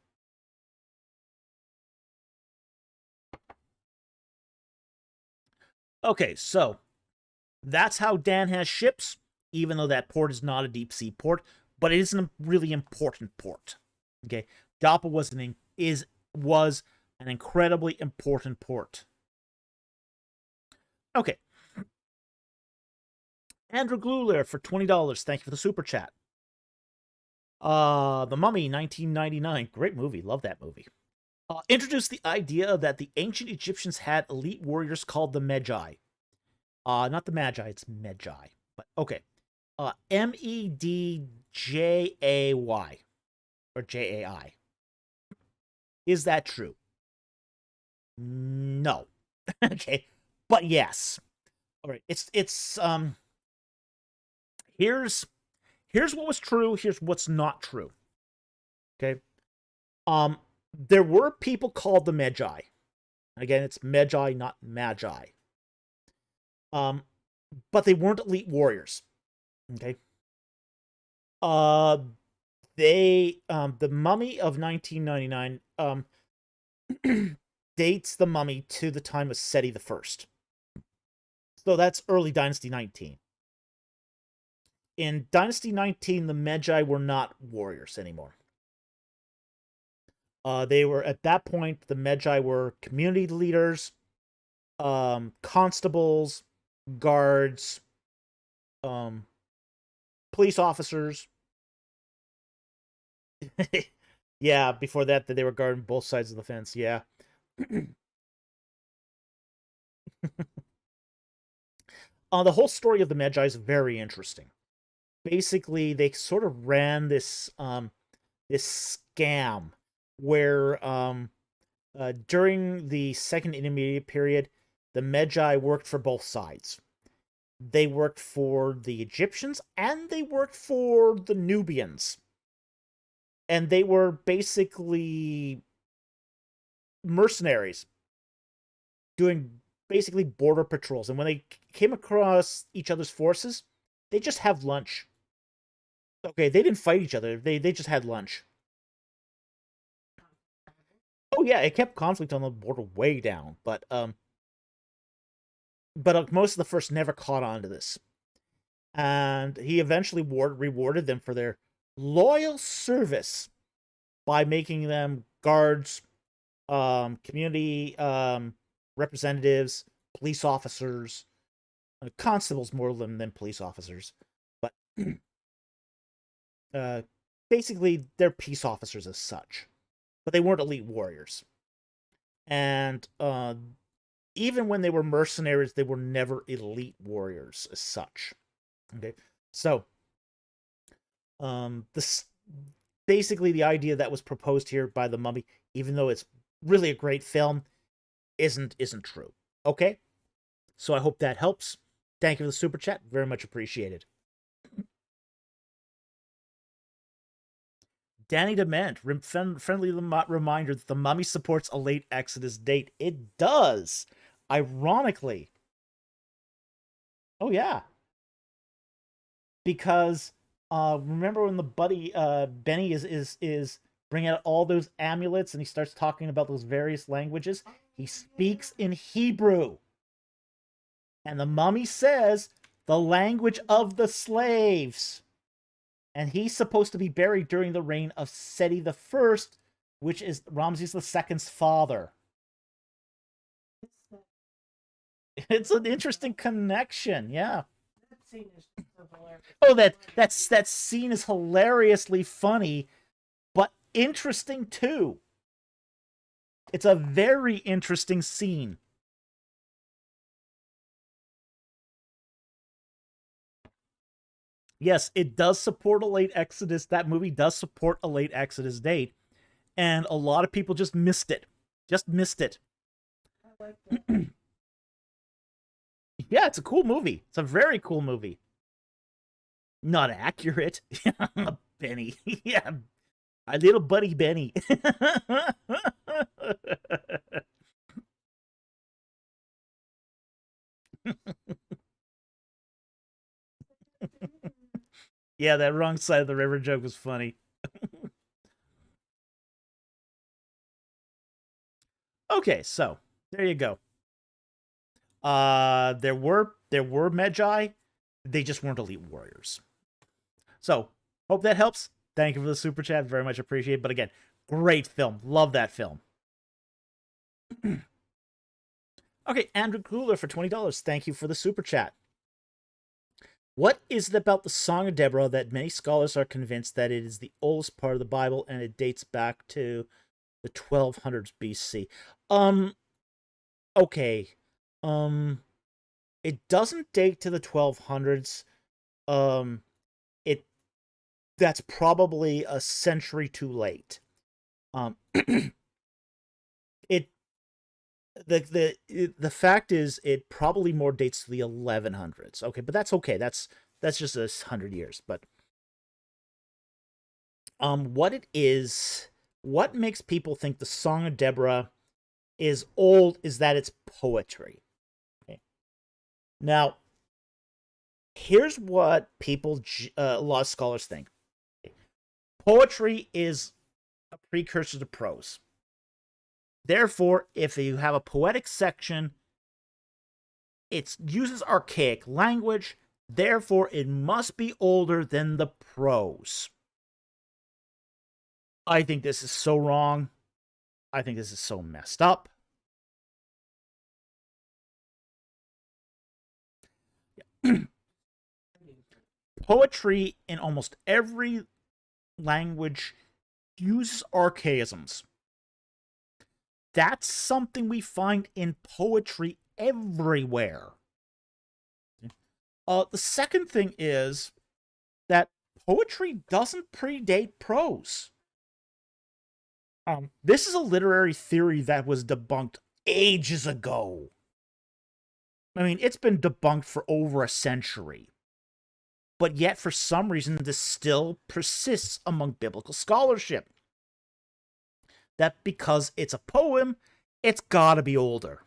Okay, so that's how Dan has ships, even though that port is not a deep sea port, but it is a really important port. Okay, Joppa was an incredibly important port. Okay. Andrew Gluler for $20. Thank you for the super chat. The Mummy, 1999. Great movie. Love that movie. Introduced the idea that the ancient Egyptians had elite warriors called the Medjay. Not the Magi, it's Medjay. But okay. Medjay or Jai. Is that true? No. Okay. But yes. All right. It's here's what was true, here's what's not true. Okay. There were people called the Medjay. Again, it's Medjay, not Magi. But they weren't elite warriors. Okay. The Mummy of 1999 dates the Mummy to the time of Seti the First. So that's early Dynasty 19. In Dynasty 19, the Medjay were not warriors anymore. They were, at that point, the Medjay were community leaders, constables, guards, police officers. Yeah, before that, they were guarding both sides of the fence. Yeah. The whole story of the Medjay is very interesting. Basically, they sort of ran this this scam where during the Second Intermediate Period, the Medjay worked for both sides. They worked for the Egyptians and they worked for the Nubians. And they were basically mercenaries doing basically border patrols. And when they came across each other's forces, they just have lunch. Okay, they didn't fight each other. They just had lunch. Oh yeah, it kept conflict on the border way down, but most of the first never caught on to this. And he eventually rewarded them for their loyal service by making them guards, community representatives, police officers, constables more than police officers, but basically they're peace officers as such, but they weren't elite warriors. And even when they were mercenaries, they were never elite warriors as such. Okay, so this basically the idea that was proposed here by the Mummy, even though it's really a great film, isn't true. Okay, so I hope that helps. Thank you for the super chat, very much appreciated. Danny Dement, friendly reminder that the Mummy supports a late Exodus date. It does, ironically. Oh yeah, because remember when the Benny is bringing out all those amulets and he starts talking about those various languages? He speaks in Hebrew. And the Mummy says, the language of the slaves. And he's supposed to be buried during the reign of Seti the First, which is Ramses II's father. It's an interesting connection, yeah. That scene is so hilarious. Oh, that scene is hilariously funny, but interesting too. It's a very interesting scene. Yes, it does support a late Exodus. That movie does support a late Exodus date. And a lot of people just missed it. Just missed it. I like that. Yeah, it's a cool movie. It's a very cool movie. Not accurate. Benny. Yeah. Our little buddy Benny. Yeah, that wrong side of the river joke was funny. Okay, so there you go. There were Medjay, they just weren't elite warriors. So hope that helps. Thank you for the super chat, very much appreciated. But again, great film, love that film. Okay, Andrew Cooler for $20. Thank you for the super chat. What is it about the Song of Deborah that many scholars are convinced that it is the oldest part of the Bible and it dates back to the 1200s BC? Okay. It doesn't date to the 1200s. That's probably a century too late. The fact is it probably more dates to the 1100s. Okay, but that's okay. That's just 100 years. But what it is what makes people think the Song of Deborah is old is that it's poetry. Okay. Now, here's what a lot of scholars think. Poetry is a precursor to prose. Therefore, if you have a poetic section, it uses archaic language. Therefore, it must be older than the prose. I think this is so wrong. I think this is so messed up. Poetry in almost every language uses archaisms. That's something we find in poetry everywhere. The second thing is that poetry doesn't predate prose. This is a literary theory that was debunked ages ago. I mean, it's been debunked for over a century. But yet, for some reason, this still persists among biblical scholarship. That because it's a poem, it's gotta be older.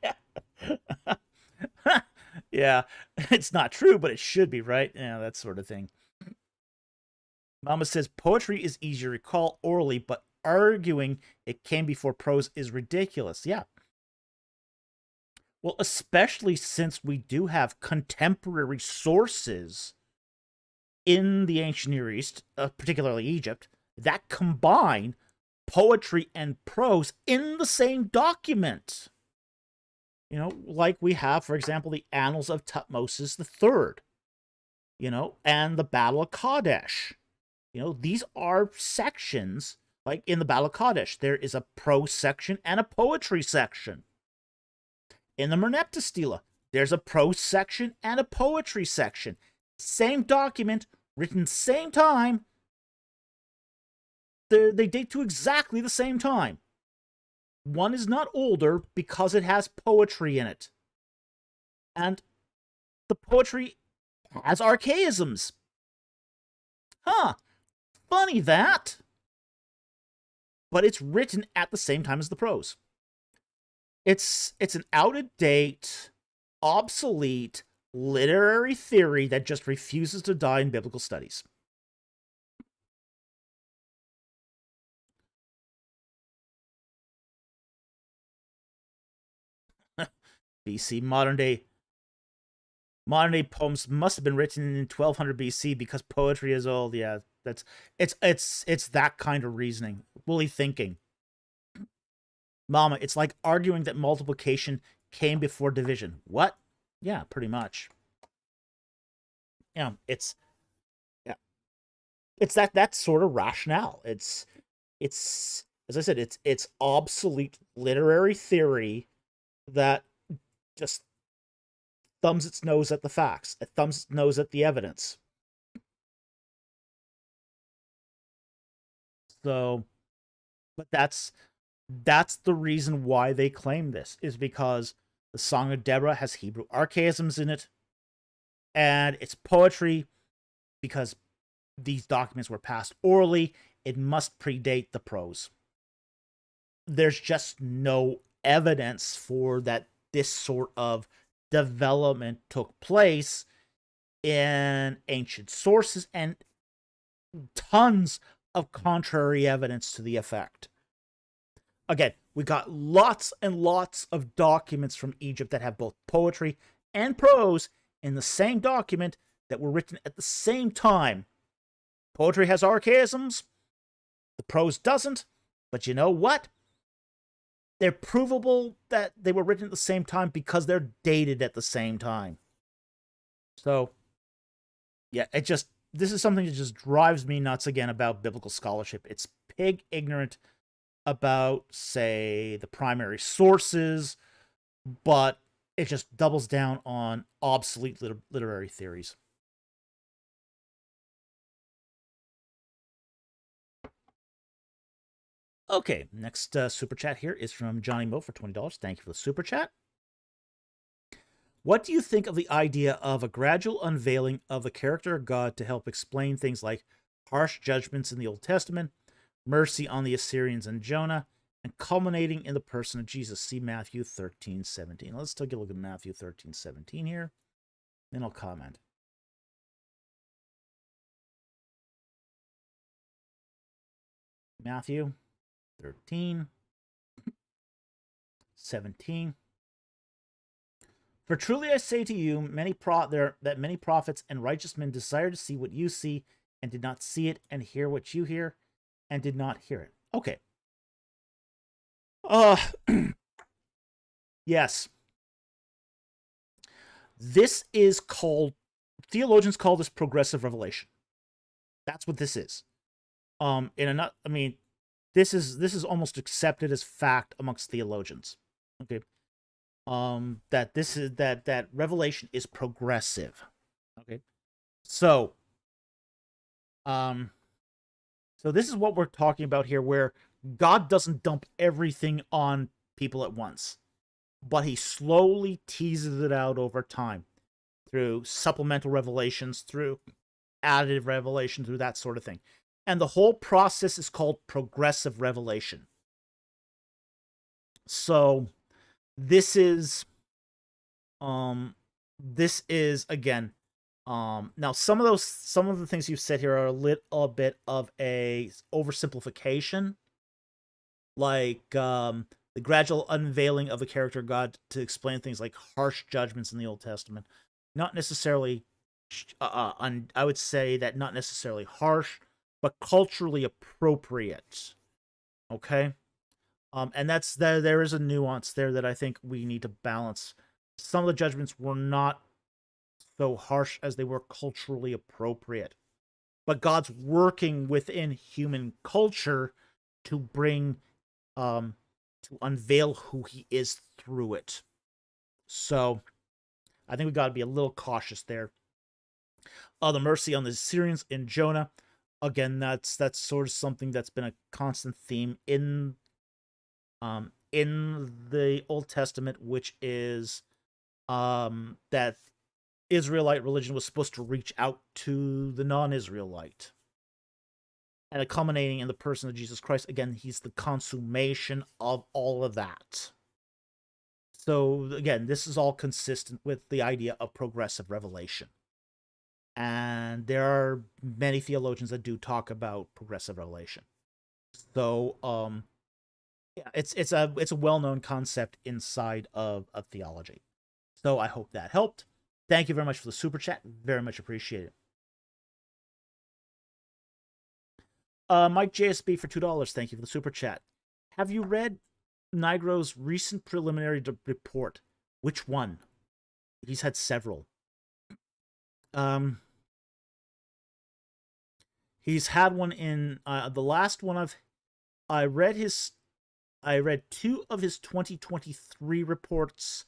Yeah. Yeah, it's not true, but it should be, right? Yeah, that sort of thing. Mama says, poetry is easy to recall orally, but arguing it came before prose is ridiculous. Yeah. Well, especially since we do have contemporary sources in the ancient Near East, particularly Egypt, that combine poetry and prose in the same document. You know, like we have, for example, the Annals of Tutmosis III, you know, and the Battle of Kadesh. You know, these are sections, like in the Battle of Kadesh, there is a prose section and a poetry section. In the Merneptah Stela, there's a prose section and a poetry section. Same document, written same time. They date to exactly the same time. One is not older because it has poetry in it. And the poetry has archaisms. Huh. Funny that. But it's written at the same time as the prose. It's an out-of-date, obsolete literary theory that just refuses to die in biblical studies. BC, modern day poems must have been written in 1200 BC because poetry is old. Yeah, it's that kind of reasoning, woolly thinking. Mama, it's like arguing that multiplication came before division. What? Yeah, pretty much. Yeah, it's that sort of rationale. It's as I said, it's obsolete literary theory that just thumbs its nose at the facts. It thumbs its nose at the evidence. So, but that's the reason why they claim this, is because the Song of Deborah has Hebrew archaisms in it, and it's poetry because these documents were passed orally. It must predate the prose. There's just no evidence for that this sort of development took place in ancient sources, and tons of contrary evidence to the effect. Again, we got lots and lots of documents from Egypt that have both poetry and prose in the same document that were written at the same time. Poetry has archaisms, the prose doesn't, but you know what? They're provable that they were written at the same time because they're dated at the same time. So, yeah, this is something that just drives me nuts again about biblical scholarship. It's pig ignorant about, say, the primary sources, but it just doubles down on obsolete literary theories. Okay, next super chat here is from Johnny Mo for $20. Thank you for the super chat. What do you think of the idea of a gradual unveiling of the character of God to help explain things like harsh judgments in the Old Testament, mercy on the Assyrians and Jonah, and culminating in the person of Jesus. See Matthew 13:17. Let's take a look at Matthew 13:17 here, then I'll comment. Matthew 13:17. For truly I say to you, many prophets and righteous men desire to see what you see, and did not see it, and hear what you hear, and did not hear it. Okay. Yes. This is called, theologians call this progressive revelation. That's what this is. This is almost accepted as fact amongst theologians. Okay. That revelation is progressive. Okay. So this is what we're talking about here, where God doesn't dump everything on people at once, but he slowly teases it out over time through supplemental revelations, through additive revelation, through that sort of thing. And the whole process is called progressive revelation. So this is again, now some of the things you've said here are a little bit of a oversimplification, like the gradual unveiling of the character of God to explain things like harsh judgments in the Old Testament. Not necessarily, I would say that not necessarily harsh, but culturally appropriate. Okay? And there is a nuance there that I think we need to balance. Some of the judgments were not so harsh as they were culturally appropriate. But God's working within human culture to bring, to unveil who he is through it. So I think we got to be a little cautious there. The mercy on the Assyrians in Jonah. Again, that's sort of something that's been a constant theme in the Old Testament, which is that Israelite religion was supposed to reach out to the non-Israelite. And culminating in the person of Jesus Christ. Again, he's the consummation of all of that. So, again, this is all consistent with the idea of progressive revelation. And there are many theologians that do talk about progressive revelation. So, yeah, it's a well-known concept inside of theology. So I hope that helped. Thank you very much for the super chat. Very much appreciated. Mike JSB for $2. Thank you for the super chat. Have you read Nigro's recent preliminary report? Which one? He's had several. He's had one in the last one I read two of his 2023 reports.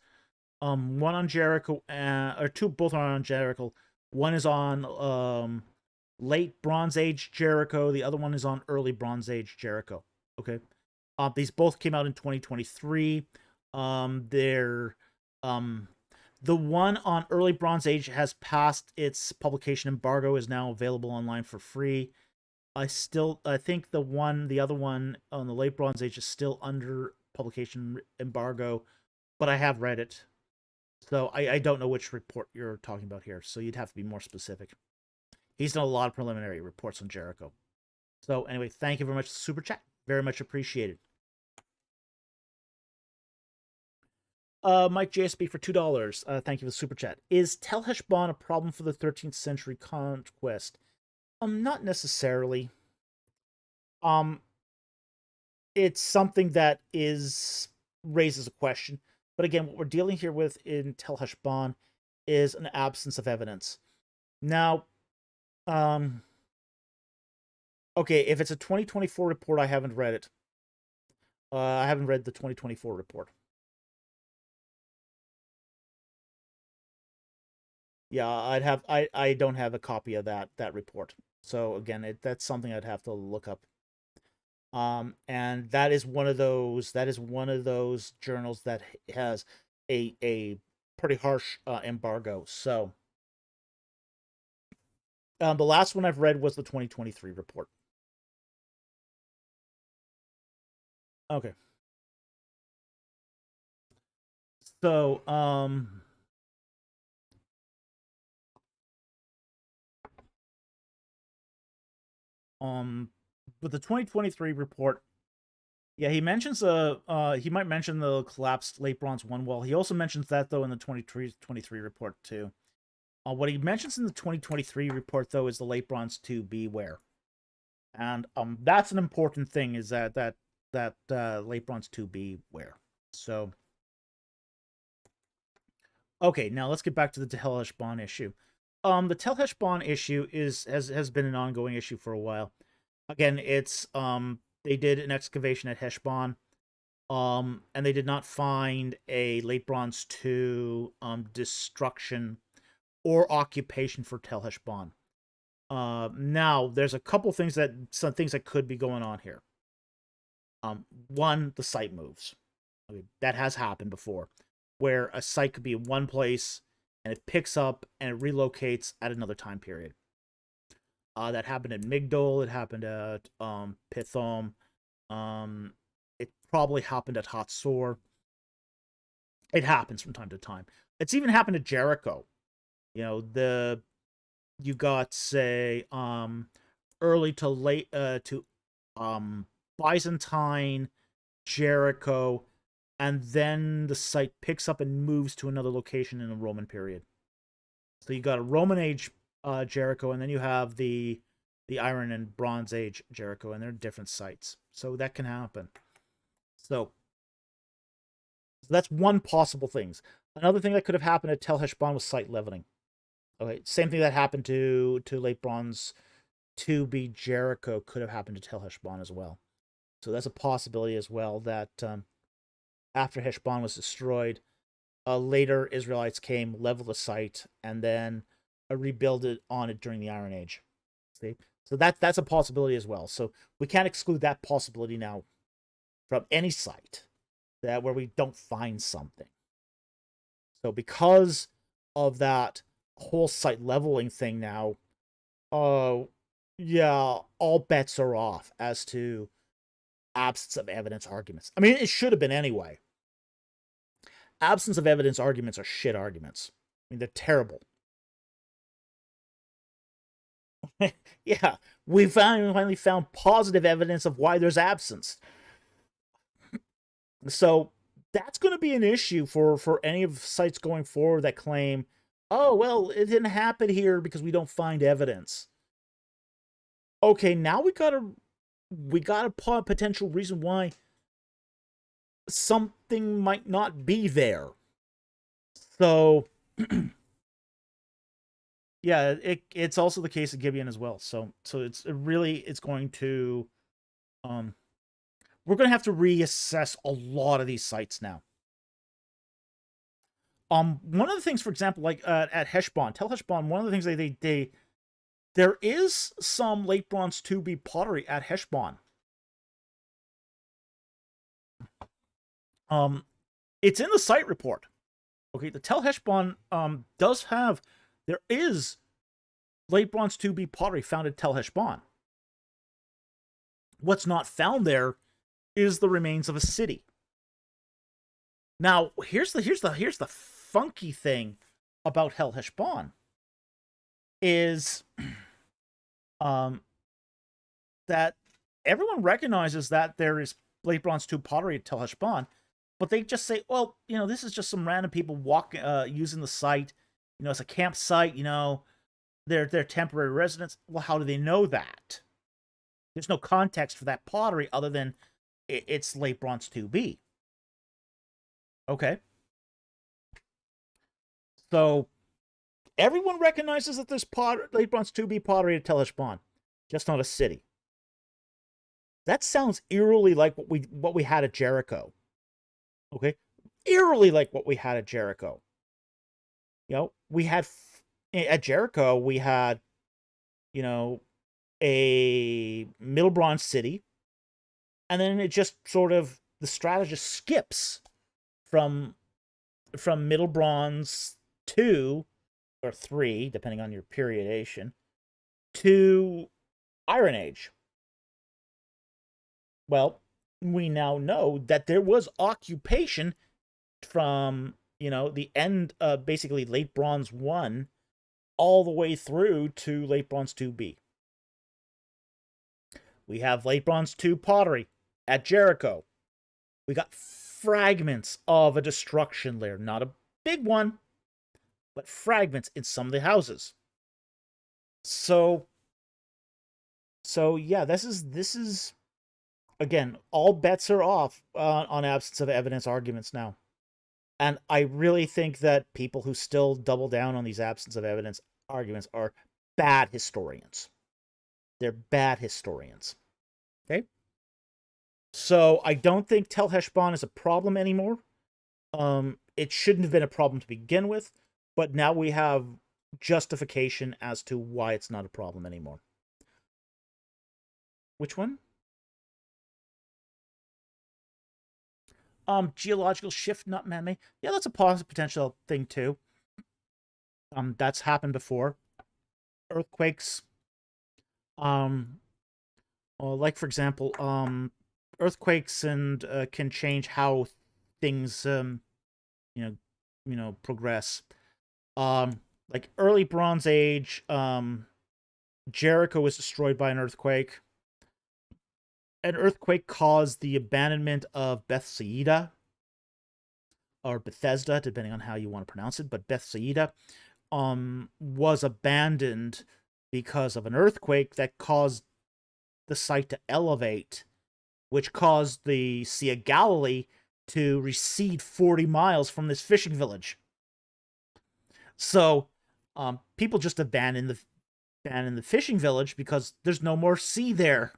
One on Jericho, or two, both are on Jericho. One is on late Bronze Age Jericho. The other one is on early Bronze Age Jericho. Okay. These both came out in 2023. The one on early Bronze Age has passed its publication embargo, is now available online for free. I think the other one on the late Bronze Age is still under publication embargo, but I have read it. So I don't know which report you're talking about here, so you'd have to be more specific. He's done a lot of preliminary reports on Jericho. So anyway, thank you very much for the super chat. Very much appreciated. Mike JSB for $2. Thank you for the super chat. Is Tel Heshbon a problem for the 13th century conquest? Not necessarily. It's something that raises a question. But again, what we're dealing here with in Tel Heshbon is an absence of evidence. Now, okay, if it's a 2024 report, I haven't read it. I haven't read the 2024 report. Yeah, I don't have a copy of that report. So again, that's something I'd have to look up. And that is one of those journals that has a pretty harsh embargo. So The last one I've read was the 2023 report. Okay. So, with the 2023 report, yeah, he mentions he might mention the collapsed late bronze one wall. He also mentions that though in the 2023 report too. What he mentions in the 2023 report though is the late bronze 2 beware, and that's an important thing. Is that late bronze 2 beware. So, okay, now let's get back to the Tel Heshbon issue. The Tel Heshbon issue has been an ongoing issue for a while. Again, it's they did an excavation at Heshbon, and they did not find a late bronze 2 destruction or occupation for Tel Heshbon. Now there's a couple things some things that could be going on here. One, the site moves. Okay, that has happened before, where a site could be in one place and it picks up and it relocates at another time period. That happened at Migdol. It happened at Pithom. It probably happened at Hatzor. It happens from time to time. It's even happened at Jericho. You know, you got, say, early to late to Byzantine, Jericho, and then the site picks up and moves to another location in the Roman period. So you got a Roman age Jericho, and then you have the Iron and Bronze Age Jericho, and they're different sites. So that can happen. So that's one possible thing. Another thing that could have happened at Tel Heshbon was site leveling. Okay, same thing that happened to late bronze 2B Jericho could have happened to Tel Heshbon as well. So that's a possibility as well, that after Heshbon was destroyed, later Israelites came, leveled the site, and then rebuild it on it during the Iron Age. See? So that's a possibility as well. So we can't exclude that possibility now from any site where we don't find something. So because of that whole site leveling thing now, yeah, all bets are off as to absence of evidence arguments. I mean, it should have been anyway. Absence of evidence arguments are shit arguments. I mean, they're terrible. Yeah, we finally found positive evidence of why there's absence. So that's going to be an issue for any of sites going forward that claim, oh, well, it didn't happen here because we don't find evidence. Okay, now we got a potential reason why something might not be there. So, yeah, it's also the case of Gibeon as well. So it's going to, we're going to have to reassess a lot of these sites now. One of the things, for example, like at Heshbon, Tel Heshbon, one of the things there is some late bronze 2B pottery at Heshbon. It's in the site report. Okay, the Tel Heshbon there is late bronze 2B pottery found at Tel Heshbon. What's not found there is the remains of a city. Now, here's the funky thing about Tel Heshbon is that everyone recognizes that there is late bronze 2 pottery at Tel Heshbon, but they just say, well, this is just some random people using the site, as a campsite, they're temporary residents. Well, how do they know that? There's no context for that pottery other than it's late bronze 2B. Okay. So everyone recognizes that there's late bronze 2B pottery at Tel Heshbon, just not a city. That sounds eerily like what we had at Jericho. Okay, eerily like what we had at Jericho. We had at Jericho we had, a middle bronze city, and then it just sort of the strata just skips from middle bronze 2 or 3, depending on your periodation, to Iron Age. Well, we now know that there was occupation from, the end of basically late Bronze 1 all the way through to late Bronze 2B. We have late Bronze 2 pottery at Jericho. We got fragments of a destruction layer. Not a big one, but fragments in some of the houses. So yeah, this is again, all bets are off on absence of evidence arguments now. And I really think that people who still double down on these absence of evidence arguments are bad historians. They're bad historians. Okay? So I don't think Tel Heshbon is a problem anymore. It shouldn't have been a problem to begin with, but now we have justification as to why it's not a problem anymore. Which one? Geological shift, not man-made. Yeah, that's a positive potential thing too. That's happened before. Earthquakes. Like for example, earthquakes and can change how things progress. Like early Bronze Age, Jericho was destroyed by an earthquake. An earthquake caused the abandonment of Bethsaida, or Bethesda, depending on how you want to pronounce it, but Bethsaida was abandoned because of an earthquake that caused the site to elevate, which caused the Sea of Galilee to recede 40 miles from this fishing village. So people just abandon the fishing village because there's no more sea there.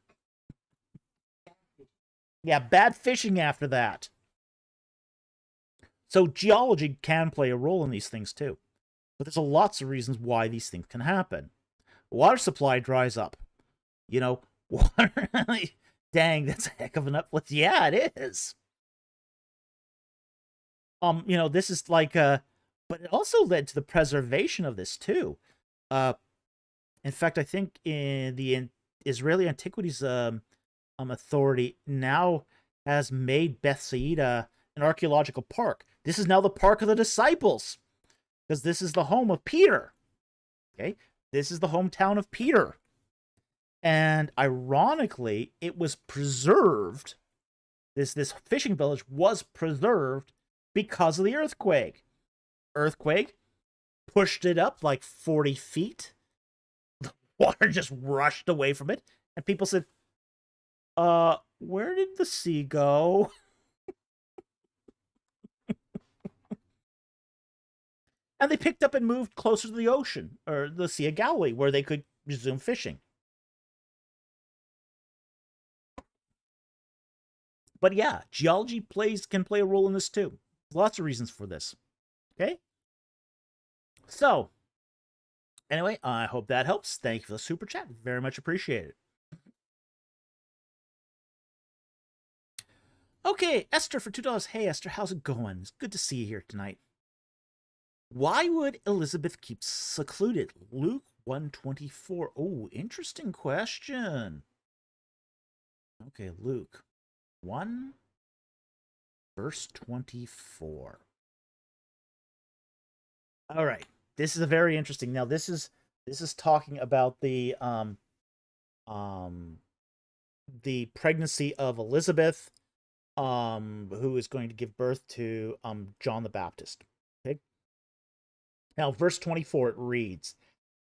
Yeah, bad fishing after that. So geology can play a role in these things too. But there's lots of reasons why these things can happen. Water supply dries up. Water... Dang, that's a heck of an uplift. Yeah, it is. This is like but it also led to the preservation of this too. In fact, I think in the Israeli Antiquities Authority now has made Bethsaida an archaeological park. This is now the Park of the Disciples, because this is the home of Peter. Okay, this is the hometown of Peter, and ironically, it was preserved. This fishing village was preserved because of the earthquake. Earthquake pushed it up like 40 feet. The water just rushed away from it, and people said, where did the sea go? And they picked up and moved closer to the ocean, or the Sea of Galilee, where they could resume fishing. But yeah, geology can play a role in this too. Lots of reasons for this. Okay? So, anyway, I hope that helps. Thank you for the super chat. Very much appreciated. Okay, Esther for $2. Hey, Esther, how's it going? It's good to see you here tonight. Why would Elizabeth keep secluded? Luke 1:24. Oh, interesting question. Okay, Luke 1, verse 24. All right, this is a very interesting. Now, this is talking about the pregnancy of Elizabeth, who is going to give birth to John the Baptist. Okay. Now, verse 24, it reads,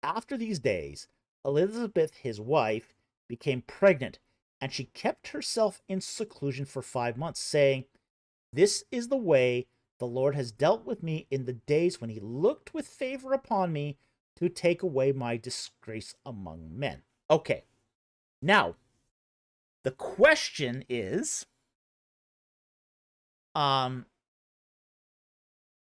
"After these days, Elizabeth, his wife, became pregnant, and she kept herself in seclusion for 5 months, saying, 'This is the way the Lord has dealt with me in the days when he looked with favor upon me to take away my disgrace among men.'" Okay. Now, the question is,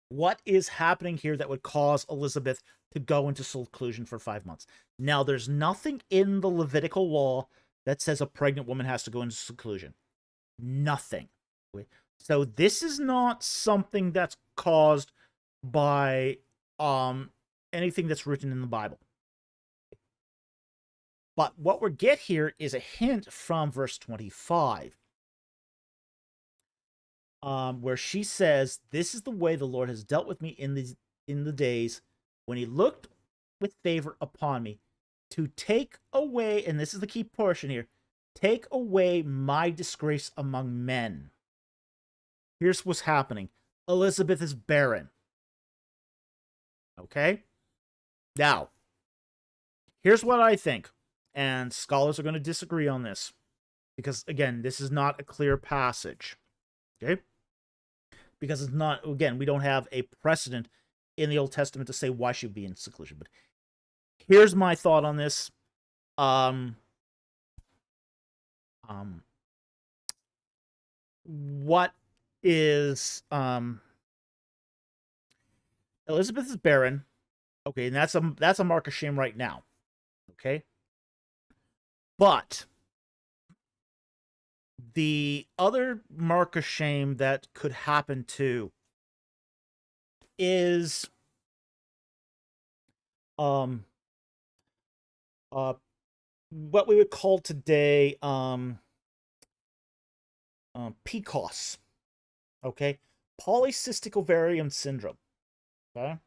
what is happening here that would cause Elizabeth to go into seclusion for 5 months? Now, there's nothing in the Levitical law that says a pregnant woman has to go into seclusion. Nothing. So this is not something that's caused by anything that's written in the Bible. But what we get here is a hint from verse 25, where she says, "This is the way the Lord has dealt with me in the days when he looked with favor upon me, to take away," and this is the key portion here, "take away my disgrace among men." Here's what's happening. Elizabeth is barren. Okay? Now, here's what I think, and scholars are going to disagree on this, because, again, this is not a clear passage. Okay? Because it's not, again, we don't have a precedent in the Old Testament to say why she would be in seclusion. But here's my thought on this. What is Elizabeth is barren, okay, and that's a mark of shame right now, okay. But the other mark of shame that could happen too is what we would call today PCOS, okay, polycystic ovarian syndrome, okay,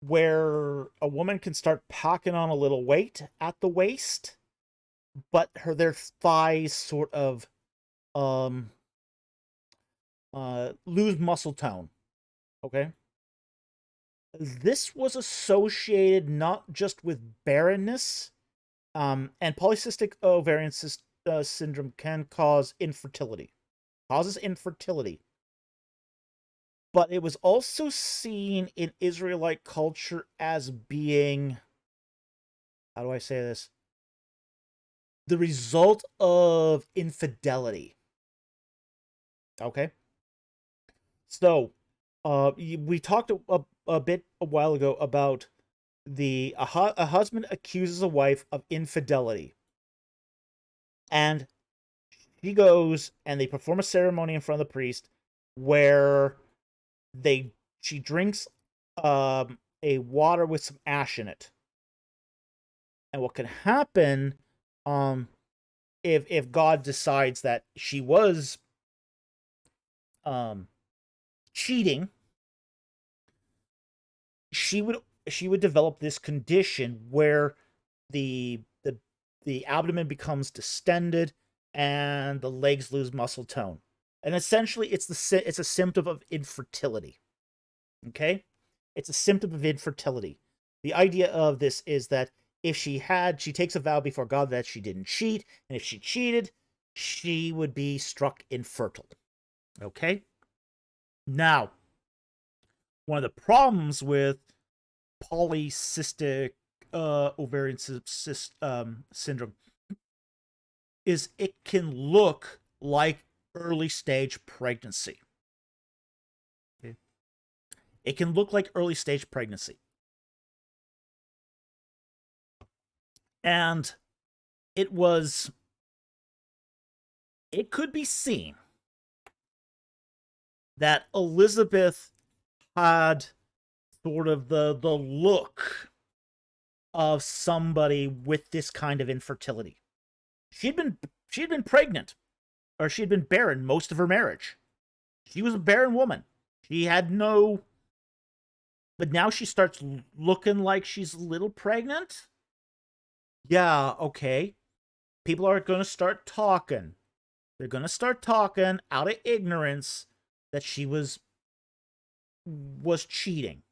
where a woman can start packing on a little weight at the waist, but their thighs sort of lose muscle tone, okay. This was associated not just with barrenness, and polycystic ovarian syndrome can cause infertility. Causes infertility. But it was also seen in Israelite culture as being, how do I say this? The result of infidelity. Okay? So, we talked a bit a while ago about a husband accuses a wife of infidelity. And she goes and they perform a ceremony in front of the priest where she drinks a water with some ash in it. And what can happen if God decides that she was cheating, she would develop this condition where the abdomen becomes distended and the legs lose muscle tone. And essentially it's a symptom of infertility. Okay? It's a symptom of infertility. The idea of this is that if she takes a vow before God that she didn't cheat, and if she cheated, she would be struck infertile. Okay? Now, one of the problems with polycystic ovarian syndrome is it can look like early stage pregnancy. Okay. It can look like early stage pregnancy. And it could be seen that Elizabeth had sort of the look of somebody with this kind of infertility. She'd been pregnant, or she'd been barren most of her marriage. She was a barren woman. She had no, but now she starts looking like she's a little pregnant. Yeah, okay. People are going to start talking. They're going to start talking out of ignorance that she was cheating.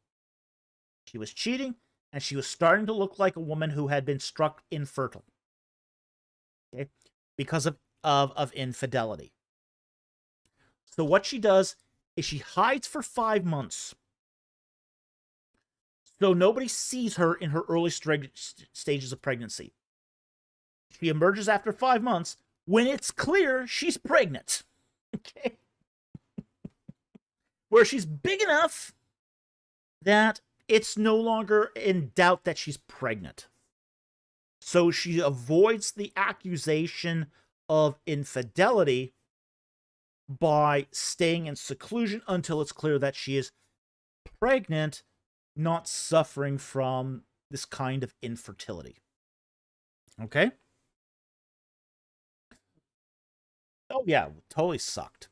She was cheating, and she was starting to look like a woman who had been struck infertile. Okay? Because of infidelity. So what she does is she hides for 5 months. So nobody sees her in her early stages of pregnancy. She emerges after 5 months when it's clear she's pregnant. Okay? Where she's big enough that it's no longer in doubt that she's pregnant. So she avoids the accusation of infidelity by staying in seclusion until it's clear that she is pregnant, not suffering from this kind of infertility. Okay. Oh yeah, totally sucked.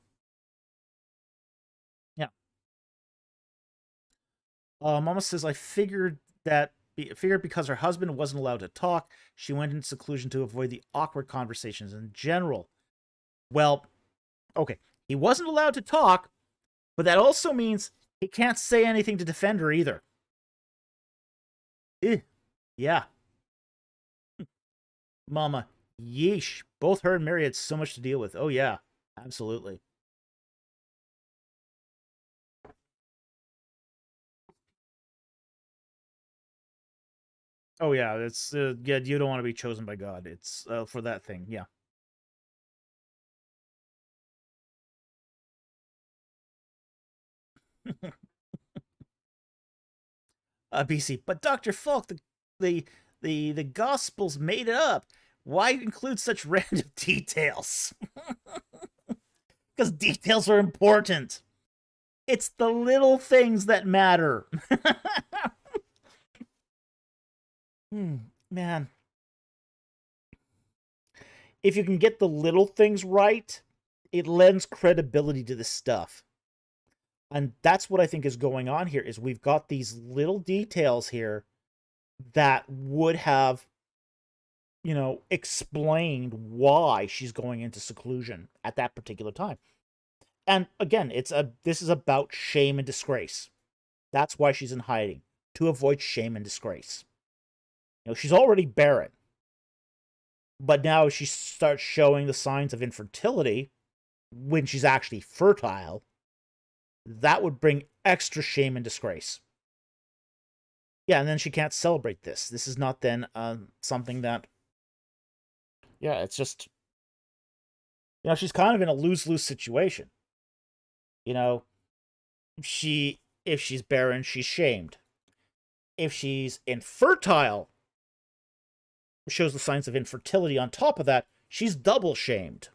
Yeah. Mama says I figured because her husband wasn't allowed to talk, she went into seclusion to avoid the awkward conversations in general. Well, okay, he wasn't allowed to talk, but that also means he can't say anything to defend her either. Yeah. Mama, yeesh. Both her and Mary had so much to deal with. Oh, yeah, absolutely. Oh, yeah, it's, yeah, you don't want to be chosen by God. It's for that thing, yeah. BC, but Dr. Falk, the, the Gospels made it up. Why include such random details? Because details are important. It's the little things that matter. Man. If you can get the little things right, it lends credibility to this stuff. And that's what I think is going on here is we've got these little details here that would have, explained why she's going into seclusion at that particular time. And again, this is about shame and disgrace. That's why she's in hiding, to avoid shame and disgrace. She's already barren. But now she starts showing the signs of infertility when she's actually fertile. That would bring extra shame and disgrace. Yeah, and then she can't celebrate this. This is not then something that... Yeah, it's just... she's kind of in a lose-lose situation. If she's barren, she's shamed. If she's infertile, shows the signs of infertility on top of that, she's double shamed.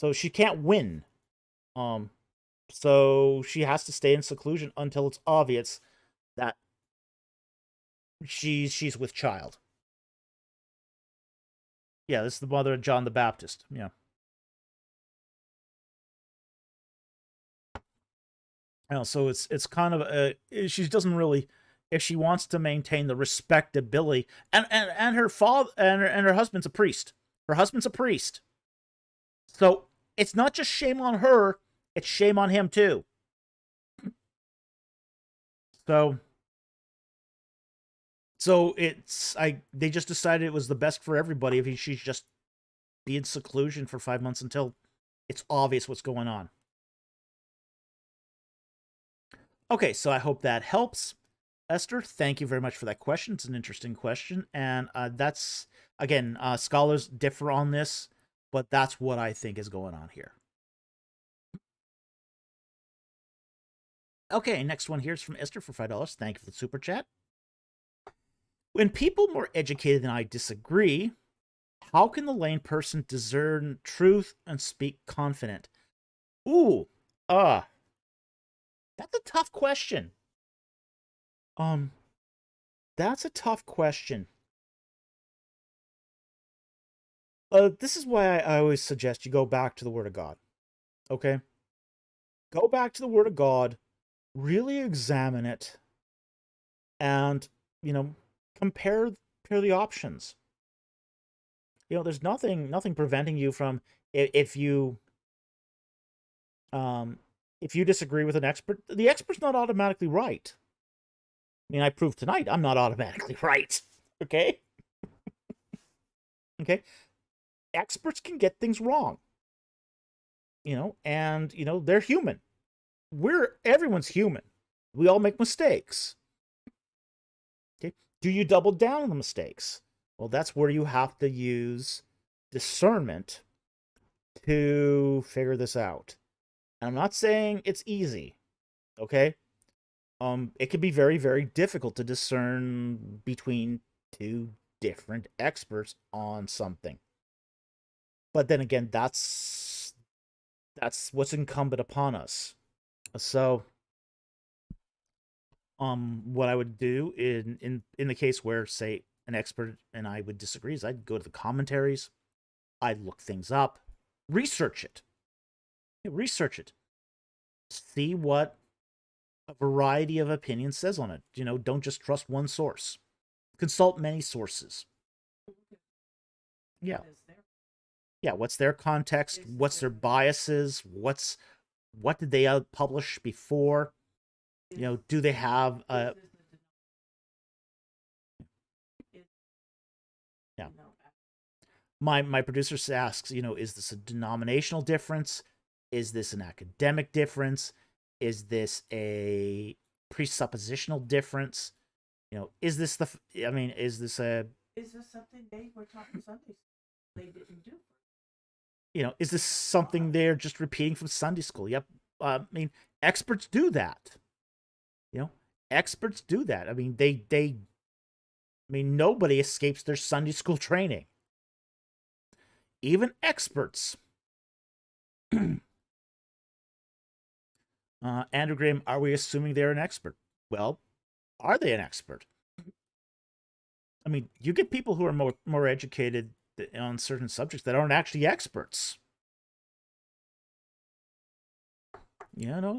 So she can't win. So she has to stay in seclusion until it's obvious that she's with child. Yeah, this is the mother of John the Baptist. Yeah. So it's kind of she doesn't really, if she wants to maintain the respectability, and her father and her husband's a priest. Her husband's a priest. So it's not just shame on her, it's shame on him too. So they just decided it was the best for everybody if she's just be in seclusion for 5 months until it's obvious what's going on. Okay, so I hope that helps. Esther, thank you very much for that question. It's an interesting question. And that's, again, scholars differ on this, but that's what I think is going on here. Okay, next one here is from Esther for $5. Thank you for the super chat. When people more educated than I disagree, how can the lame person discern truth and speak confident? Ooh, that's a tough question. That's a tough question. This is why I always suggest you go back to the Word of God. Okay? Go back to the Word of God, really examine it, and, compare the options. There's nothing preventing you from, if you disagree with an expert, the expert's not automatically right. I proved tonight I'm not automatically right. Okay? Okay? Experts can get things wrong. And, they're human. Everyone's human. We all make mistakes. Okay? Do you double down on the mistakes? Well, that's where you have to use discernment to figure this out. And I'm not saying it's easy. Okay? It can be very, very difficult to discern between two different experts on something. But then again, that's what's incumbent upon us. So, what I would do in the case where, say, an expert and I would disagree is I'd go to the commentaries, I'd look things up, research it. Research it. See what a variety of opinions says on it. Don't just trust one source. Consult many sources. Yeah. Yeah, what's their context? What's their biases? What did they publish before? Do they have a... Yeah. My producer asks, is this a denominational difference? Is this an academic difference? Is this a presuppositional difference? Is this is this something they were taught in Sunday school they didn't do? Is this something they're just repeating from Sunday school? Yep. Experts do that. Experts do that. Nobody escapes their Sunday school training. Even experts. Andrew Graham, are we assuming they're an expert? Well, are they an expert? You get people who are more educated on certain subjects that aren't actually experts.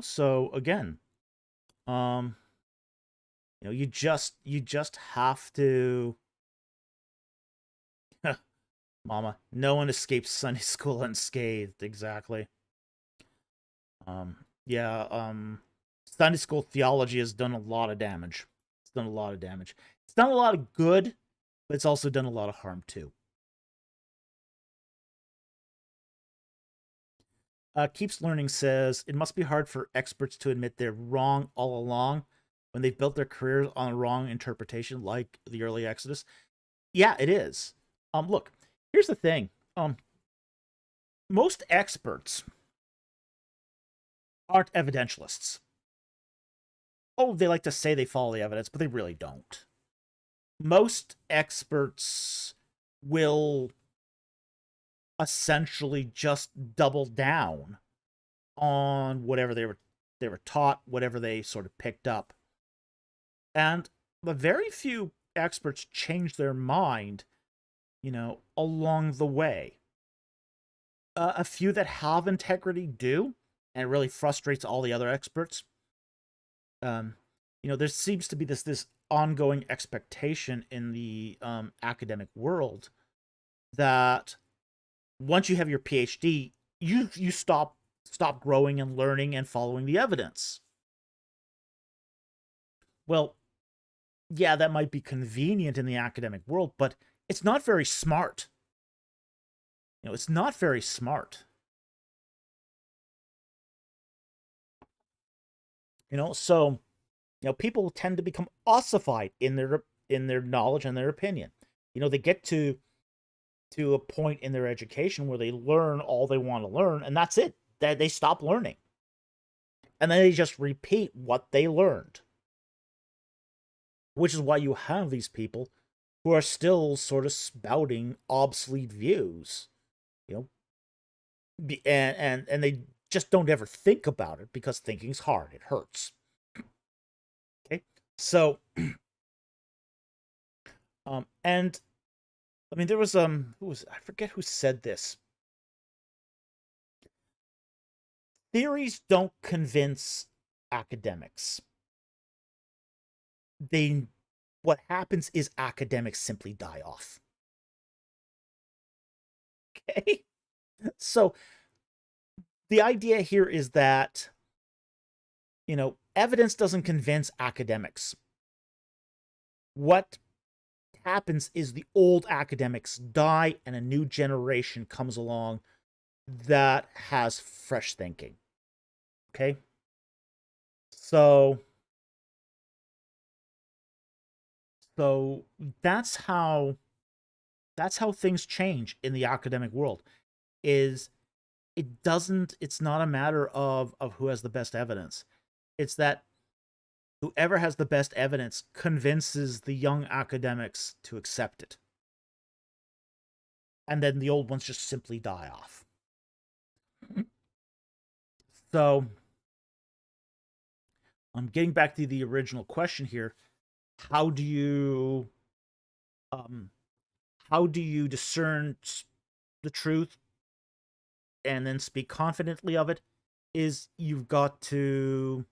So again, you just have to... Mama, no one escapes Sunday school unscathed. Exactly. Sunday school theology has done a lot of damage. It's done a lot of damage. It's done a lot of good, but it's also done a lot of harm too. Keeps Learning says, it must be hard for experts to admit they're wrong all along when they've built their careers on a wrong interpretation, like the early Exodus. Yeah, it is. Look, here's the thing. Most experts aren't evidentialists. Oh, they like to say they follow the evidence, but they really don't. Most experts will essentially just double down on whatever they were taught, whatever they sort of picked up. And the very few experts change their mind, along the way. A few that have integrity do, and it really frustrates all the other experts. There seems to be this ongoing expectation in the academic world that once you have your PhD, you stop growing and learning and following the evidence. Well, yeah, that might be convenient in the academic world, but it's not very smart. It's not very smart. So people tend to become ossified in their knowledge and their opinion. They get to a point in their education where they learn all they want to learn, and that's it. They stop learning. And then they just repeat what they learned. Which is why you have these people who are still sort of spouting obsolete views. And they just don't ever think about it because thinking's hard. It hurts. Okay? So, and there was I forget who said this. Theories don't convince academics. What happens is academics simply die off. Okay? So the idea here is that evidence doesn't convince academics. What happens is the old academics die and a new generation comes along that has fresh thinking. Okay? So that's how things change in the academic world. It's not a matter of who has the best evidence. It's that whoever has the best evidence convinces the young academics to accept it. And then the old ones just simply die off. So, I'm getting back to the original question here. How do you How do you discern the truth and then speak confidently of it? Is you've got to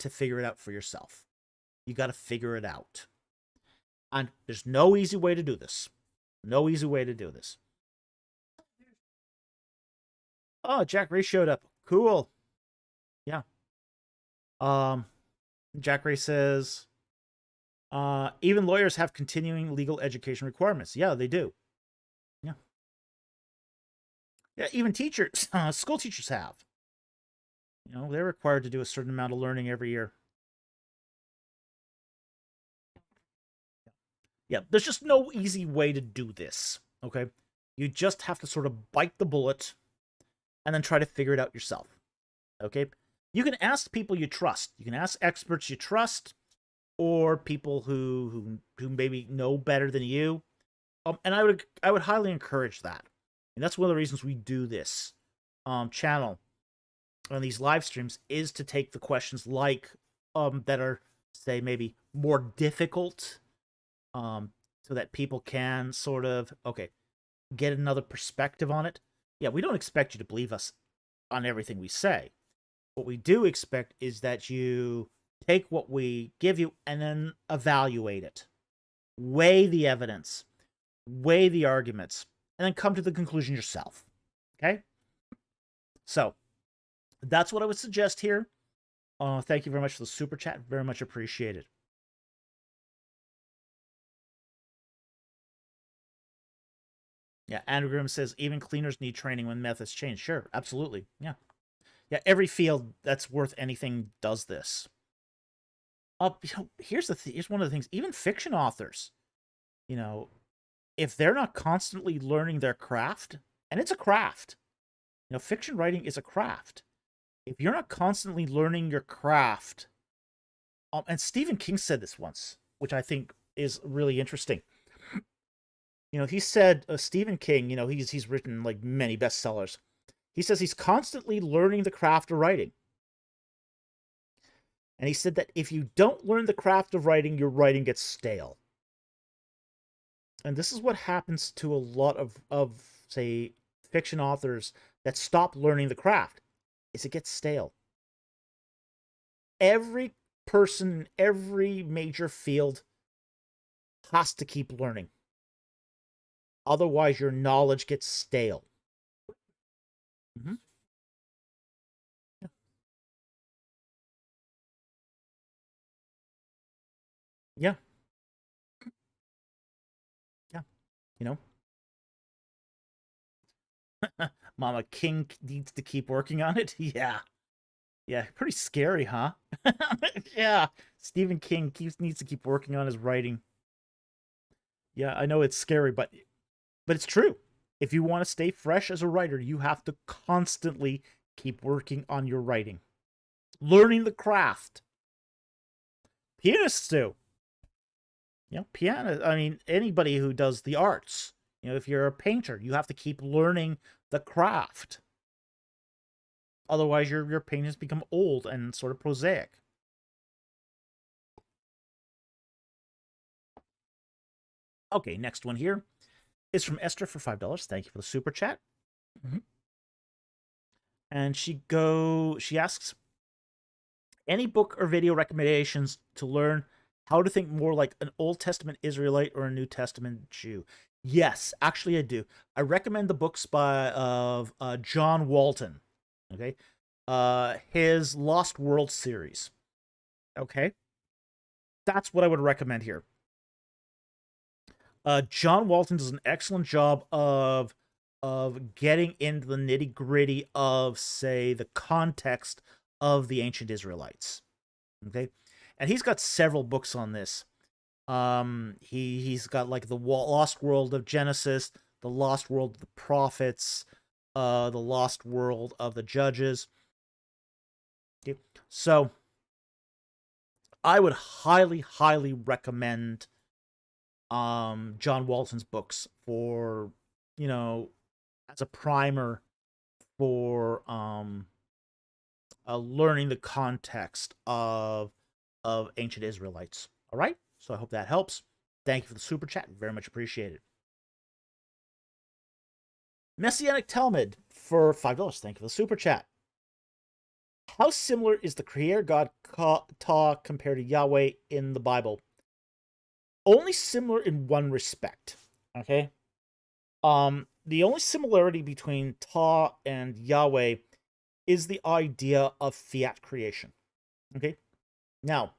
figure it out for yourself. You got to figure it out. And there's no easy way to do this. No easy way to do this. Oh, Jack Ray showed up. Cool. Yeah. Jack Ray says, even lawyers have continuing legal education requirements. Yeah, they do. Yeah. Yeah, even teachers, school teachers have. You know, they're required to do a certain amount of learning every year. Yeah, there's just no easy way to do this, okay? You just have to sort of bite the bullet and then try to figure it out yourself, okay? You can ask people you trust. You can ask experts you trust or people who maybe know better than you. And I would highly encourage that. And that's one of the reasons we do this channel on these live streams is to take the questions like that are, say, maybe more difficult, so that people can sort of, okay, get another perspective on it. Yeah, we don't expect you to believe us on everything we say. What we do expect is that you take what we give you and then evaluate it. Weigh the evidence, weigh the arguments, and then come to the conclusion yourself. Okay? So, that's what I would suggest here. Thank you very much for the super chat. Very much appreciated. Yeah, Andrew Grimm says, even cleaners need training when methods change. Sure, absolutely. Yeah. Yeah, every field that's worth anything does this. Here's one of the things. Even fiction authors, if they're not constantly learning their craft, and it's a craft, fiction writing is a craft. If you're not constantly learning your craft, and Stephen King said this once, which I think is really interesting. He said, Stephen King, he's written like many bestsellers. He says he's constantly learning the craft of writing. And he said that if you don't learn the craft of writing, your writing gets stale. And this is what happens to a lot of say, fiction authors that stop learning the craft, is it gets stale. Every person in every major field has to keep learning. Otherwise, your knowledge gets stale. Mm-hmm. Yeah. Yeah. Mama King needs to keep working on it. Yeah. Yeah, pretty scary, huh? Yeah. Stephen King needs to keep working on his writing. Yeah, I know it's scary, but it's true. If you want to stay fresh as a writer, you have to constantly keep working on your writing. Learning the craft. Pianists do. Anybody who does the arts. If you're a painter, you have to keep learning the craft. Otherwise, your paintings become old and sort of prosaic. Okay, next one here is from Esther for $5. Thank you for the super chat. Mm-hmm. And she asks, any book or video recommendations to learn how to think more like an Old Testament Israelite or a New Testament Jew? Yes, actually I do. I recommend the books of John Walton. Okay, his Lost World series. Okay, that's what I would recommend here. John Walton does an excellent job of getting into the nitty-gritty of, say, the context of the ancient Israelites. Okay, and he's got several books on this. He's got like the Lost World of Genesis, the Lost World of the Prophets, the Lost World of the Judges. Okay. So I would highly, highly recommend John Walton's books for, as a primer for learning the context of ancient Israelites. All right, so I hope that helps. thank you for the super chat. Very much appreciated. Messianic Talmud for $5. Thank you for the super chat. How similar is the Creator God Ta compared to Yahweh in the Bible? Only similar in one respect. Okay? The only similarity between Ta and Yahweh is the idea of fiat creation. Okay? Now,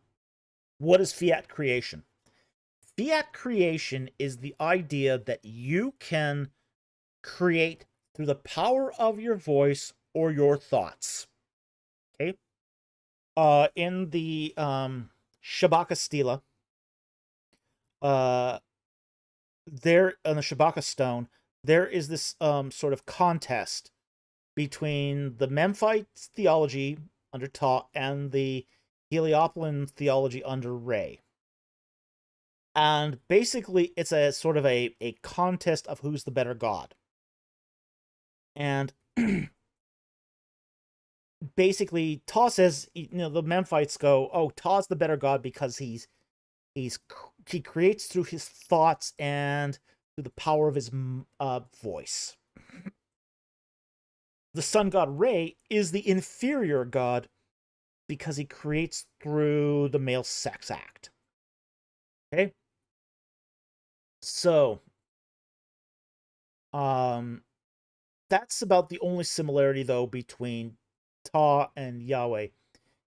what is fiat creation? Fiat creation is the idea that you can create through the power of your voice or your thoughts. Okay? In the Shabaka Stela, there on the Shabaka stone, there is this sort of contest between the Memphite theology under Ta and the Heliopolitan theology under Re. And basically, it's a sort of a contest of who's the better god. And basically, Ta says, the Memphites go, oh, Ta's the better god because he creates through his thoughts and through the power of his voice. The sun god Re is the inferior god because he creates through the male sex act. Okay? So, that's about the only similarity, though, between Ta and Yahweh,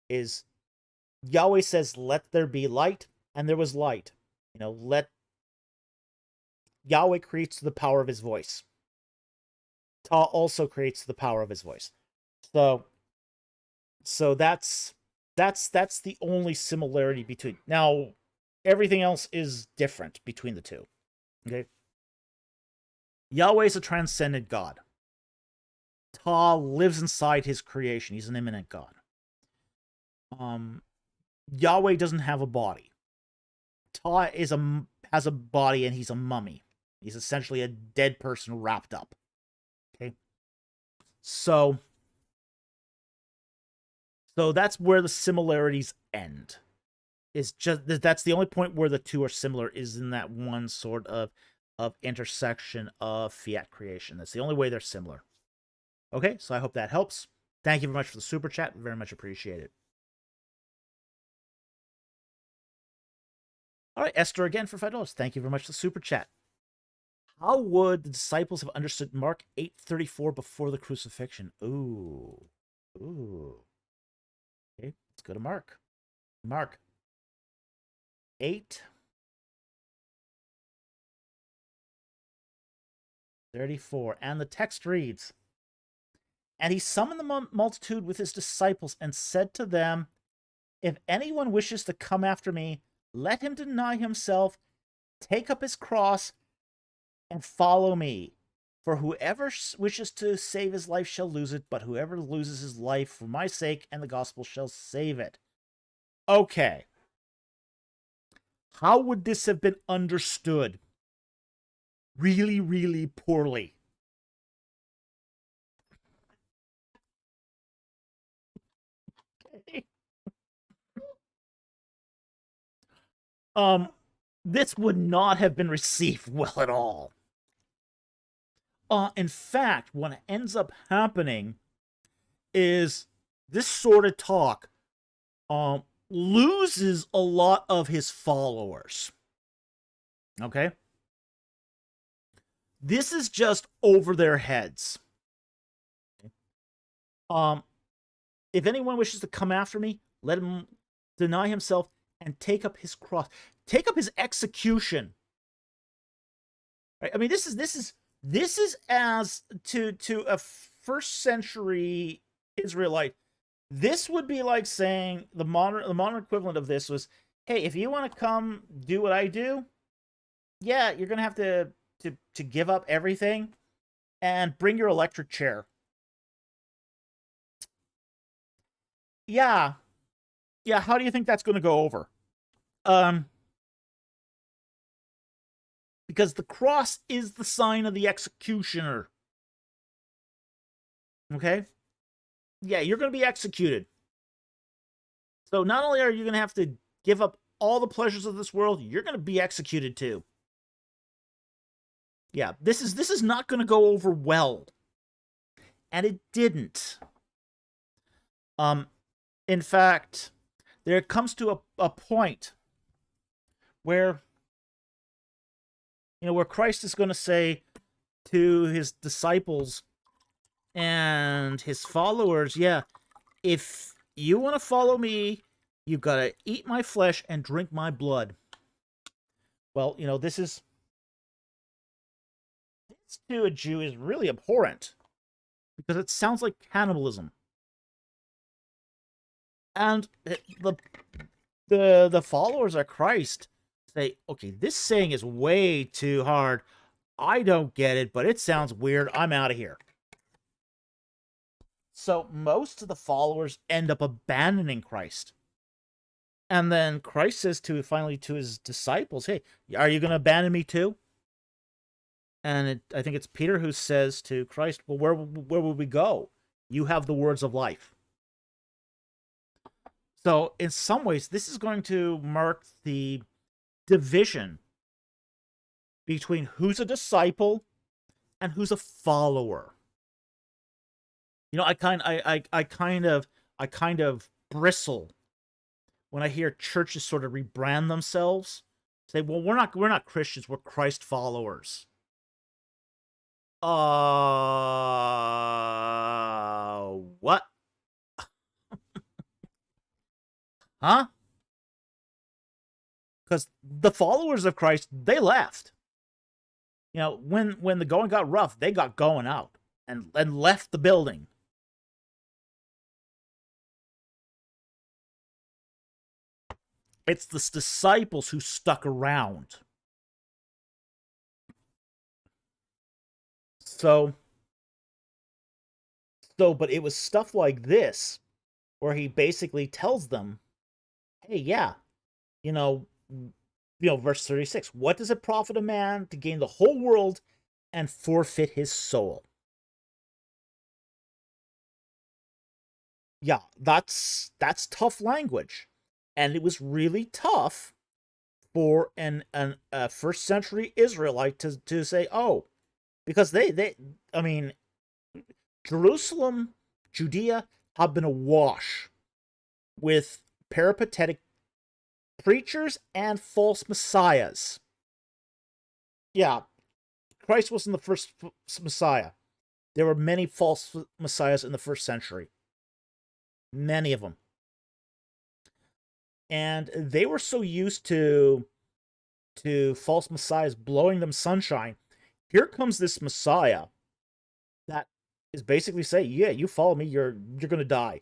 is Yahweh says, let there be light, and there was light. Yahweh creates the power of his voice. Ta also creates the power of his voice. So that's the only similarity between. Now, everything else is different between the two. Okay? Yahweh is a transcendent God. Ta lives inside his creation. He's an immanent God. Yahweh doesn't have a body. Ta has a body, and he's a mummy. He's essentially a dead person wrapped up. Okay? So that's where the similarities end. That's the only point where the two are similar, is in that one sort of intersection of fiat creation. That's the only way they're similar. Okay, so I hope that helps. Thank you very much for the super chat. Very much appreciated. All right, Esther again for $5. Thank you very much for the super chat. How would the disciples have understood Mark 8:34 before the crucifixion? Ooh. Okay, let's go to Mark. Mark 8:34, and the text reads, and he summoned the multitude with his disciples and said to them, if anyone wishes to come after me, let him deny himself, take up his cross, and follow me. For whoever wishes to save his life shall lose it, but whoever loses his life for my sake and the gospel shall save it. Okay. How would this have been understood? Really, really poorly. This would not have been received well at all. In fact, what ends up happening is this sort of talk loses a lot of his followers. Okay? This is just over their heads. If anyone wishes to come after me, let him deny himself and take up his cross. Take up his execution. Right? I mean, this is as to a first century Israelite. This would be like saying the modern equivalent of this was, hey, if you want to come do what I do, yeah, you're gonna have to give up everything and bring your electric chair. Yeah, how do you think that's going to go over? Because the cross is the sign of the executioner. Okay? Yeah, you're going to be executed. So not only are you going to have to give up all the pleasures of this world, you're going to be executed too. Yeah, this is not going to go over well. And it didn't. In fact, there comes to a point where, where Christ is going to say to his disciples and his followers, yeah, if you want to follow me, you got to eat my flesh and drink my blood. Well, this to a Jew is really abhorrent because it sounds like cannibalism. And the followers of Christ say, okay, this saying is way too hard. I don't get it, but it sounds weird. I'm out of here. So most of the followers end up abandoning Christ. And then Christ says finally to his disciples, hey, are you going to abandon me too? And I think it's Peter who says to Christ, well, where will we go? You have the words of life. So in some ways, this is going to mark the division between who's a disciple and who's a follower. I kind of bristle when I hear churches sort of rebrand themselves, say, well, we're not Christians, we're Christ followers. What? Huh? Because the followers of Christ, they left. When the going got rough, they got going out and left the building. It's the disciples who stuck around. But it was stuff like this where he basically tells them, hey, yeah, verse 36, what does it profit a man to gain the whole world and forfeit his soul? Yeah, that's tough language. And it was really tough for a first century Israelite to say, oh, because Jerusalem, Judea have been awash with peripatetic preachers and false messiahs. Yeah, Christ wasn't the first Messiah. There were many false messiahs in the first century. Many of them. And they were so used to false messiahs blowing them sunshine. Here comes this Messiah that is basically saying, yeah, you follow me, you're going to die.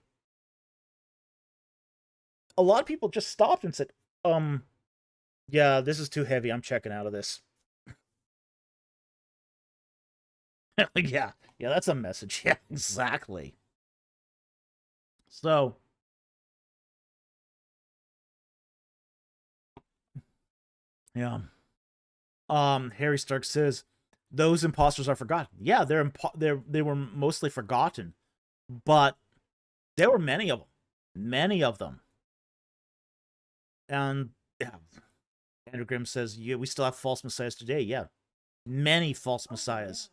A lot of people just stopped and said, yeah, this is too heavy. I'm checking out of this. yeah, that's a message. Yeah, exactly. So, yeah. Harry Stark says, those imposters are forgotten. Yeah, they were mostly forgotten, but there were many of them. Many of them. And yeah, Andrew Grimm says, yeah, we still have false messiahs today. Yeah, many false messiahs.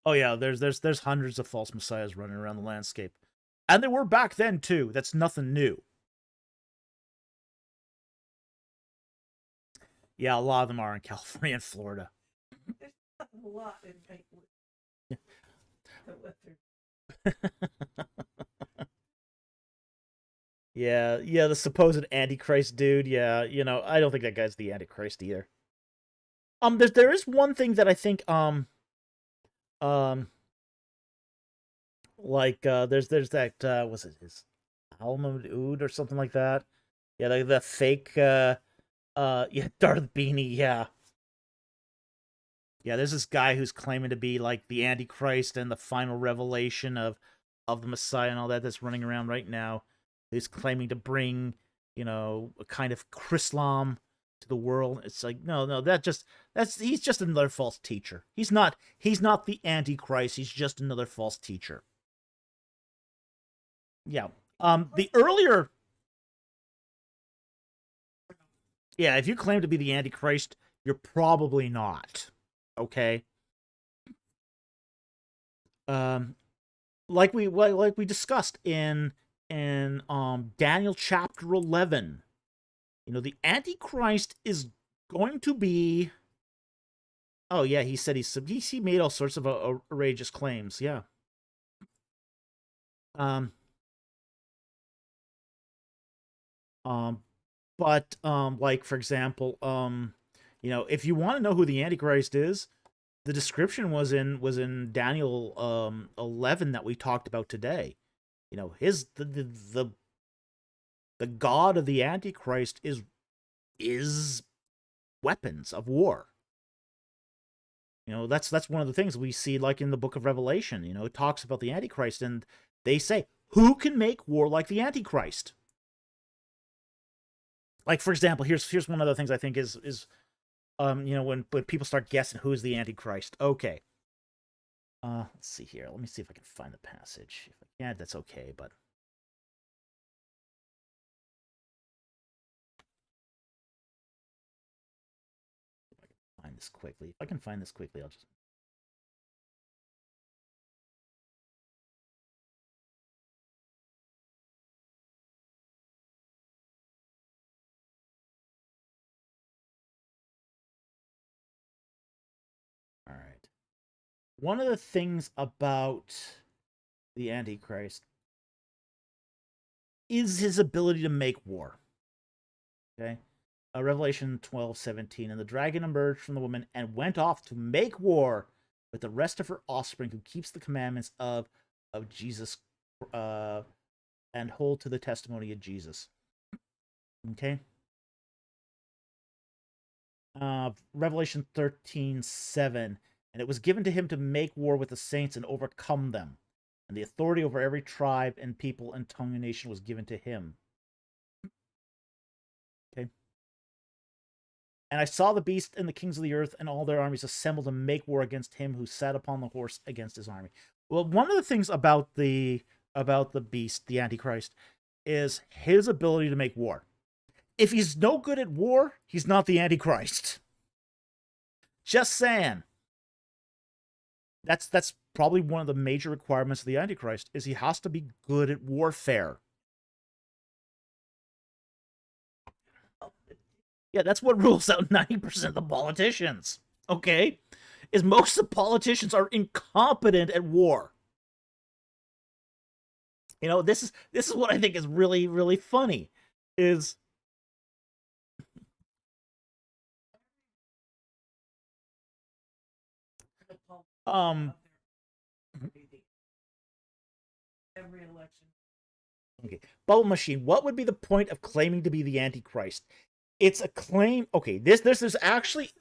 Oh yeah, there's hundreds of false messiahs running around the landscape, and there were back then too. That's nothing new. Yeah, a lot of them are in California and Florida. There's a lot in Lakewood. Yeah, the supposed Antichrist dude. Yeah, I don't think that guy's the Antichrist either. There is one thing that I think there's that was it his Almond Oud or something like that? Yeah, the fake Darth Beanie. Yeah, there's this guy who's claiming to be like the Antichrist and the final revelation of the Messiah and all that. That's running around right now. Who's claiming to bring, a kind of Chrislam to the world. It's like, no, he's just another false teacher. He's not the Antichrist. He's just another false teacher. Yeah. The earlier, yeah, if you claim to be the Antichrist, you're probably not. Okay. Like we discussed in Daniel chapter 11, the Antichrist is going to be. Oh yeah, he said he made all sorts of outrageous claims. Yeah. But like for example, if you want to know who the Antichrist is, the description was in Daniel 11 that we talked about today. His the god of the Antichrist is weapons of war. That's one of the things we see, like in the book of Revelation. It talks about the Antichrist, and they say, who can make war like the Antichrist? Like, for example, here's one of the things I think is when people start guessing who's the Antichrist. Okay. Let's see here. Let me see if I can find the passage. If I can't, that's okay, but find this quickly. If I can find this quickly, I'll just. All right. One of the things about the Antichrist is his ability to make war. Okay? Revelation 12:17, and the dragon emerged from the woman and went off to make war with the rest of her offspring, who keeps the commandments of Jesus and hold to the testimony of Jesus. Okay? Revelation 13:7, and it was given to him to make war with the saints and overcome them, and the authority over every tribe and people and tongue and nation was given to him. Okay. And I saw the beast and the kings of the earth and all their armies assembled to make war against him who sat upon the horse against his army. Well, one of the things about the beast, the Antichrist, is his ability to make war. If he's no good at war, he's not the Antichrist. Just saying. That's probably one of the major requirements of the Antichrist, is he has to be good at warfare. Yeah, that's what rules out 90% of the politicians. Okay? Is most of the politicians are incompetent at war. This is what I think is really, really funny. Is every election. Okay. Bubble Machine, what would be the point of claiming to be the Antichrist? It's a claim. Okay, there's actually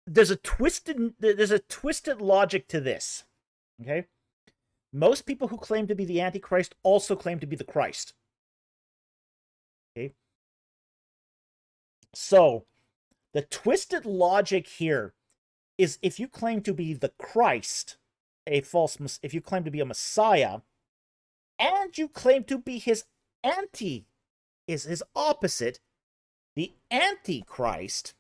there's a twisted logic to this. Okay? Most people who claim to be the Antichrist also claim to be the Christ. Okay? So, the twisted logic here is, if you claim to be the Christ, if you claim to be a Messiah, and you claim to be his opposite, the Antichrist,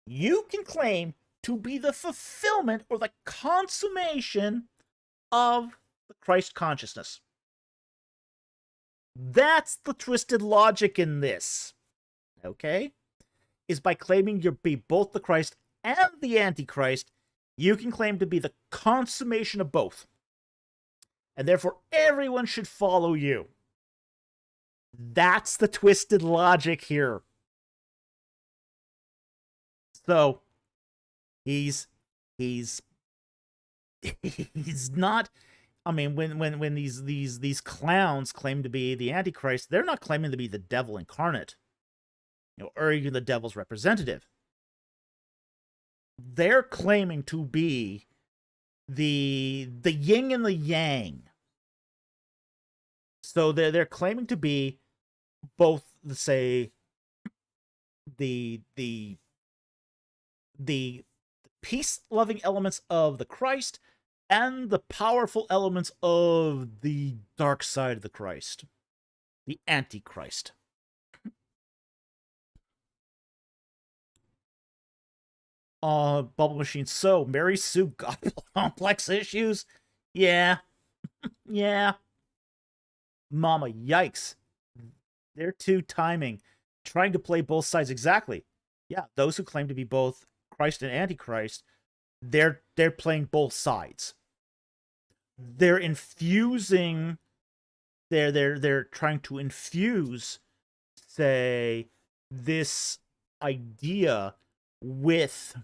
you can claim to be the fulfillment or the consummation of the Christ consciousness. That's the twisted logic in this. Okay? Is by claiming you be both the Christ and the Antichrist, you can claim to be the consummation of both. And therefore, everyone should follow you. That's the twisted logic here. So, he's not. I mean, when these clowns claim to be the Antichrist, they're not claiming to be the devil incarnate, or even the devil's representative. They're claiming to be the yin and the yang. So they're claiming to be both, say, the peace-loving elements of the Christ and the powerful elements of the dark side of the Christ. the Antichrist. Bubble Machine. So, Mary Sue got complex issues? Yeah. Yeah. Mama, yikes. They're too timing. Trying to play both sides. Exactly. Yeah, those who claim to be both Christ and Antichrist, they're playing both sides. They're infusing, they're trying to infuse, say, this idea with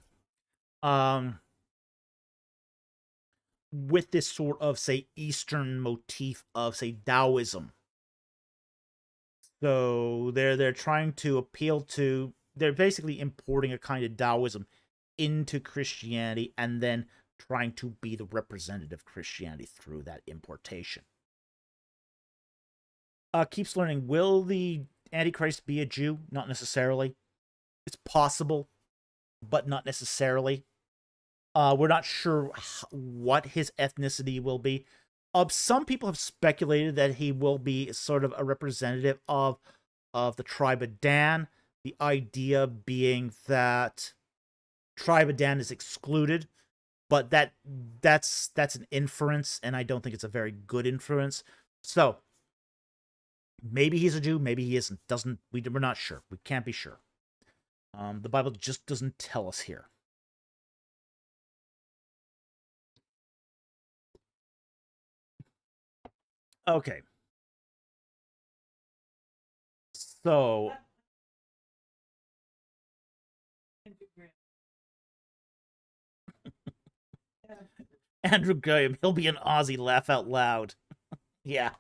this sort of, say, Eastern motif of, say, Taoism. So they're trying to appeal to, they're basically importing a kind of Taoism into Christianity and then trying to be the representative Christianity through that importation. Keeps learning, will the Antichrist be a Jew? Not necessarily. It's possible, but not necessarily. We're not sure what his ethnicity will be. Some people have speculated that he will be sort of a representative of the tribe of Dan. The idea being that tribe of Dan is excluded, but that's an inference, and I don't think it's a very good inference. So maybe he's a Jew, maybe he isn't. We're not sure. We can't be sure. The Bible just doesn't tell us here. Okay. So Andrew Graham, he'll be an Aussie, laugh out loud. Yeah.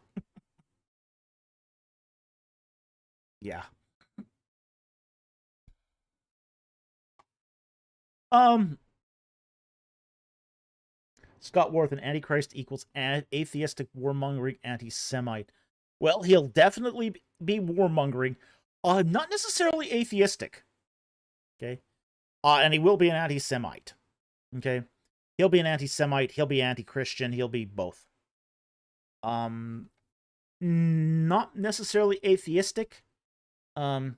Yeah. Scott Worth, an Antichrist equals atheistic, warmongering anti-Semite. Well, he'll definitely be warmongering, not necessarily atheistic. Okay, and he will be an anti-Semite. Okay, he'll be an anti-Semite. He'll be anti-Christian. He'll be both. Not necessarily atheistic. But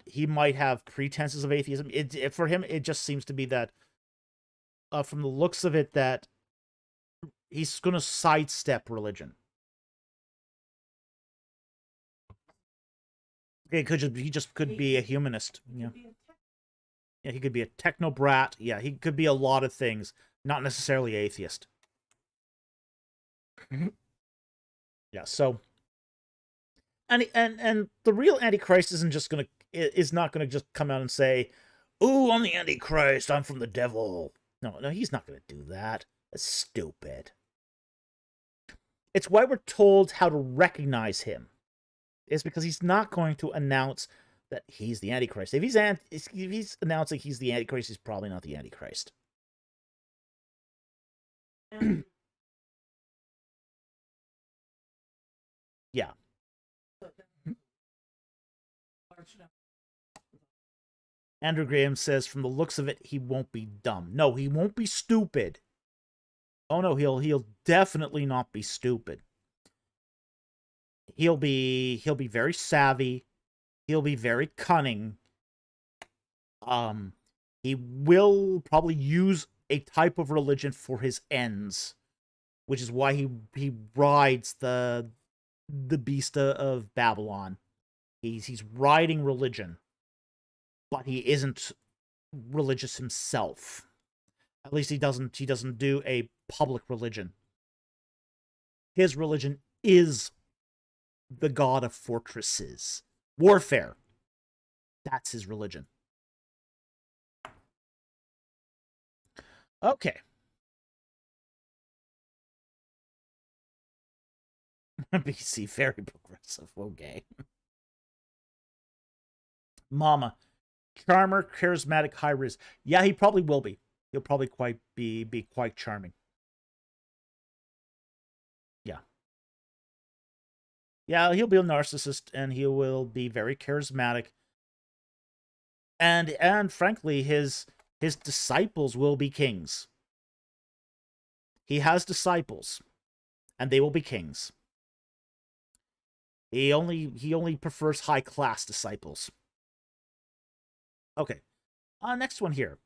he might have pretenses of atheism. For him, it just seems to be that, from the looks of it, that he's going to sidestep religion. He just could be a humanist. Yeah. Yeah, he could be a technobrat. Yeah, he could be a lot of things, not necessarily atheist. Yeah, so and the real Antichrist is not gonna just come out and say, "Ooh, I'm the Antichrist. I'm from the devil." No, he's not gonna do that. That's stupid. It's why we're told how to recognize him. It's because he's not going to announce that he's the Antichrist. If he's announcing he's the Antichrist, he's probably not the Antichrist. Yeah. Andrew Graham says, from the looks of it, he won't be dumb. No, he won't be stupid. Oh no, he'll definitely not be stupid. He'll be very savvy. He'll be very cunning. He will probably use a type of religion for his ends, which is why he rides the beast of Babylon. He's riding religion, but he isn't religious himself. At least he doesn't do a public religion. His religion is the god of fortresses. Warfare. That's his religion. Okay. BC, very progressive. Okay. Mama. Charmer, charismatic, high risk. Yeah, he probably will be. He'll probably be quite charming. Yeah. Yeah, he'll be a narcissist, and he will be very charismatic. And frankly, his disciples will be kings. He has disciples, and they will be kings. He only prefers high class disciples. Okay. Next one here.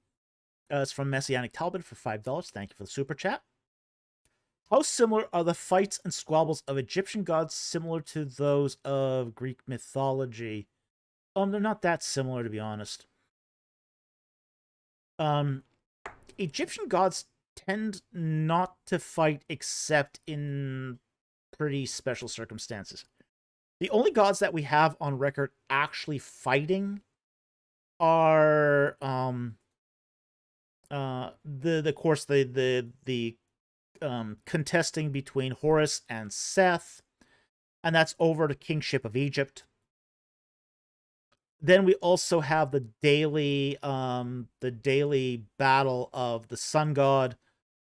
It's from Messianic Talbot for $5. Thank you for the super chat. How similar are the fights and squabbles of Egyptian gods similar to those of Greek mythology? They're not that similar, to be honest. Egyptian gods tend not to fight except in pretty special circumstances. The only gods that we have on record actually fighting are the contesting between Horus and Seth, and that's over the kingship of Egypt. Then we also have the daily battle of the sun god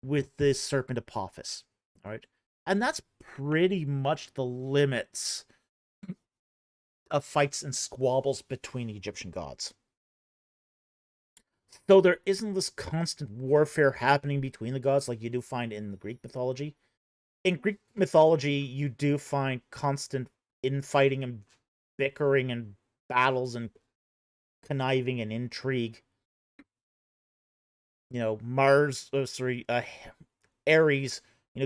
with the serpent Apophis. All right, and that's pretty much the limits of fights and squabbles between the Egyptian gods. So there isn't this constant warfare happening between the gods like you do find in the Greek mythology. In Greek mythology, you do find constant infighting and bickering and battles and conniving and intrigue. You know, Ares,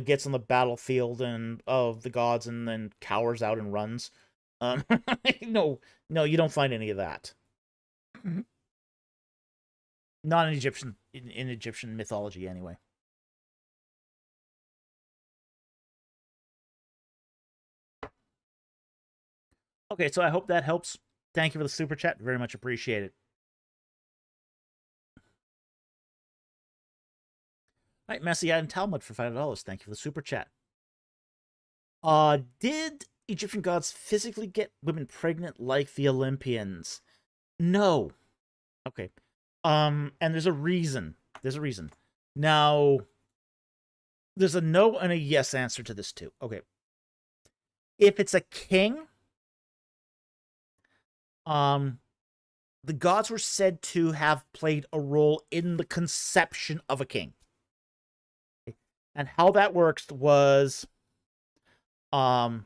gets on the battlefield and of the gods and then cowers out and runs. No, you don't find any of that. Not in Egyptian mythology, anyway. Okay, so I hope that helps. Thank you for the super chat. Very much appreciated. All right, Messiah and Talmud for $5. Thank you for the super chat. Did Egyptian gods physically get women pregnant like the Olympians? No. Okay. And there's a reason. Now, there's a no and a yes answer to this too. Okay. If it's a king, the gods were said to have played a role in the conception of a king. And how that works was, the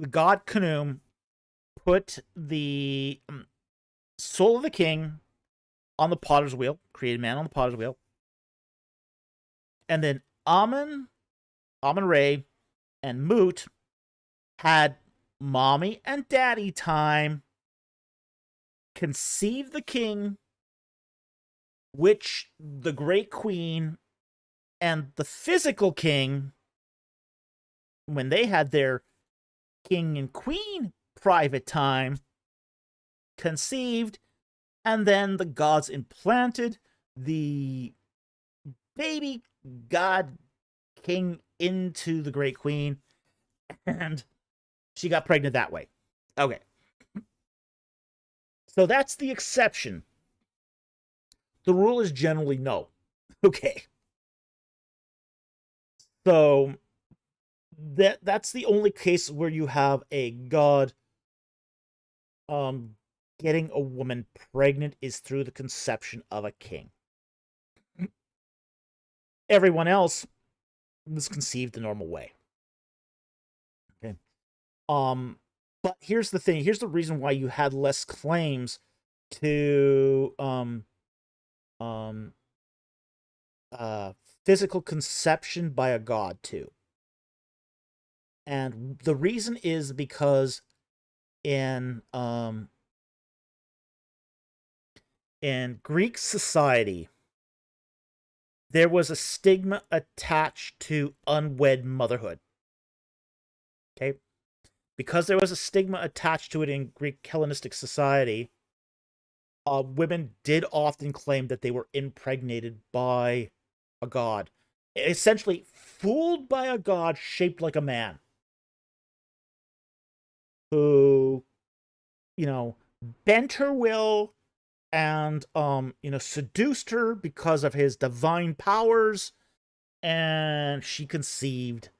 god Khnum put the soul of the king on the potter's wheel, created man on the potter's wheel, and then Amun-Re, and Mut had mommy and daddy time, conceived the king, which the great queen and the physical king, when they had their king and queen private time, conceived, and then the gods implanted the baby god king into the great queen, and she got pregnant that way. Okay. So that's the exception. The rule is generally no. Okay. So that's the only case where you have a god getting a woman pregnant is through the conception of a king. Everyone else was conceived the normal way. Okay. But here's the thing. Here's the reason why you had less claims to physical conception by a god too. And the reason is because in Greek society, there was a stigma attached to unwed motherhood. Okay? Because there was a stigma attached to it in Greek Hellenistic society, women did often claim that they were impregnated by a god. Essentially, fooled by a god shaped like a man. Who, bent her will and, seduced her because of his divine powers, and she conceived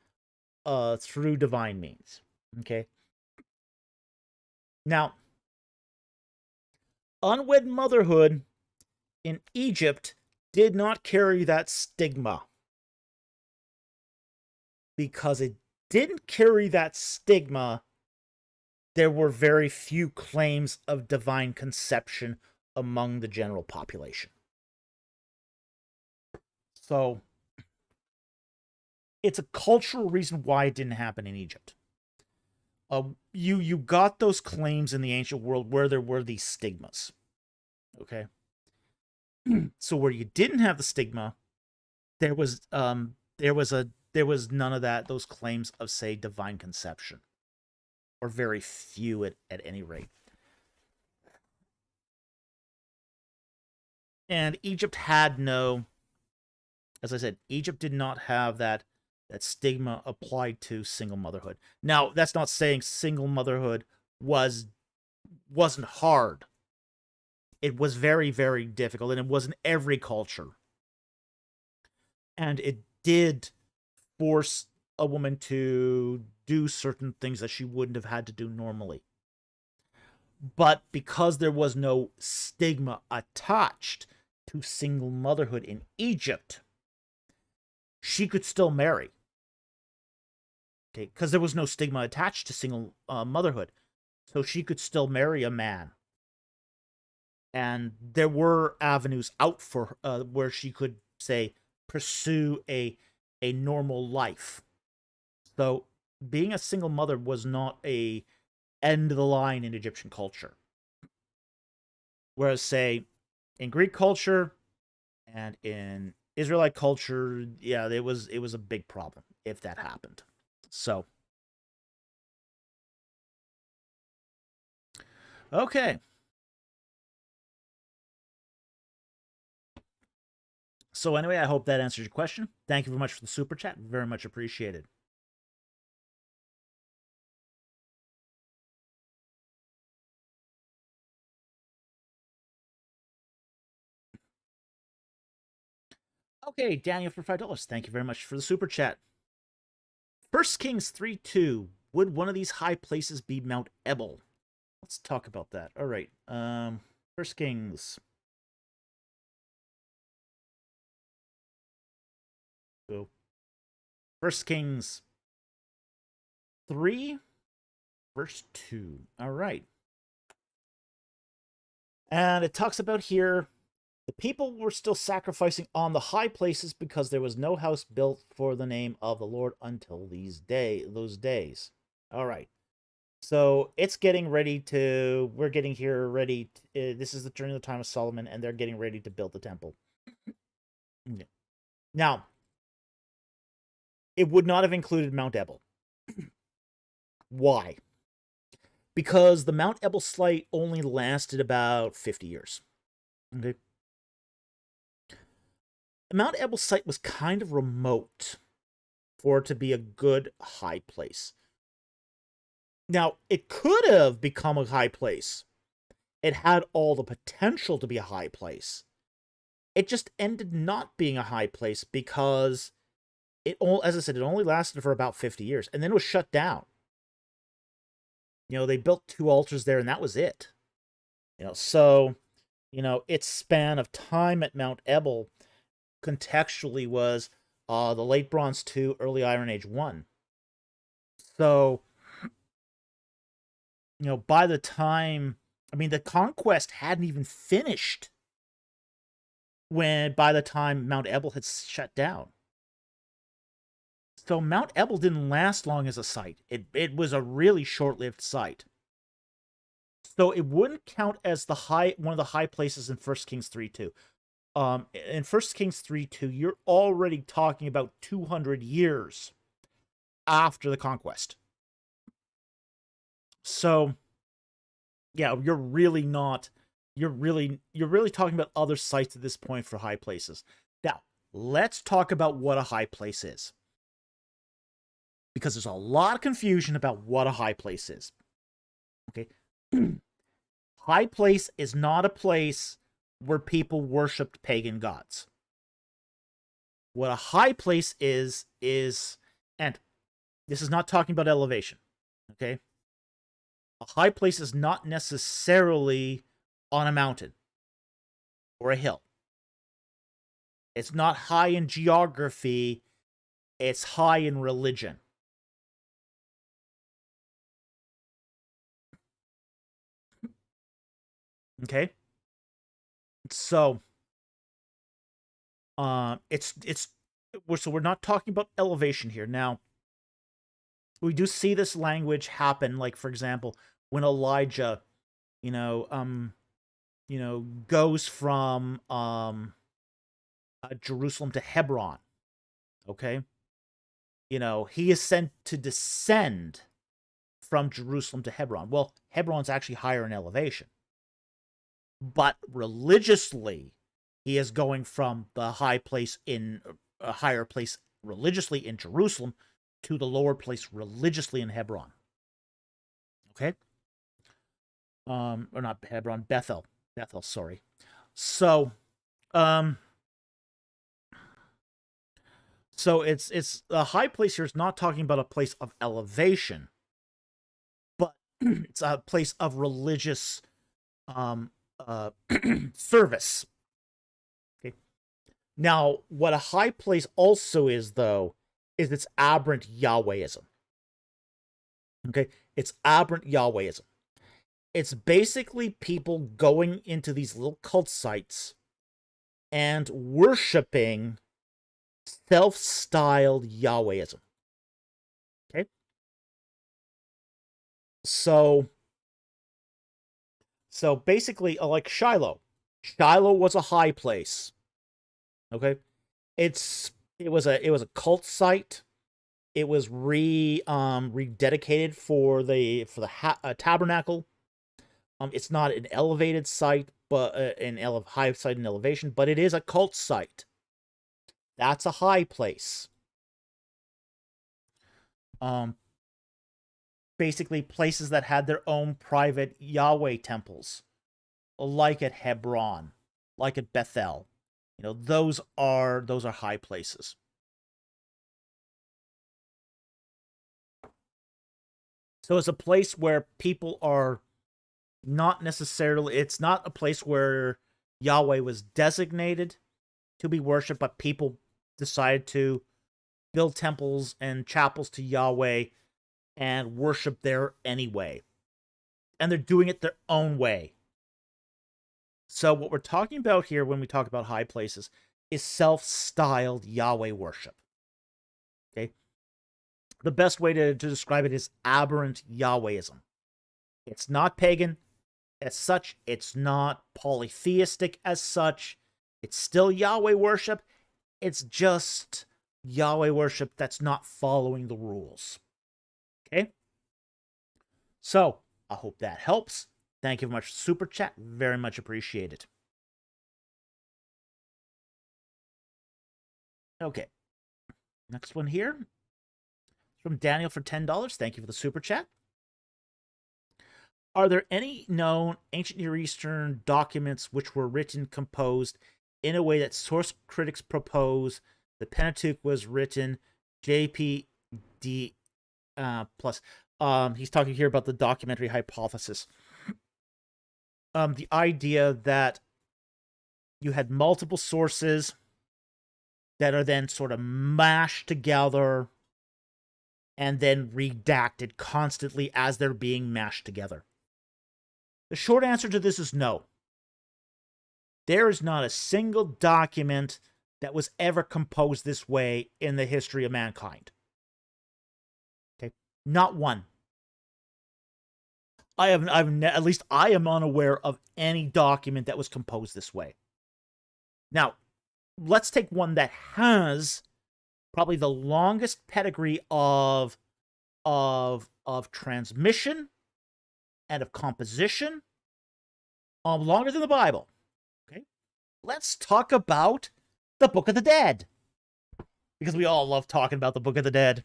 through divine means. Okay? Now, unwed motherhood in Egypt did not carry that stigma. Because it didn't carry that stigma, there were very few claims of divine conception among the general population. So it's a cultural reason why it didn't happen in Egypt. You got those claims in the ancient world where there were these stigmas. Okay. So where you didn't have the stigma, there was none of that, those claims of, say, divine conception. Or very few at any rate. And Egypt had no, as I said, Egypt did not have that stigma applied to single motherhood. Now, that's not saying single motherhood wasn't hard. It was very, very difficult, and it was in every culture. And it did force a woman to do certain things that she wouldn't have had to do normally. But because there was no stigma attached to single motherhood in Egypt, she could still marry. Okay, because there was no stigma attached to single motherhood. So she could still marry a man. And there were avenues out for where she could, say, pursue a normal life. So being a single mother was not a end of the line in Egyptian culture. Whereas, say, in Greek culture and in Israelite culture, yeah, it was a big problem if that happened. So, okay. So anyway, I hope that answers your question. Thank you very much for the super chat. Very much appreciated. Okay, Daniel for $5. Thank you very much for the super chat. 1 Kings 3:2. Would one of these high places be Mount Ebal? Let's talk about that. All right. 1 Kings. So, 1 Kings 3, verse 2. All right. And it talks about here, the people were still sacrificing on the high places because there was no house built for the name of the Lord until those days. All right. So it's getting ready to, we're getting here ready. This is during the time of Solomon, and they're getting ready to build the temple. Now, it would not have included Mount Ebal. Why? Because the Mount Ebal site only lasted about 50 years. Okay. The Mount Ebal site was kind of remote for it to be a good high place. Now, it could have become a high place. It had all the potential to be a high place. It just ended not being a high place because as I said, it only lasted for about 50 years, and then it was shut down. They built 2 altars there, and that was it. So, its span of time at Mount Ebal contextually was the Late Bronze 2, Early Iron Age 1. So, by the time, the conquest hadn't even finished by the time Mount Ebal had shut down. So Mount Ebal didn't last long as a site. It was a really short-lived site. So it wouldn't count as one of the high places in 1 Kings 3:2. In 1 Kings 3:2, you're already talking about 200 years after the conquest. So, yeah, you're really talking about other sites at this point for high places. Now, let's talk about what a high place is. Because there's a lot of confusion about what a high place is. Okay? High place is not a place where people worshipped pagan gods. What a high place is, and this is not talking about elevation, okay? A high place is not necessarily on a mountain or a hill. It's not high in geography, it's high in religion. Okay? So, we're not talking about elevation here. Now, we do see this language happen, like, for example, when Elijah, goes from Jerusalem to Hebron. Okay? He is sent to descend from Jerusalem to Hebron. Well, Hebron's actually higher in elevation. But religiously, he is going from the higher place religiously in Jerusalem to the lower place religiously in Hebron. Okay? Or not Hebron, Bethel. Bethel, sorry. So, it's a high place here is not talking about a place of elevation, but it's a place of religious service. Okay. Now, what a high place also is, though, is it's aberrant Yahwehism. Okay, it's aberrant Yahwehism. It's basically people going into these little cult sites and worshiping self-styled Yahwehism. Okay? So basically, like Shiloh. Shiloh was a high place. Okay? It was a cult site. It was rededicated for the tabernacle. It's not an elevated site, but high site in elevation, but it is a cult site. That's a high place. Basically places that had their own private Yahweh temples, like at Hebron, like at Bethel. Those are high places. So it's a place where people are not necessarily, it's not a place where Yahweh was designated to be worshipped, but people decided to build temples and chapels to Yahweh and worship there anyway. And they're doing it their own way. So what we're talking about here when we talk about high places is self-styled Yahweh worship. Okay? The best way to describe it is aberrant Yahwehism. It's not pagan as such. It's not polytheistic as such. It's still Yahweh worship. It's just Yahweh worship that's not following the rules. Okay? So, I hope that helps. Thank you very much. Super chat. Very much appreciated. Okay. Next one here. From Daniel for $10. Thank you for the super chat. Are there any known ancient Near Eastern documents which were written, composed in a way that source critics propose the Pentateuch was written JPD plus? He's talking here about the documentary hypothesis. The idea that you had multiple sources that are then sort of mashed together and then redacted constantly as they're being mashed together. The short answer to this is no. There is not a single document that was ever composed this way in the history of mankind. Okay? Not one. At least I am unaware of any document that was composed this way. Now, let's take one that has probably the longest pedigree of transmission and of composition, longer than the Bible. Okay, let's talk about the Book of the Dead, because we all love talking about the Book of the Dead.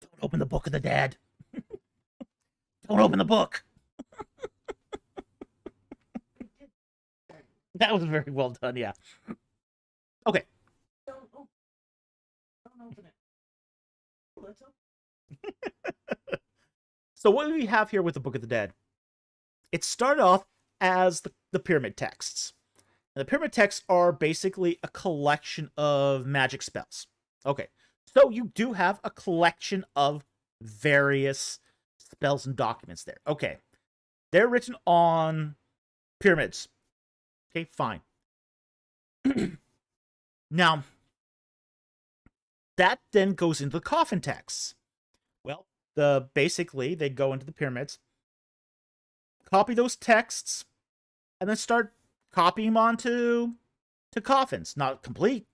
Don't open the Book of the Dead. Don't open the book. That was very well done, yeah. Okay. Don't open it. Let's open. So what do we have here with the Book of the Dead? It started off as the pyramid texts. And the pyramid texts are basically a collection of magic spells. Okay. So you do have a collection of various spells and documents there. Okay. They're written on pyramids. Okay, fine. Now, that then goes into the coffin texts. Well, basically, they go into the pyramids, copy those texts, and then start copying them onto coffins. Not complete.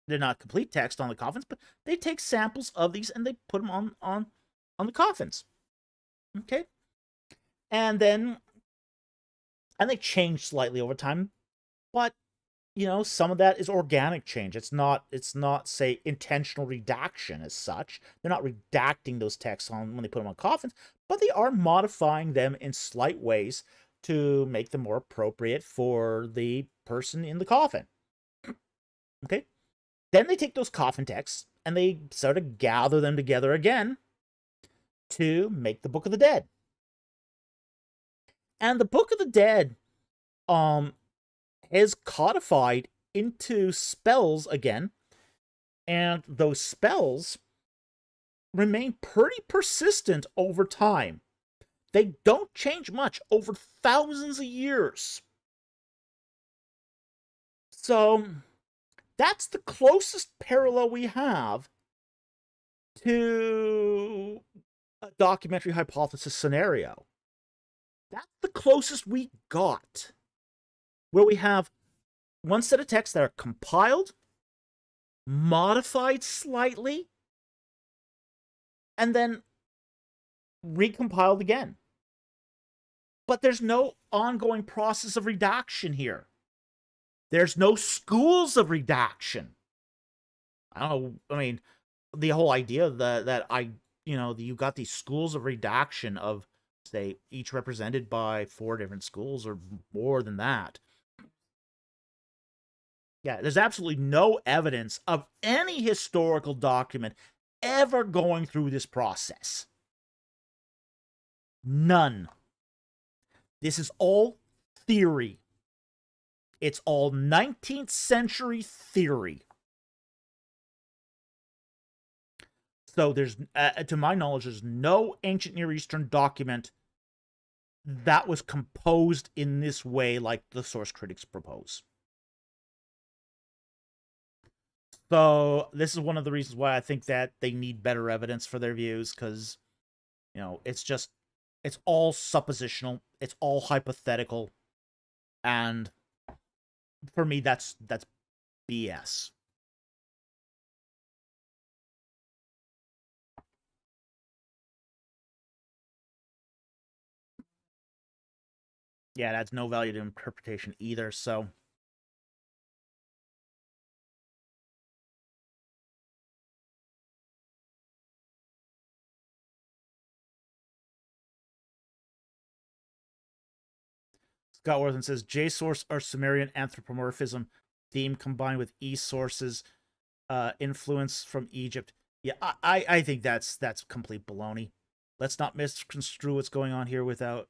They're not complete text on the coffins, but they take samples of these and they put them on the coffins. Okay? And then they change slightly over time, but some of that is organic change. It's not say intentional redaction as such. They're not redacting those texts when they put them on coffins, but they are modifying them in slight ways to make them more appropriate for the person in the coffin. Okay? Then they take those coffin texts and they sort of gather them together again to make the Book of the Dead. And the Book of the Dead is codified into spells again, and those spells remain pretty persistent over time. They don't change much over thousands of years. So that's the closest parallel we have to a documentary hypothesis scenario. That's the closest we got, where we have one set of texts that are compiled, modified slightly, and then recompiled again. But there's no ongoing process of redaction here. There's no schools of redaction. I don't know. I mean, the whole idea that you got these schools of redaction of, say, each represented by 4 different schools or more than that. Yeah, there's absolutely no evidence of any historical document ever going through this process. None. This is all theory. It's all 19th century theory. So there's, to my knowledge, there's no ancient Near Eastern document that was composed in this way like the source critics propose. So this is one of the reasons why I think that they need better evidence for their views, because, it's all suppositional, it's all hypothetical, and for me, that's BS. Yeah, it adds no value to interpretation either, so... Scott Worthen says, J-source or Sumerian anthropomorphism theme combined with E-sources influence from Egypt. Yeah, I think that's complete baloney. Let's not misconstrue what's going on here without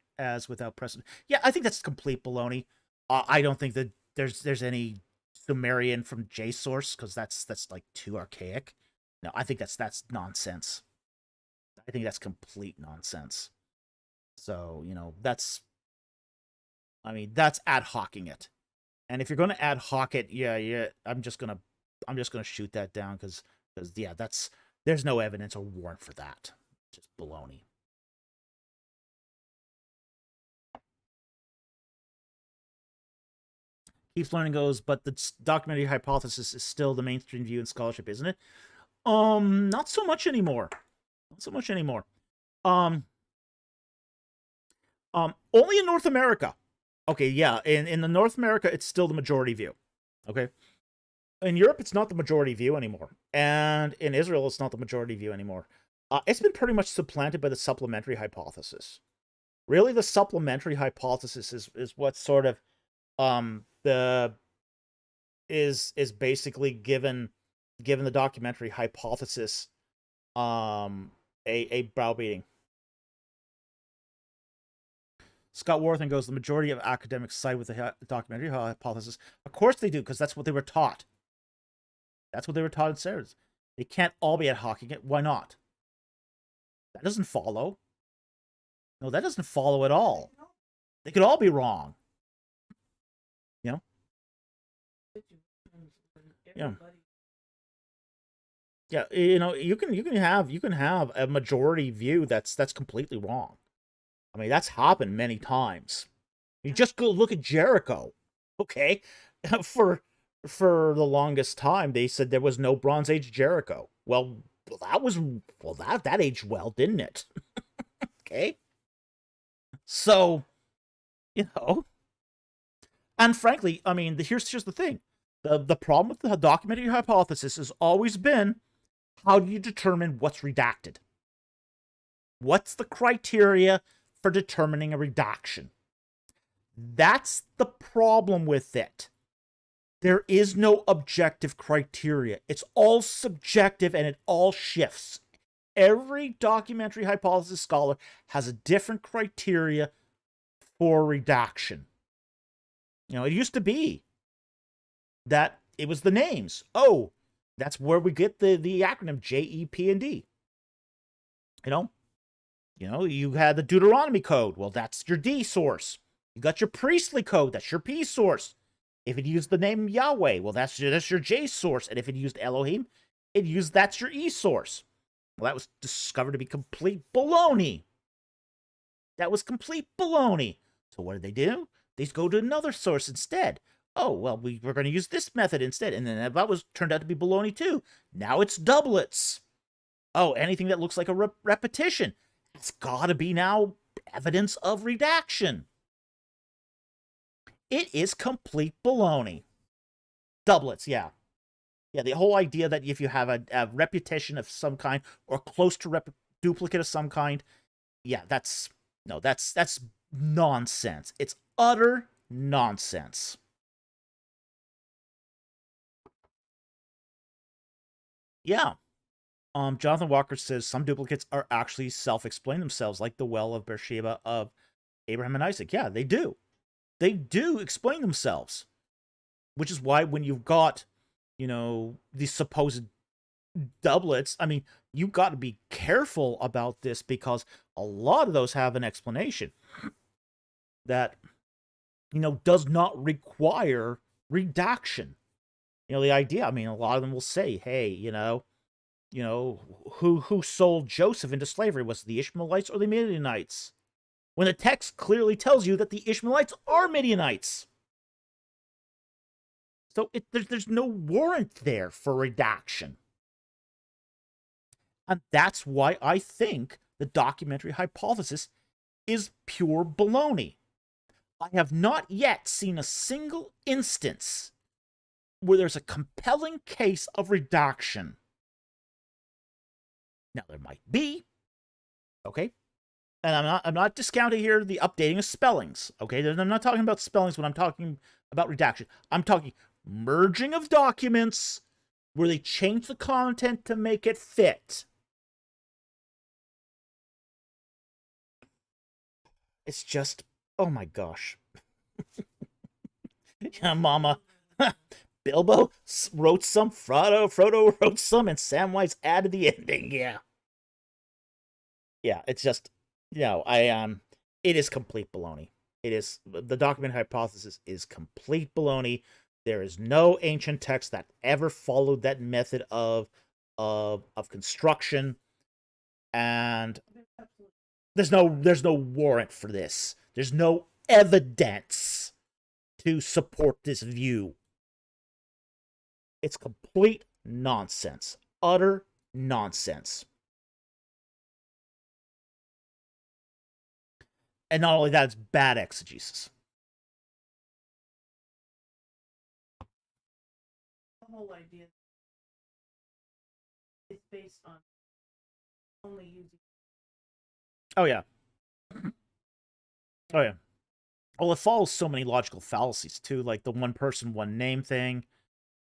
precedent. Yeah, I think that's complete baloney. I don't think that there's any Sumerian from J-source, because that's like too archaic. No, I think that's nonsense. I think that's complete nonsense. So, that's ad hocing it. And if you're going to ad hoc it, yeah, I'm just gonna shoot that down, because yeah, there's no evidence or warrant for that. Just baloney. Keeps Learning goes, but the documentary hypothesis is still the mainstream view in scholarship, isn't it? Not so much anymore. Not so much anymore. Only in North America. Okay, yeah, in the North America, it's still the majority view. Okay? In Europe, it's not the majority view anymore. And in Israel, it's not the majority view anymore. It's been pretty much supplanted by the supplementary hypothesis. Really, the supplementary hypothesis is what sort of is basically given the documentary hypothesis a browbeating. Scott Worthen goes, the majority of academics side with the documentary hypothesis. Of course they do, because that's what they were taught. That's what they were taught in series. They can't all be ad hocing it. Why not? That doesn't follow. No, that doesn't follow at all. They could all be wrong. You know? Yeah. Yeah, you know, you can have a majority view that's completely wrong. I mean, that's happened many times. You just go look at Jericho. Okay? for the longest time they said there was no Bronze Age Jericho. Well, that aged well, didn't it? Okay? So, you know, and frankly, I mean, here's the thing. The problem with the documentary hypothesis has always been, how do you determine what's redacted? What's the criteria for determining a redaction? That's the problem with it. There is no objective criteria. It's all subjective and it all shifts. Every documentary hypothesis scholar has a different criteria for redaction. You know, it used to be that it was the names. Oh, that's where we get the acronym JEP and D. You know, you had the Deuteronomy code. Well, that's your D source. You got your priestly code. That's your P source. If it used the name Yahweh, well, that's your J source. And if it used Elohim, that's your E source. Well, that was discovered to be complete baloney. That was complete baloney. So what did they do? They go to another source instead. Oh, well, we're going to use this method instead. And then that turned out to be baloney too. Now it's doublets. Oh, anything that looks like a repetition. It's got to be now evidence of redaction. It is complete baloney. Doublets, yeah. Yeah, the whole idea that if you have a repetition of some kind or close to duplicate of some kind, yeah, that's nonsense. It's utter nonsense. Yeah. Jonathan Walker says some duplicates are actually self-explain themselves, like the well of Beersheba of Abraham and Isaac. Yeah, they do. They do explain themselves. Which is why when you've got, you know, these supposed doublets, I mean, you've got to be careful about this because a lot of those have an explanation that, you know, does not require redaction. You know, the idea, I mean, a lot of them will say, hey, you know, who sold Joseph into slavery? Was it the Ishmaelites or the Midianites? When the text clearly tells you that the Ishmaelites are Midianites. So there's no warrant there for redaction. And that's why I think the documentary hypothesis is pure baloney. I have not yet seen a single instance where there's a compelling case of redaction. Now, there might be, okay? And I'm not discounting here the updating of spellings, okay? I'm not talking about spellings when I'm talking about redaction. I'm talking merging of documents where they change the content to make it fit. It's just, oh my gosh. Yeah, mama. Bilbo wrote some, Frodo wrote some, and Samwise added the ending, yeah. Yeah, it's just, you know, it is complete baloney. It is, the document hypothesis is complete baloney. There is no ancient text that ever followed that method of construction, and there's no warrant for this. There's no evidence to support this view. It's complete nonsense. Utter nonsense. And not only that, it's bad exegesis. The whole idea is based on only using. Oh, yeah. Oh, yeah. Well, it follows so many logical fallacies, too, like the one person, one name thing.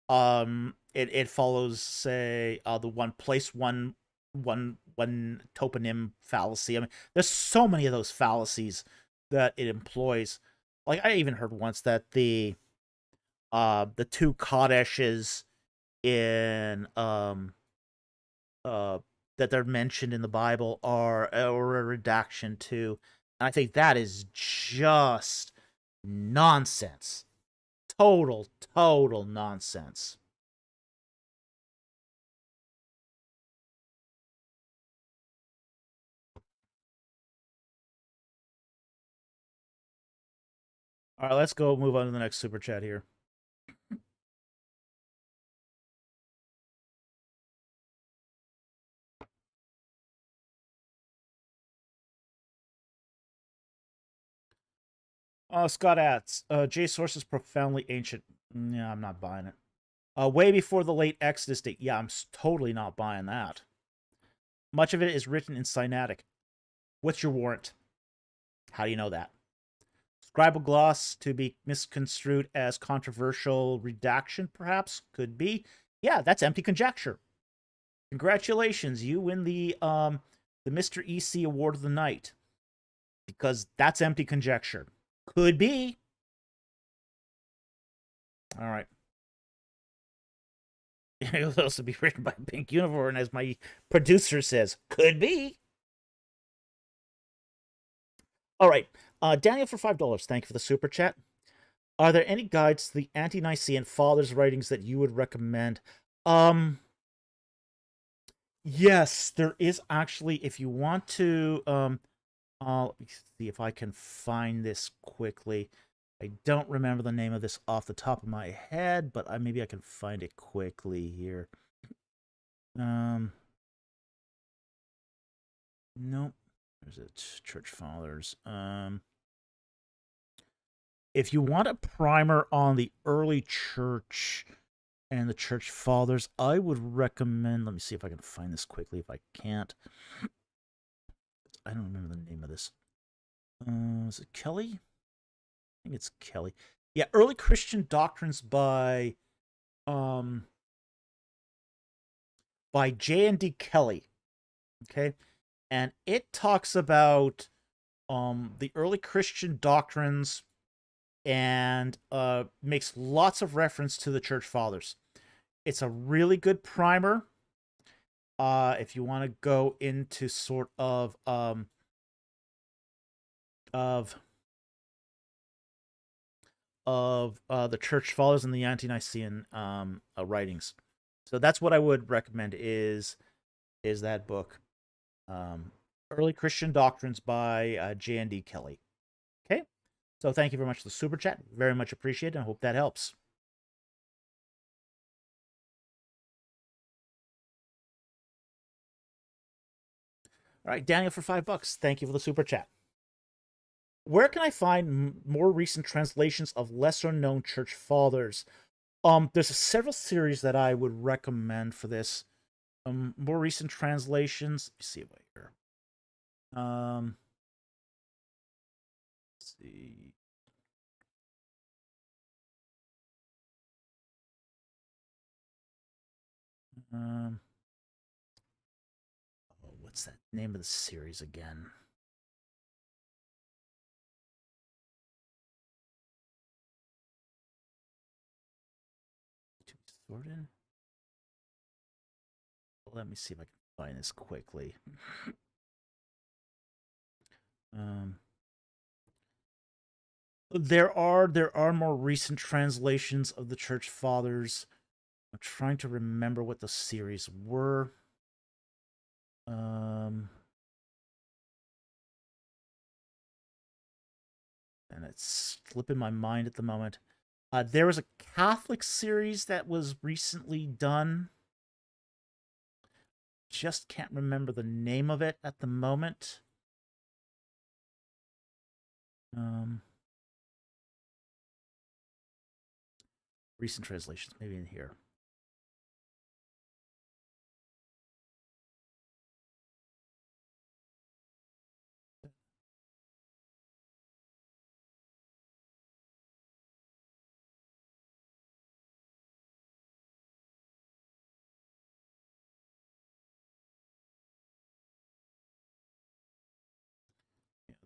It follows, say, the one place, one toponym fallacy. I mean, there's so many of those fallacies that it employs. Like, I even heard once that the two Kadeshes in that they're mentioned in the Bible are a redaction to I think that is just nonsense. Total nonsense. All right, let's go move on to the next super chat here. Scott Atz, J source is profoundly ancient. Yeah, I'm not buying it. Way before the late Exodus date. Yeah, I'm totally not buying that. Much of it is written in Sinaitic. What's your warrant? How do you know that? Scribal gloss to be misconstrued as controversial redaction, perhaps? Could be. Yeah, that's empty conjecture. Congratulations, you win the Mr. EC Award of the Night. Because that's empty conjecture. Could be. All right. It will also be written by Pink Unicorn, as my producer says. Could be. All right. Daniel for $5. Thank you for the super chat. Are there any guides to the ante-Nicene fathers' writings that you would recommend? Yes, there is actually. If you want to, let me see if I can find this quickly. I don't remember the name of this off the top of my head, but maybe I can find it quickly here. Nope. There's it. Church Fathers. If you want a primer on the early church and the Church Fathers, I would recommend. Let me see if I can find this quickly. If I can't, I don't remember the name of this. Is it Kelly? I think it's Kelly. Yeah, Early Christian Doctrines by J&D Kelly. Okay, and it talks about the early Christian doctrines and makes lots of reference to the Church Fathers. It's a really good primer. If you want to go into sort of the Church Fathers and the ante-Nicene writings. So that's what I would recommend is that book. Early Christian Doctrines by J&D Kelly. Okay? So thank you very much for the super chat. Very much appreciated, and I hope that helps. All right, Daniel for $5. Thank you for the super chat. Where can I find more recent translations of lesser-known church fathers? There's several series that I would recommend for this. More recent translations. Let me see what here. Let's see. What's that name of the series again? Sorted. Let me see if I can find this quickly. There are more recent translations of the Church Fathers. I'm trying to remember what the series were. And it's slipping my mind at the moment. There was a Catholic series that was recently done. Just can't remember the name of it at the moment. Recent translations, maybe in here.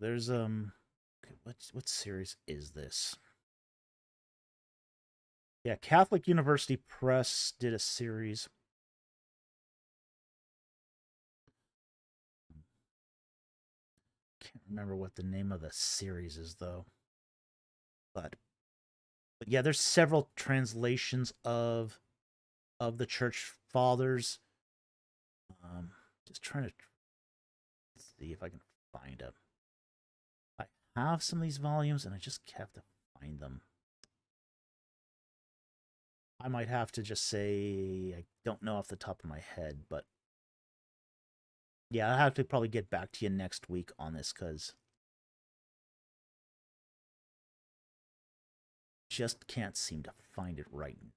There's what series is this? Yeah, Catholic University Press did a series. can't remember what the name of the series is though. But yeah, there's several translations of the church fathers. Just trying to see if I can find them. I have some of these volumes and I just have to find them. I might have to just say I don't know off the top of my head, but yeah, I'll have to probably get back to you next week on this because just can't seem to find it right now.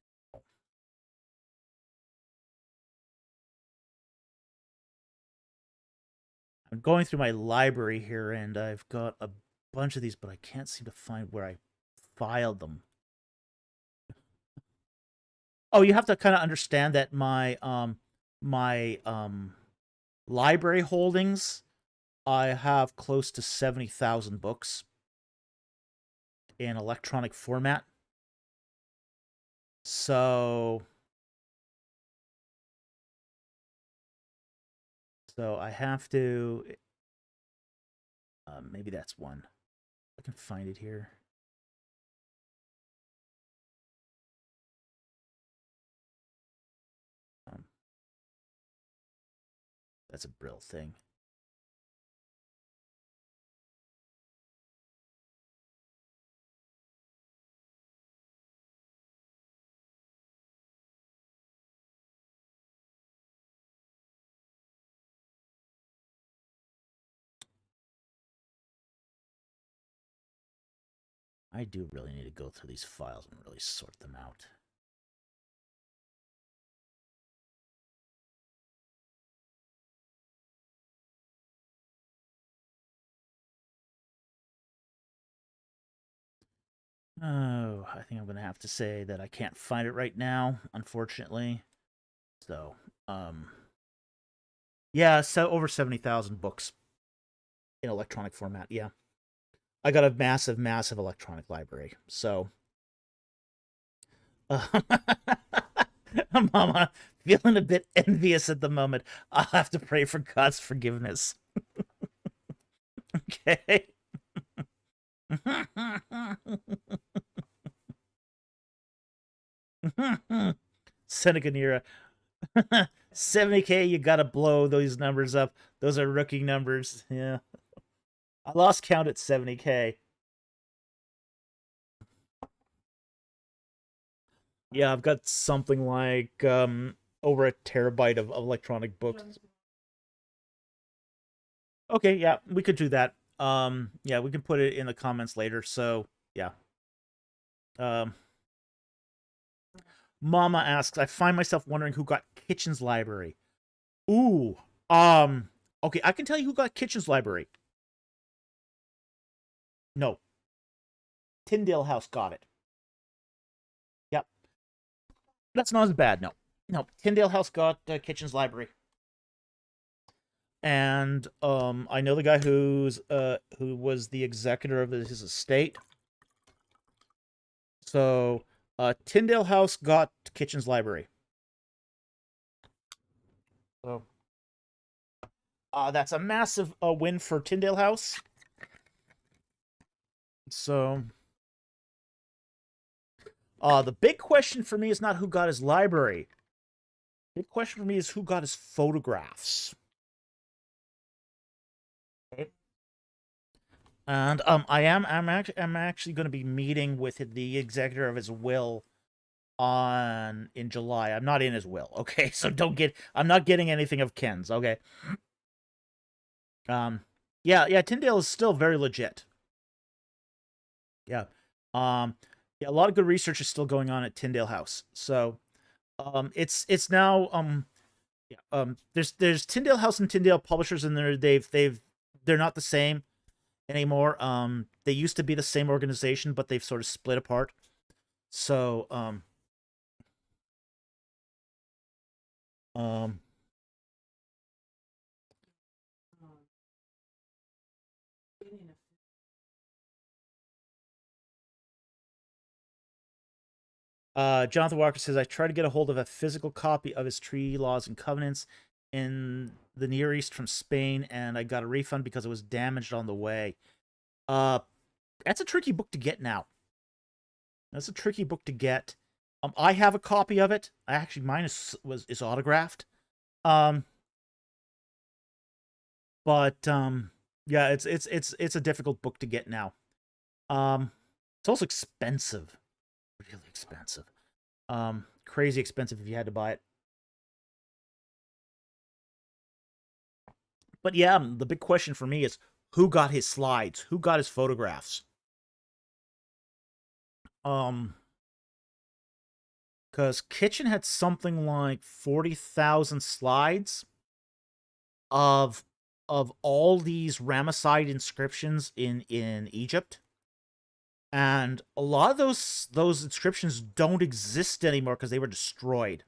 I'm going through my library here and I've got a bunch of these, but I can't seem to find where I filed them. Oh, you have to kind of understand that my library holdings, I have close to 70,000 books in electronic format. So I have to maybe that's one. I can find it here. That's a Brill thing. I do really need to go through these files and really sort them out. Oh, I think I'm going to have to say that I can't find it right now, unfortunately. So, yeah, so over 70,000 books in electronic format, yeah. I got a massive, massive electronic library, so... Mama, feeling a bit envious at the moment. I'll have to pray for God's forgiveness. Okay. Seneca Nera. 70K, you gotta blow those numbers up. Those are rookie numbers. Yeah. I lost count at 70K. Yeah, I've got something like over a terabyte of electronic books. Okay, yeah, we could do that. Yeah, we can put it in the comments later. So, yeah. Mama asks, I find myself wondering who got Kitchen's library. Ooh. Okay, I can tell you who got Kitchen's library. No. Tyndale House got it. Yep. That's not as bad, no. No, Tyndale House got Kitchen's library. And I know the guy who was the executor of his estate. So Tyndale House got Kitchen's library. So that's a massive win for Tyndale House. So the big question for me is not who got his library. The big question for me is who got his photographs. Okay. And I'm actually going to be meeting with the executor of his will in July. I'm not in his will, okay? So I'm not getting anything of Ken's, okay? Yeah, Tyndale is still very legit. Yeah. Yeah, a lot of good research is still going on at Tyndale House. So, it's now there's Tyndale House and Tyndale Publishers, and they're not the same anymore. They used to be the same organization, but they've sort of split apart. So, Jonathan Walker says, I tried to get a hold of a physical copy of his Treaty Laws and Covenants. in the Near East from Spain, and I got a refund because it was damaged on the way. That's a tricky book to get now. That's a tricky book to get. I have a copy of it. Actually, mine is autographed. But yeah, it's a difficult book to get now. It's also expensive, really expensive. Crazy expensive if you had to buy it. But yeah, the big question for me is who got his slides? Who got his photographs? Because Kitchen had something like 40,000 slides of all these Ramesside inscriptions in Egypt. And a lot of those inscriptions don't exist anymore because they were destroyed.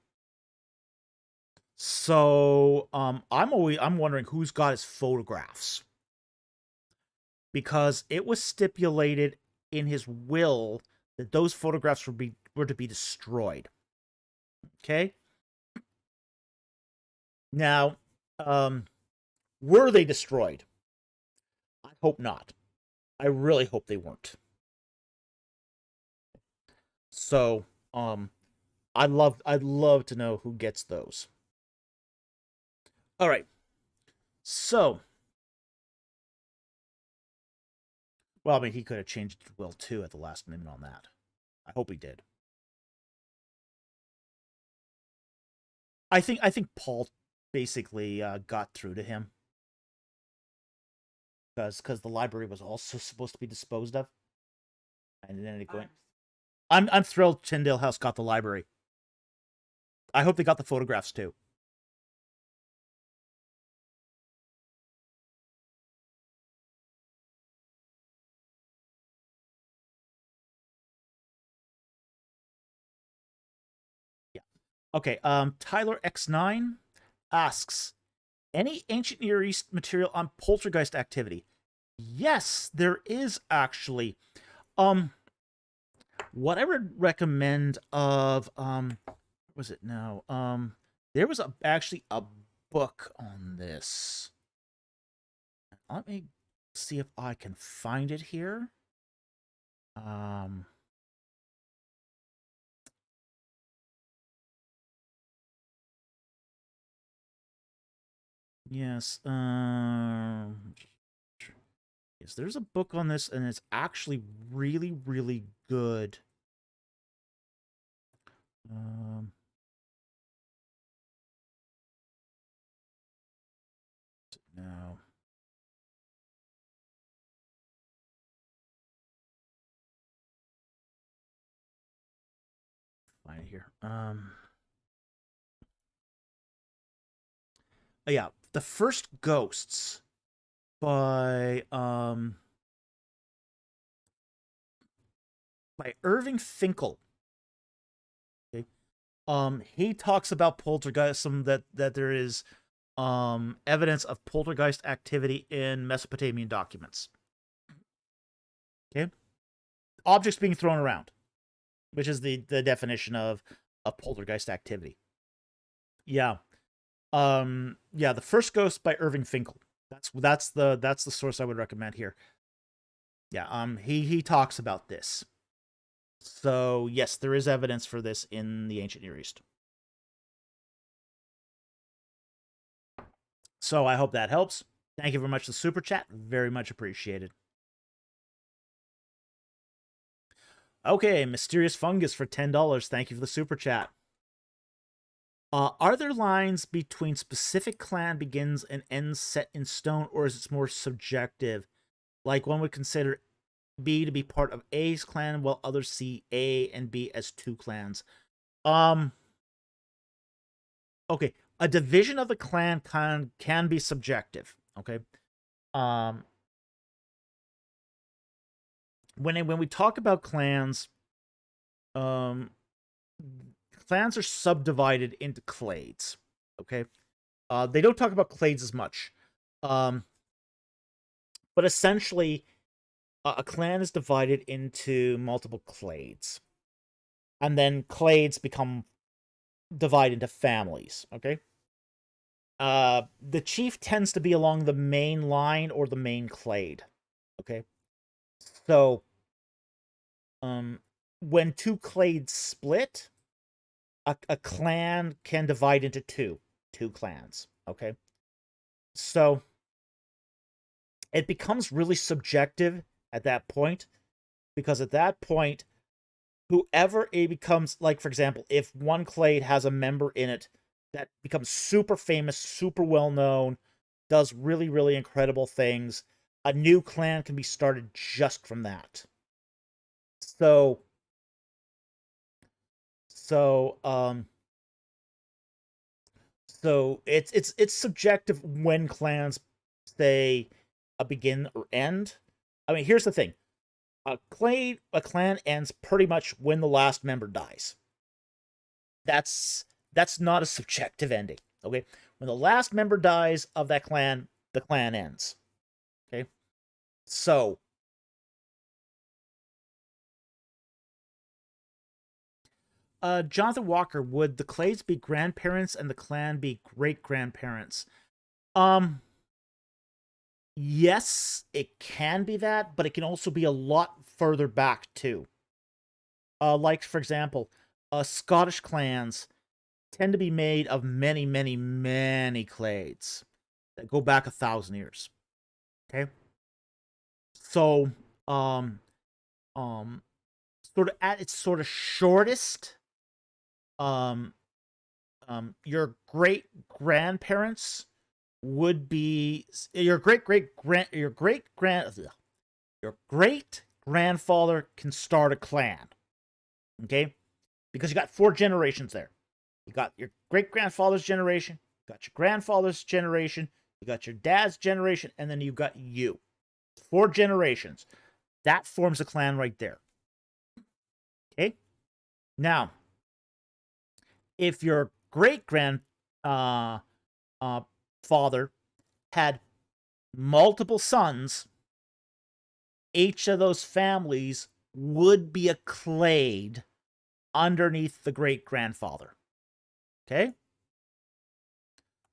So I'm wondering who's got his photographs. Because it was stipulated in his will that those photographs were to be destroyed. Okay? Now, were they destroyed? I hope not. I really hope they weren't. So, I'd love to know who gets those. All right. So, well, I mean, he could have changed his will too at the last minute on that. I hope he did. I think Paul basically got through to him because the library was also supposed to be disposed of, and then it going. I'm thrilled Tyndale House got the library. I hope they got the photographs too. Yeah. Okay. Tyler X9 asks, any ancient Near East material on poltergeist activity? Yes, there is actually. What I would recommend of what was it now? There was actually a book on this. Let me see if I can find it here. Yes. Yes, there's a book on this, and it's actually really, really good. No. Find it here. Oh yeah, The First Ghosts by Irving Finkel. Okay. He talks about poltergeism, that there is evidence of poltergeist activity in Mesopotamian documents. Okay. Objects being thrown around, which is the definition of a poltergeist activity. Yeah. Yeah, The First Ghost by Irving Finkel. That's the source I would recommend here. Yeah, he talks about this. So, yes, there is evidence for this in the ancient Near East. So, I hope that helps. Thank you very much for the super chat. Very much appreciated. Okay, Mysterious Fungus for $10. Thank you for the super chat. Are there lines between specific clan begins and ends set in stone, or is it more subjective? Like one would consider B to be part of A's clan, while others see A and B as two clans. Okay, a division of the clan can be subjective. Okay, when we talk about clans, clans are subdivided into clades. Okay, they don't talk about clades as much, but essentially, a clan is divided into multiple clades, and then clades become divided into families. Okay, The chief tends to be along the main line or the main clade. Okay, so when two clades split, a clan can divide into two clans. Okay, so it becomes really subjective at that point, because at that point, whoever it becomes, like, for example, if one clade has a member in it that becomes super famous, super well known, does really, really incredible things, a new clan can be started just from that. So, so, um, so it's subjective when clans say a begin or end. I mean, here's the thing: a clan ends pretty much when the last member dies. That's not a subjective ending. Okay, when the last member dies of that clan, the clan ends. Okay, so Jonathan Walker, would the clades be grandparents and the clan be great grandparents? Um, yes, it can be that, but it can also be a lot further back too. Like, for example, Scottish clans tend to be made of many, many, many clades that go back 1,000 years. Okay, so um, sort of at its sort of shortest, um, your great grandparents would be your great grandfather can start a clan. Okay, because you got 4 generations there. You got your great grandfather's generation, you got your grandfather's generation, you got your dad's generation, and then you got you. 4 generations. That forms a clan right there. Okay, now if your great grand father had multiple sons, each of those families would be a clade underneath the great grandfather. Okay,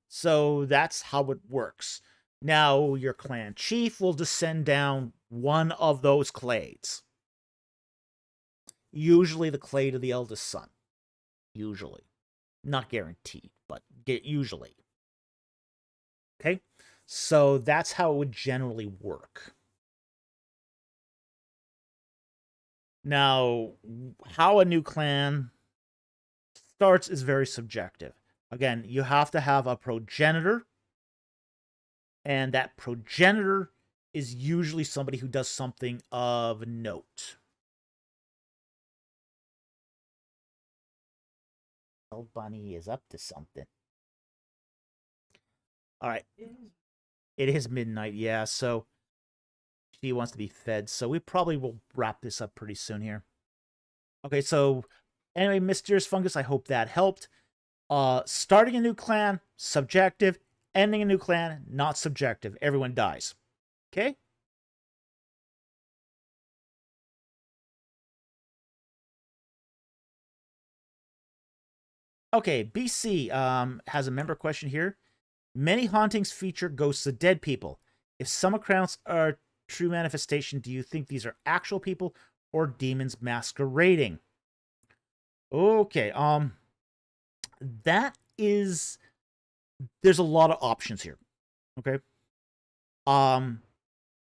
so that's how it works. Now your clan chief will descend down one of those clades, usually the clade of the eldest son. Usually, not guaranteed, but usually. Okay, so that's how it would generally work. Now, how a new clan starts is very subjective. Again, you have to have a progenitor, and that progenitor is usually somebody who does something of note. Oh, Bunny is up to something. All right. It is midnight, yeah, so she wants to be fed, so we probably will wrap this up pretty soon here. Okay, so anyway, Mysterious Fungus, I hope that helped. Starting a new clan, subjective. Ending a new clan, not subjective. Everyone dies. Okay? Okay, BC has a member question here. Many hauntings feature ghosts of dead people. If some accounts are true manifestation, do you think these are actual people or demons masquerading? Okay, that is, there's a lot of options here. Okay.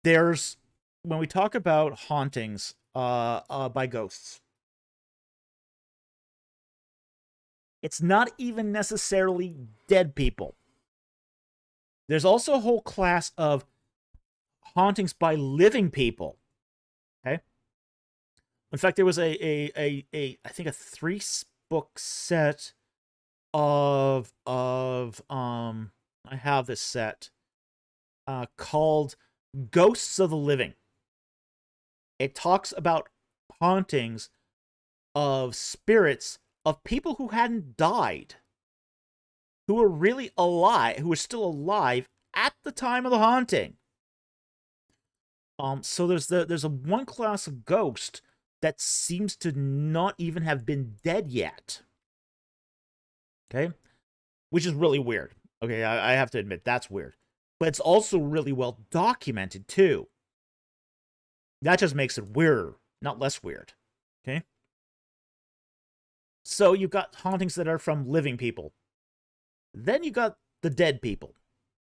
There's, when we talk about hauntings by ghosts, it's not even necessarily dead people. There's also a whole class of hauntings by living people. Okay. In fact, there was I think a 3-book set of I have this set called Ghosts of the Living. It talks about hauntings of spirits of people who hadn't died, who were really alive, who were still alive at the time of the haunting. So there's a one class of ghost that seems to not even have been dead yet. Okay, which is really weird. Okay, I have to admit, that's weird. But it's also really well documented, too. That just makes it weirder, not less weird. Okay? So you've got hauntings that are from living people. Then you got the dead people.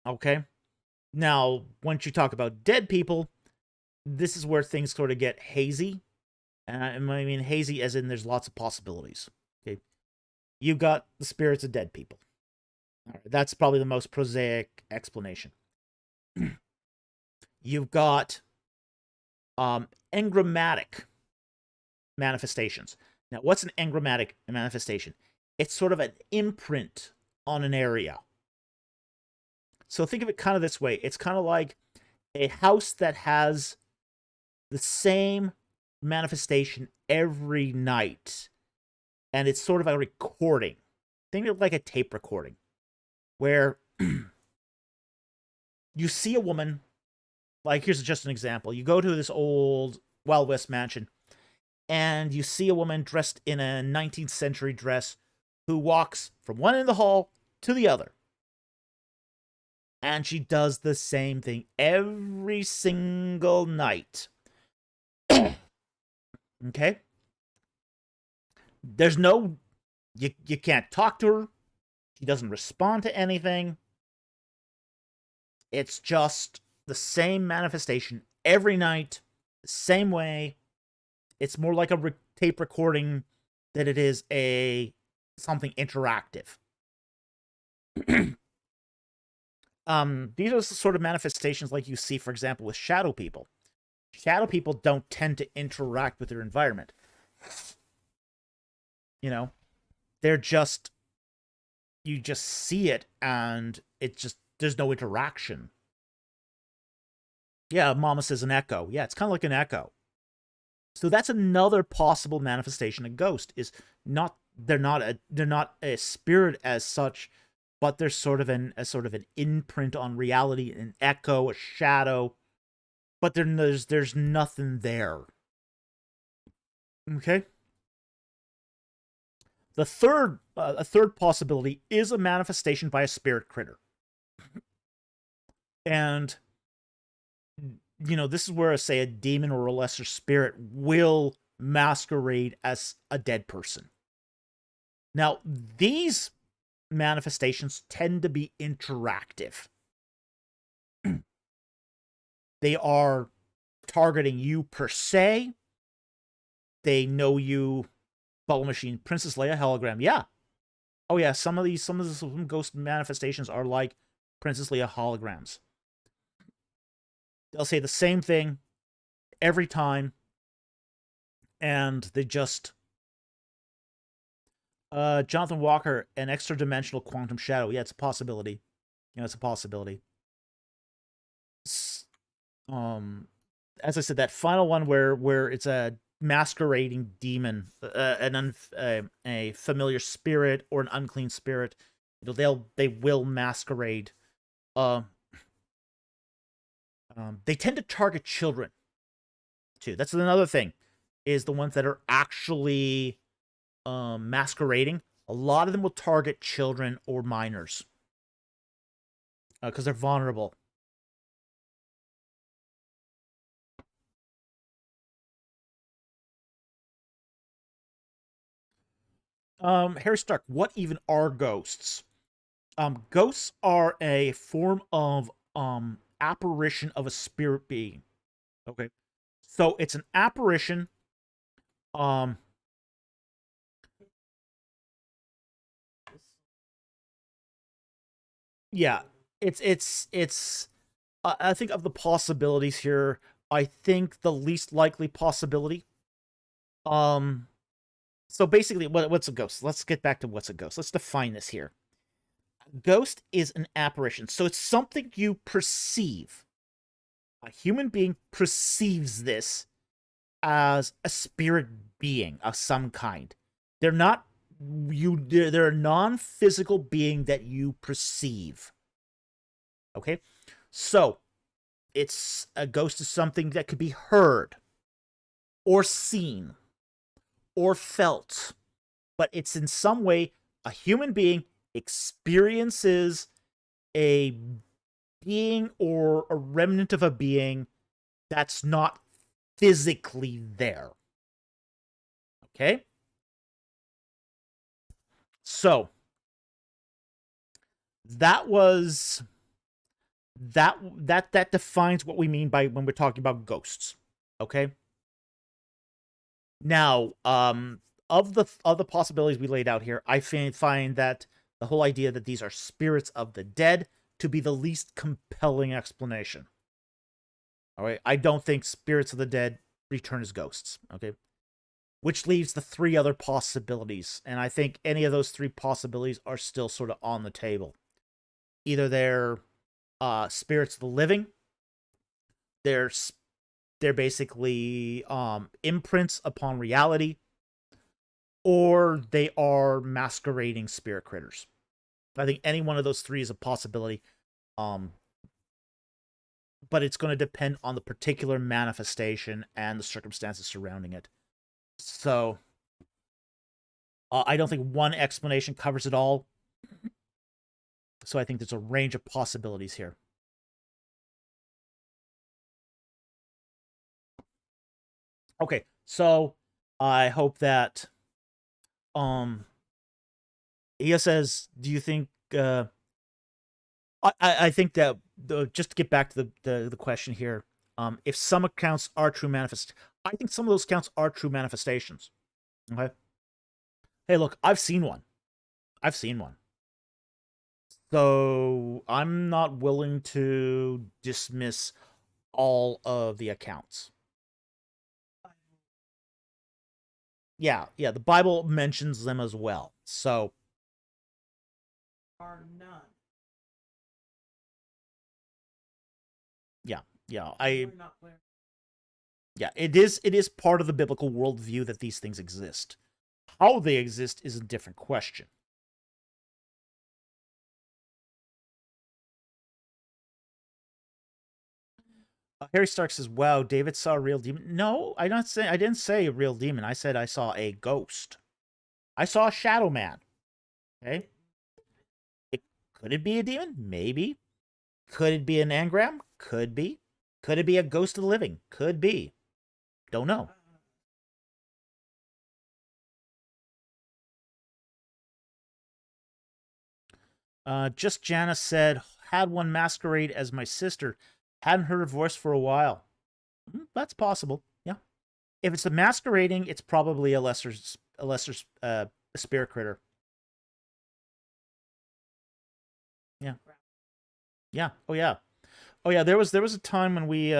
Okay? Now, once you talk about dead people, this is where things sort of get hazy. And I mean hazy as in there's lots of possibilities. Okay? You've got the spirits of dead people. All right, that's probably the most prosaic explanation. You've got engrammatic manifestations. Now, what's an engrammatic manifestation? It's sort of an imprint on an area. So think of it kind of this way. It's kind of like a house that has the same manifestation every night. And it's sort of a recording. Think of it like a tape recording, where you see a woman, like here's just an example. You go to this old Wild West mansion, and you see a woman dressed in a 19th century dress who walks from one end of the hall to the other. And she does the same thing every single night. Okay? There's no... You can't talk to her. She doesn't respond to anything. It's just the same manifestation every night, the same way. It's more like a tape recording than it is something interactive. These are the sort of manifestations like you see, for example, with shadow people. Shadow people don't tend to interact with their environment. You know, they're just, you just see it and it just, there's no interaction. Yeah, Mama says an echo. Yeah, it's kind of like an echo. So that's another possible manifestation of ghost, is not, they're not a spirit as such, but they're sort of an imprint on reality, an echo, a shadow, but there's nothing there. Okay? A third possibility is a manifestation by a spirit critter. And, you know, this is where, say, a demon or a lesser spirit will masquerade as a dead person. Now, these manifestations tend to be interactive. They are targeting you per se. They know you. Bubble Machine, Princess Leia hologram. Yeah. Oh yeah, some ghost manifestations are like Princess Leia holograms. They'll say the same thing every time, and they just... Jonathan Walker, an extra-dimensional quantum shadow. Yeah, it's a possibility. You know, it's a possibility. As I said, that final one where it's a masquerading demon, a familiar spirit or an unclean spirit, you know, they will masquerade. They tend to target children too. That's another thing, is the ones that are actually masquerading. A lot of them will target children or minors because they're vulnerable. Harry Stark, what even are ghosts? Ghosts are a form of apparition of a spirit being. Okay, so it's an apparition. Yeah, it's. I think of the possibilities here, I think the least likely possibility. So basically, what's a ghost? Let's get back to what's a ghost. Let's define this here. Ghost is an apparition. So it's something you perceive. A human being perceives this as a spirit being of some kind. They're not they're a non-physical being that you perceive. Okay? So, it's a ghost is something that could be heard or seen or felt, but it's in some way a human being experiences a being or a remnant of a being that's not physically there. Okay? So, that defines what we mean by when we're talking about ghosts. Okay? Now, of the possibilities we laid out here, I find that the whole idea that these are spirits of the dead to be the least compelling explanation. All right, I don't think spirits of the dead return as ghosts. Okay, which leaves the three other possibilities, and I think any of those three possibilities are still sort of on the table. Either they're spirits of the living, they're basically imprints upon reality, or they are masquerading spirit critters. I think any one of those three is a possibility, but it's going to depend on the particular manifestation and the circumstances surrounding it. So, I don't think one explanation covers it all. So I think there's a range of possibilities here. Okay, so I hope that Ia says, do you think I think that just to get back to the question here, if some accounts are true I think some of those accounts are true manifestations. Okay. Hey, look, I've seen one. So I'm not willing to dismiss all of the accounts. Yeah, the Bible mentions them as well. So Are none. Yeah, Not yeah, it is part of the biblical worldview that these things exist. How they exist is a different question. Harry Stark says, "Wow, David saw a real demon." No, I didn't say a real demon. I said I saw a ghost. I saw a shadow man. Okay, could it be a demon? Maybe. Could it be an engram? Could be. Could it be a ghost of the living? Could be. Don't know. Just Janice said, had one masquerade as my sister. Hadn't heard her voice for a while. That's possible. Yeah. If it's the masquerading, it's probably a lesser spirit critter. Yeah. Yeah. Oh yeah. Oh yeah. There was a time when we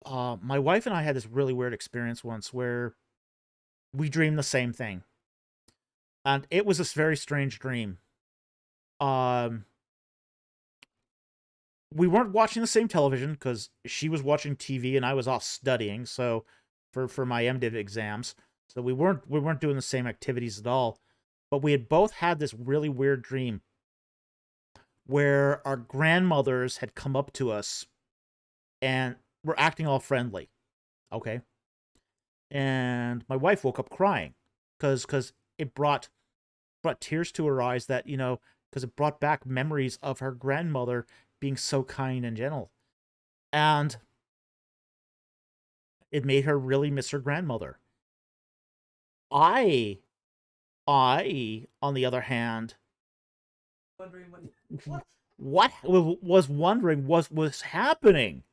my wife and I had this really weird experience once where we dreamed the same thing. And it was this very strange dream. We weren't watching the same television because she was watching TV and I was off studying, so for my MDiv exams. So we weren't doing the same activities at all. But we had both had this really weird dream where our grandmothers had come up to us and were acting all friendly. Okay. And my wife woke up crying because it brought tears to her eyes that, because it brought back memories of her grandmother being so kind and gentle. And it made her really miss her grandmother. I on the other hand, what was wondering was happening.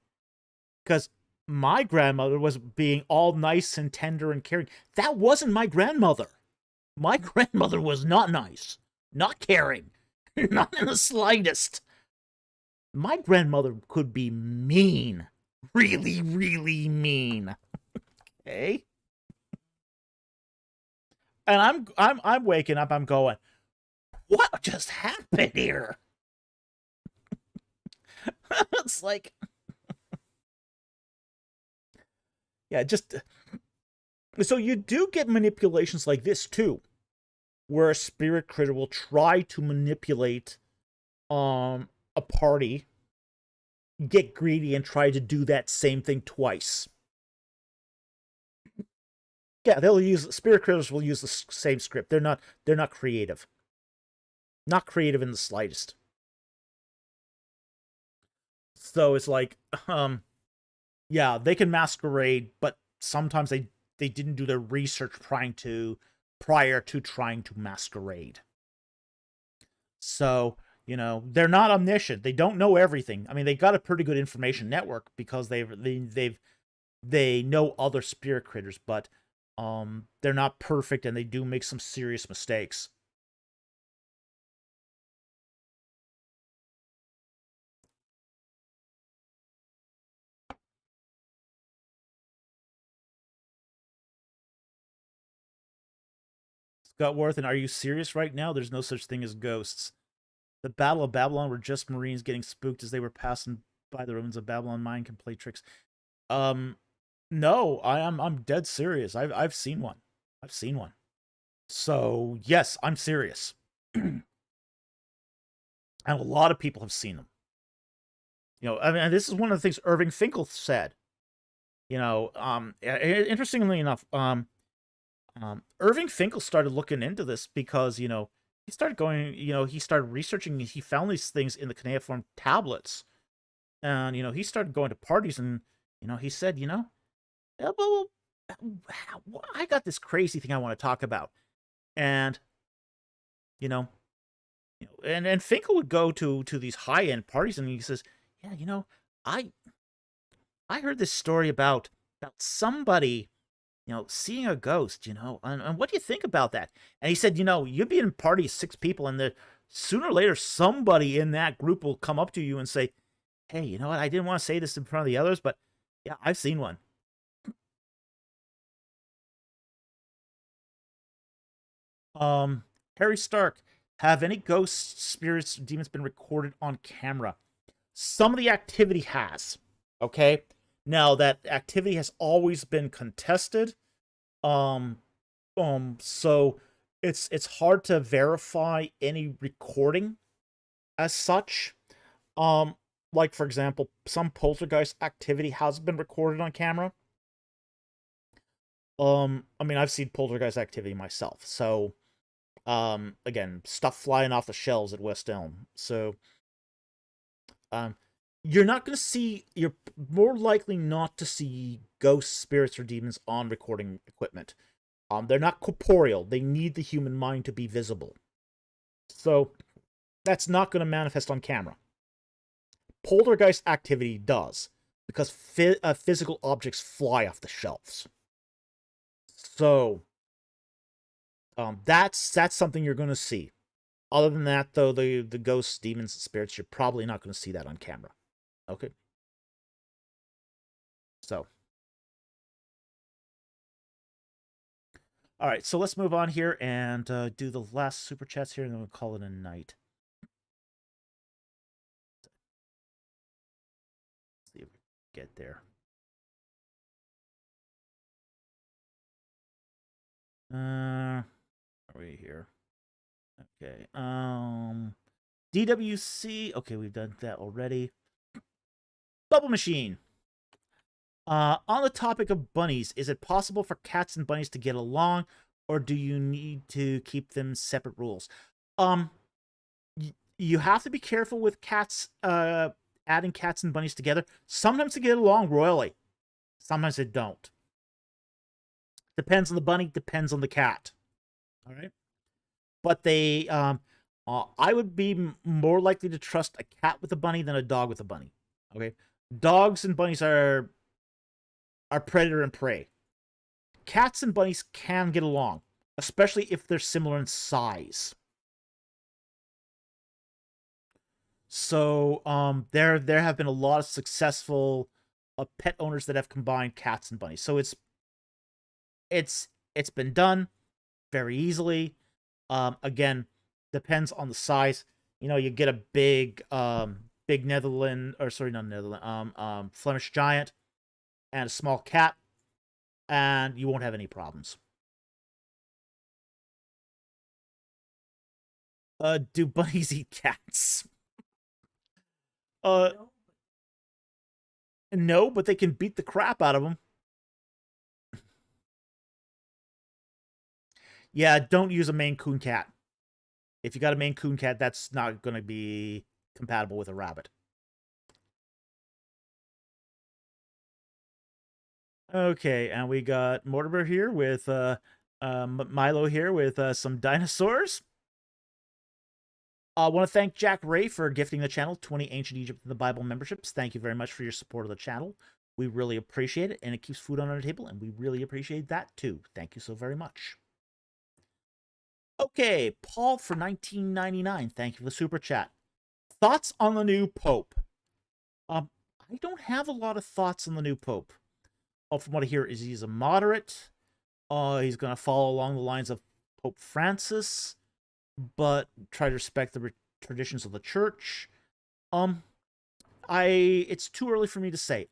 Because my grandmother was being all nice and tender and caring. That wasn't my grandmother. My grandmother was not nice, not caring, not in the slightest. My grandmother could be mean, really, really mean. Okay, and I'm waking up. I'm going, what just happened here? It's like, yeah, just so you do get manipulations like this too, where a spirit critter will try to manipulate a party, get greedy, and try to do that same thing twice. Yeah, spirit critters will use the same script. They're not creative. Not creative in the slightest. So it's like, yeah, they can masquerade, but sometimes they didn't do their research prior to trying to masquerade. So, they're not omniscient. They don't know everything. I mean, they got a pretty good information network because they know other spirit critters, but they're not perfect and they do make some serious mistakes. Scott Worth, and are you serious right now? There's no such thing as ghosts. The Battle of Babylon were just Marines getting spooked as they were passing by the ruins of Babylon. Mind can play tricks. No, I'm dead serious. I've seen one. I've seen one. So yes, I'm serious. And a lot of people have seen them. I mean, this is one of the things Irving Finkel said. Interestingly enough, Irving Finkel started looking into this because, he started going, he started researching, he found these things in the cuneiform tablets. And, he started going to parties and, he said, well, I got this crazy thing I want to talk about. And, and Finkel would go to these high-end parties and he says, yeah, I heard this story about somebody, seeing a ghost, and what do you think about that? And he said, you'd be in a party of 6 people, and sooner or later, somebody in that group will come up to you and say, hey, you know what? I didn't want to say this in front of the others, but yeah, I've seen one. Harry Stark, have any ghosts, spirits, demons been recorded on camera? Some of the activity has. Okay. Now that activity has always been contested. So it's hard to verify any recording as such. Like for example, some poltergeist activity has been recorded on camera. I mean, I've seen poltergeist activity myself. So, again, stuff flying off the shelves at West Elm. So, you're more likely not to see ghosts, spirits, or demons on recording equipment. They're not corporeal. They need the human mind to be visible. So, that's not going to manifest on camera. Poltergeist activity does, because physical objects fly off the shelves. So, that's something you're going to see. Other than that, though, the ghosts, demons, and spirits, you're probably not going to see that on camera. Okay. So. All right, so let's move on here and do the last super chats here, and then we'll call it a night. Let's see if we can get there. Are we here? Okay. DWC. Okay, we've done that already. Bubble machine. On the topic of bunnies, is it possible for cats and bunnies to get along, or do you need to keep them separate rules? You have to be careful with cats, adding cats and bunnies together. Sometimes they get along royally. Sometimes they don't. Depends on the bunny, depends on the cat. All right? But I would be more likely to trust a cat with a bunny than a dog with a bunny. Okay? Dogs and bunnies are predator and prey. Cats and bunnies can get along, especially if they're similar in size. So, there have been a lot of successful pet owners that have combined cats and bunnies. So it's been done very easily. Again, depends on the size. You get a big Netherland, or sorry, not Netherland, Flemish giant and a small cat, and you won't have any problems. Do bunnies eat cats? No, but they can beat the crap out of them. Yeah, don't use a Maine Coon cat. If you got a Maine Coon cat, that's not going to be compatible with a rabbit. Okay, and we got Mortimer here with Milo here with some dinosaurs. I want to thank Jack Ray for gifting the channel 20 Ancient Egypt and the Bible memberships. Thank you very much for your support of the channel. We really appreciate it, and it keeps food on our table, and we really appreciate that too. Thank you so very much. Okay, Paul for 19.99. Thank you for the super chat. Thoughts on the new Pope? I don't have a lot of thoughts on the new Pope. From what I hear is he's a moderate. He's going to follow along the lines of Pope Francis, but try to respect the traditions of the church. It's too early for me to say.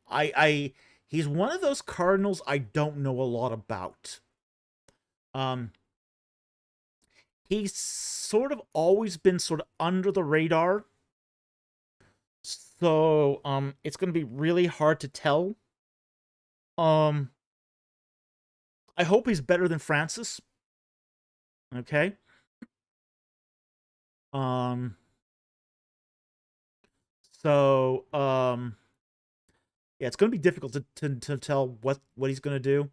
He's one of those cardinals I don't know a lot about. He's sort of always been sort of under the radar. So, it's going to be really hard to tell. I hope he's better than Francis. Okay. So, yeah, it's going to be difficult to tell what he's going to do,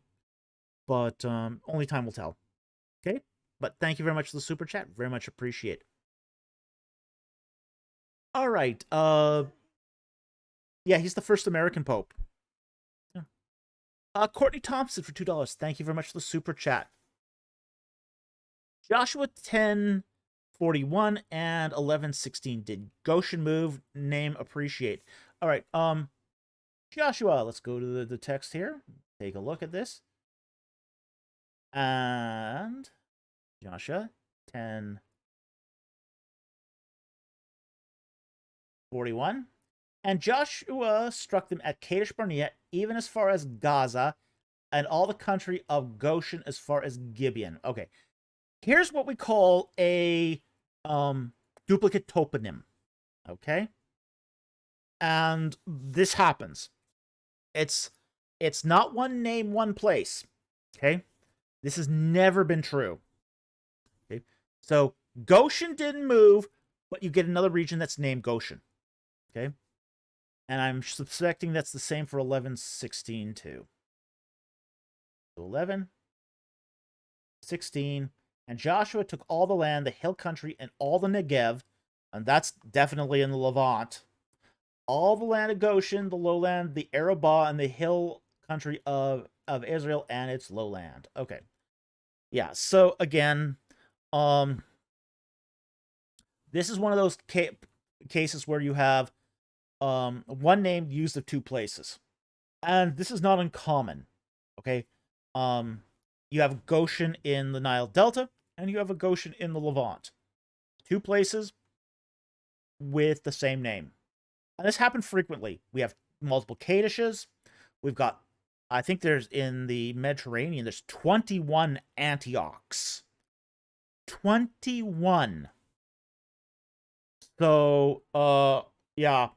but only time will tell. Okay, but thank you very much for the super chat. Very much appreciate it. All right. Yeah, he's the first American Pope. Yeah. Courtney Thompson for $2. Thank you very much for the super chat. Joshua 10:41 and 11:16. Did Goshen move? Name appreciate. All right. Joshua, let's go to the text here. Take a look at this. And Joshua 10:41. And Joshua struck them at Kadesh Barnea, even as far as Gaza, and all the country of Goshen as far as Gibeon. Okay. Here's what we call a duplicate toponym. Okay? And this happens. It's not one name, one place. Okay? This has never been true. Okay? So Goshen didn't move, but you get another region that's named Goshen. Okay? And I'm suspecting that's the same for 11:16 too. 11:16. And Joshua took all the land, the hill country, and all the Negev, and that's definitely in the Levant. All the land of Goshen, the lowland, the Arabah, and the hill country of Israel and its lowland. Okay. Yeah, so again, this is one of those cases where you have one name used of two places. And this is not uncommon. Okay? You have Goshen in the Nile Delta, and you have a Goshen in the Levant. Two places with the same name. And this happened frequently. We have multiple Kadeshes. We've got, I think there's in the Mediterranean, there's 21 Antiochs. 21. So, yeah.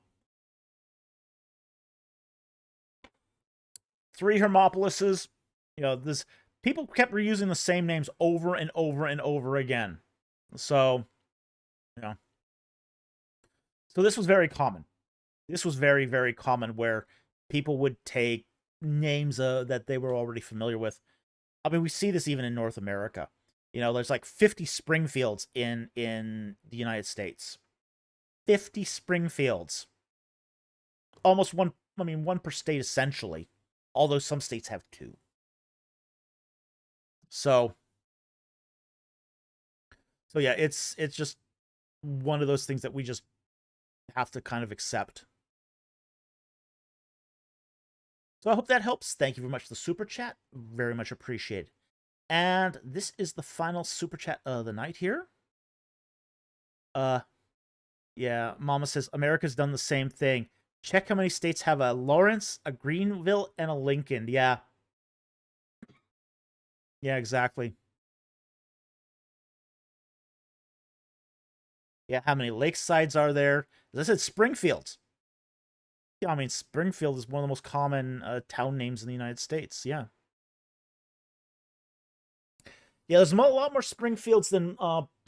3 Hermopolises. You know, this people kept reusing the same names over and over and over again. So, you know. So this was very common. This was very, very common where people would take names that they were already familiar with. I mean, we see this even in North America. You know, there's like 50 Springfields in the United States. 50 Springfields. Almost one per state essentially. Although some states have 2. So yeah, it's just one of those things that we just have to kind of accept. So I hope that helps. Thank you very much for the super chat. Very much appreciated. And this is the final super chat of the night here. Yeah, Mama says America's done the same thing. Check how many states have a Lawrence, a Greenville, and a Lincoln. Yeah. Yeah, exactly. Yeah, how many lakesides are there? As I said, Springfield. Yeah, I mean, Springfield is one of the most common town names in the United States. Yeah. Yeah, there's a lot more Springfields than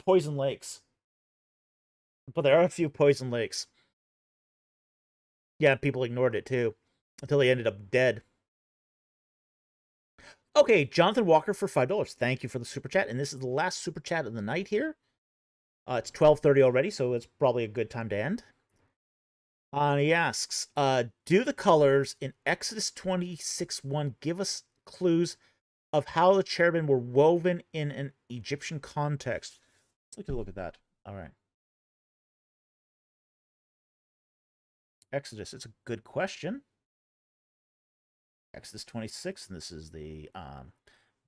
Poison Lakes. But there are a few poison lakes. Yeah, people ignored it too until they ended up dead. Okay, Jonathan Walker for $5. Thank you for the super chat. And this is the last super chat of the night here. It's 12:30 already, so it's probably a good time to end. He asks, do the colors in Exodus 26:1 give us clues of how the cherubim were woven in an Egyptian context? Let's take a look at that. All right. Exodus, it's a good question. Exodus 26, and this is the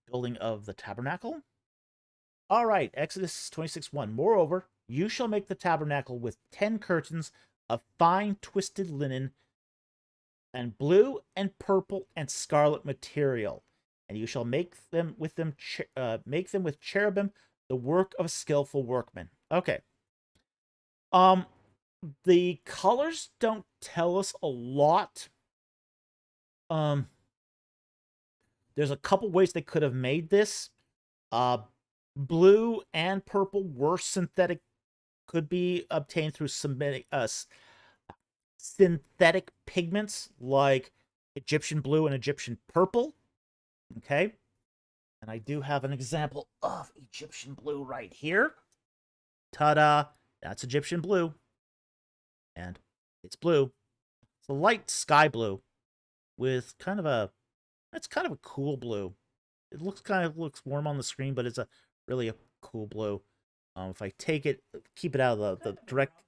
building of the tabernacle. All right, Exodus 26:1. Moreover, you shall make the tabernacle with 10 curtains of fine twisted linen and blue and purple and scarlet material, and you shall make them with cherubim, the work of a skillful workman. Okay. The colors don't tell us a lot. There's a couple ways they could have made this. Blue and purple were synthetic, could be obtained through synthetic pigments like Egyptian blue and Egyptian purple. Okay. And I do have an example of Egyptian blue right here. Ta-da! That's Egyptian blue. And it's blue. It's a light sky blue with it's kind of a cool blue. It looks warm on the screen, but it's really a cool blue. If I take it, keep it out of the direct.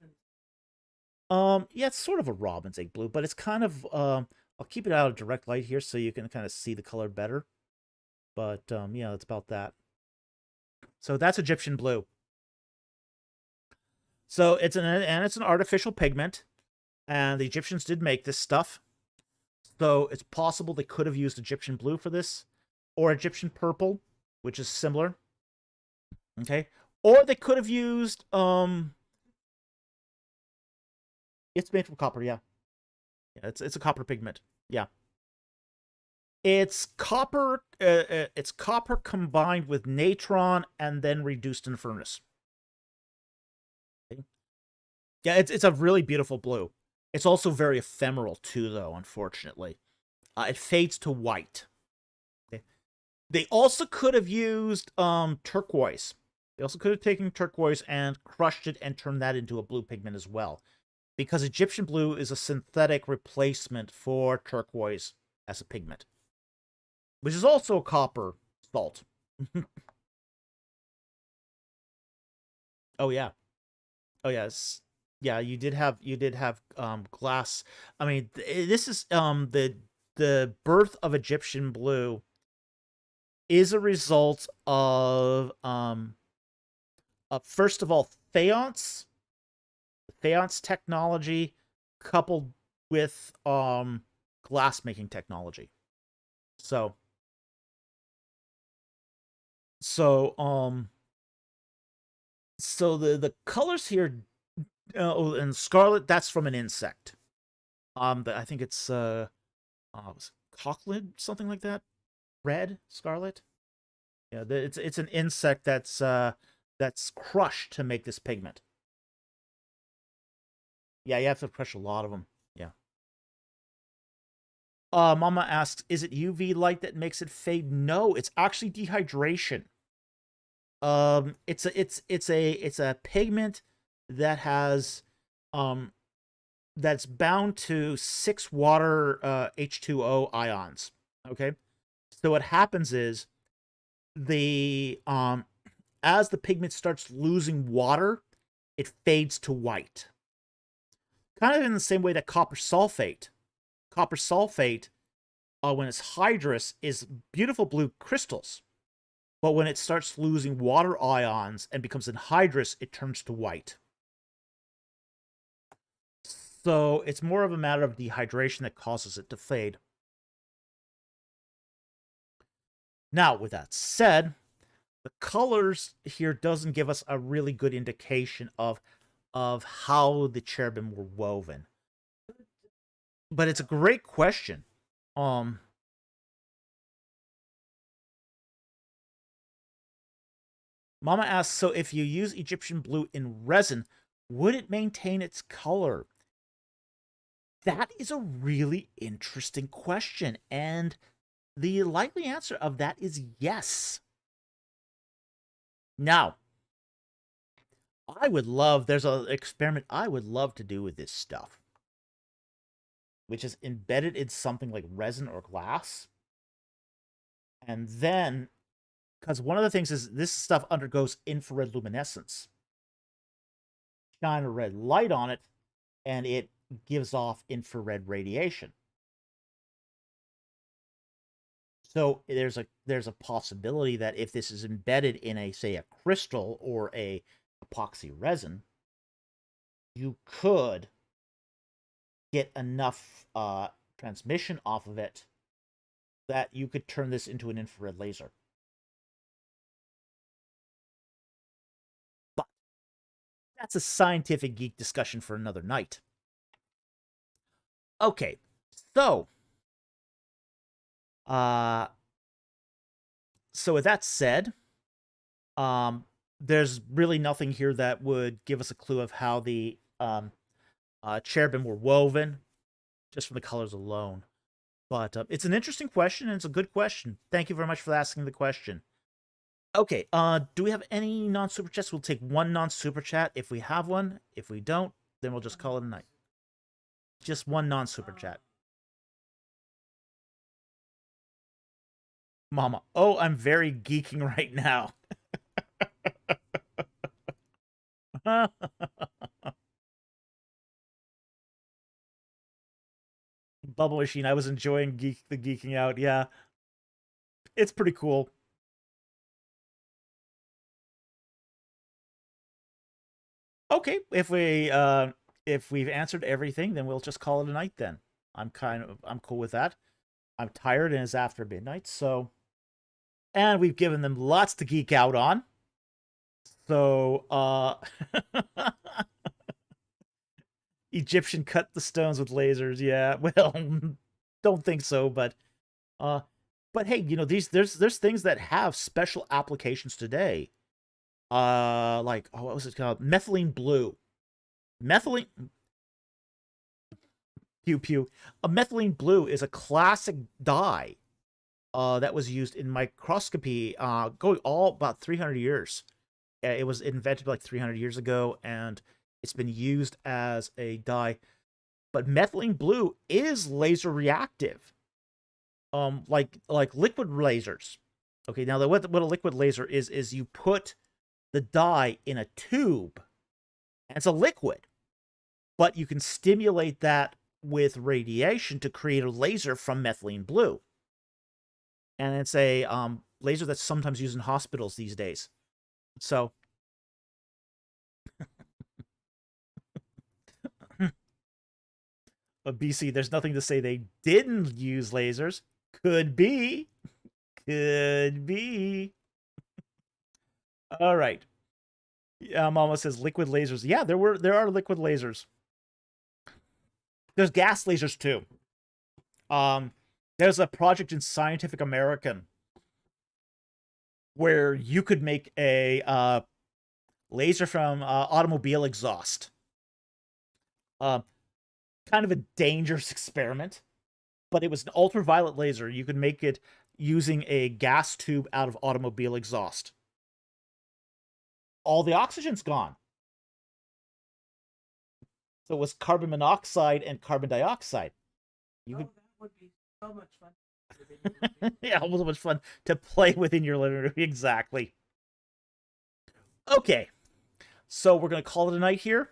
Yeah, it's sort of a robin's egg blue, but it's kind of I'll keep it out of direct light here so you can kind of see the color better. But yeah, it's about that. So that's Egyptian blue. So it's an artificial pigment, and the Egyptians did make this stuff. So it's possible they could have used Egyptian blue for this, or Egyptian purple, which is similar. Okay, or they could have used It's made from copper, yeah. Yeah, it's a copper pigment. Yeah. It's copper combined with natron and then reduced in a furnace. Okay. Yeah, it's a really beautiful blue. It's also very ephemeral too, though, unfortunately. It fades to white. Okay. They also could have used turquoise. They also could have taken turquoise and crushed it and turned that into a blue pigment as well. Because Egyptian blue is a synthetic replacement for turquoise as a pigment, which is also a copper salt. Oh yeah, oh yes, yeah. You did have glass. I mean, this is the birth of Egyptian blue is a result of first of all faience technology coupled with glass making technology. So the colors here, and scarlet, that's from an insect. I think it's cochlid, something like that. Red scarlet. Yeah, it's an insect that's crushed to make this pigment. Yeah, you have to crush a lot of them. Yeah. Mama asks, is it UV light that makes it fade? No, it's actually dehydration. It's a pigment that has that's bound to 6 water H2O ions. Okay, so what happens is the as the pigment starts losing water, it fades to white. Kind of in the same way that copper sulfate, when it's hydrous, is beautiful blue crystals. But when it starts losing water ions and becomes anhydrous, it turns to white. So it's more of a matter of dehydration that causes it to fade. Now, with that said, the colors here doesn't give us a really good indication of how the cherubim were woven. But it's a great question. Mama asks, so if you use Egyptian blue in resin, Would it maintain its color? That is a really interesting question, and the likely answer of that is yes. Now, there's an experiment I would love to do with this stuff, which is embedded in something like resin or glass. And then, because one of the things is this stuff undergoes infrared luminescence. Shine a red light on it, and it gives off infrared radiation. So there's a possibility that if this is embedded in a, say, a crystal or a epoxy resin, you could get enough transmission off of it that you could turn this into an infrared laser. But that's a scientific geek discussion for another night. Okay, so with that said, there's really nothing here that would give us a clue of how the cherubim were woven, just from the colors alone. But it's an interesting question, and it's a good question. Thank you very much for asking the question. Okay, do we have any non-super chats? We'll take one non-super chat if we have one. If we don't, then we'll just call it a night. Just one non-super chat. Mama. Oh, I'm very geeking right now. Bubble Machine, I was enjoying the geeking out. Yeah. It's pretty cool. Okay, if we've answered everything, then we'll just call it a night then. I'm cool with that. I'm tired and it's after midnight, so, and we've given them lots to geek out on. So Egyptian cut the stones with lasers. Yeah, well, don't think so, but hey, you know, there's things that have special applications today. Like, oh, what was it called? Methylene blue. Methylene pew pew. A methylene blue is a classic dye that was used in microscopy going all about 300 years. It was invented like 300 years ago, and it's been used as a dye. But methylene blue is laser reactive, like liquid lasers. Okay, now what a liquid laser is you put the dye in a tube, and it's a liquid, but you can stimulate that with radiation to create a laser from methylene blue. And it's a laser that's sometimes used in hospitals these days. So, but BC, there's nothing to say they didn't use lasers. Could be. Could be. All right. Yeah, Mama says liquid lasers. Yeah, there are liquid lasers. There's gas lasers too. There's a project in Scientific American where you could make a laser from automobile exhaust. Kind of a dangerous experiment, but it was an ultraviolet laser. You could make it using a gas tube out of automobile exhaust. All the oxygen's gone. So it was carbon monoxide and carbon dioxide. That would be so much fun. Yeah, so much fun to play within your living room. Exactly. Okay. So we're going to call it a night here.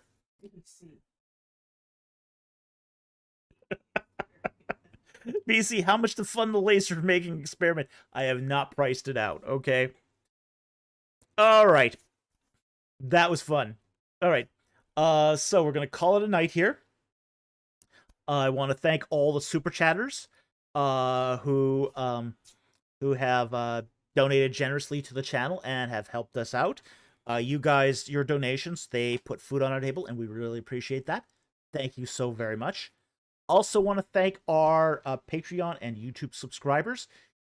BC, how much to fund the laser making experiment? I have not priced it out, okay? All right. That was fun. All right. So we're going to call it a night here. I want to thank all the super chatters who have donated generously to the channel and have helped us out. You guys, your donations, they put food on our table, and we really appreciate that. Thank you so very much. Also want to thank our Patreon and YouTube subscribers.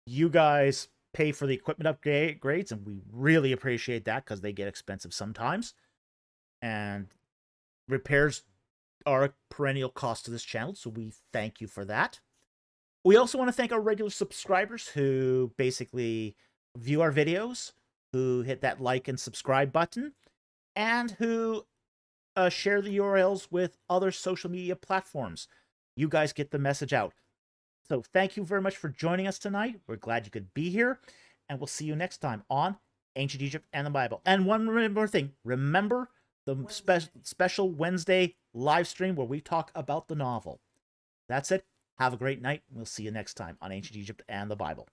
You guys pay for the equipment upgrades, and we really appreciate that because they get expensive sometimes. And repairs are a perennial cost to this channel, so we thank you for that. We also want to thank our regular subscribers who basically view our videos, who hit that like and subscribe button, and who share the URLs with other social media platforms. You guys get the message out. So thank you very much for joining us tonight. We're glad you could be here, and we'll see you next time on Ancient Egypt and the Bible. And one more thing, remember the special Wednesday live stream where we talk about the novel. That's it. Have a great night. We'll see you next time on Ancient Egypt and the Bible.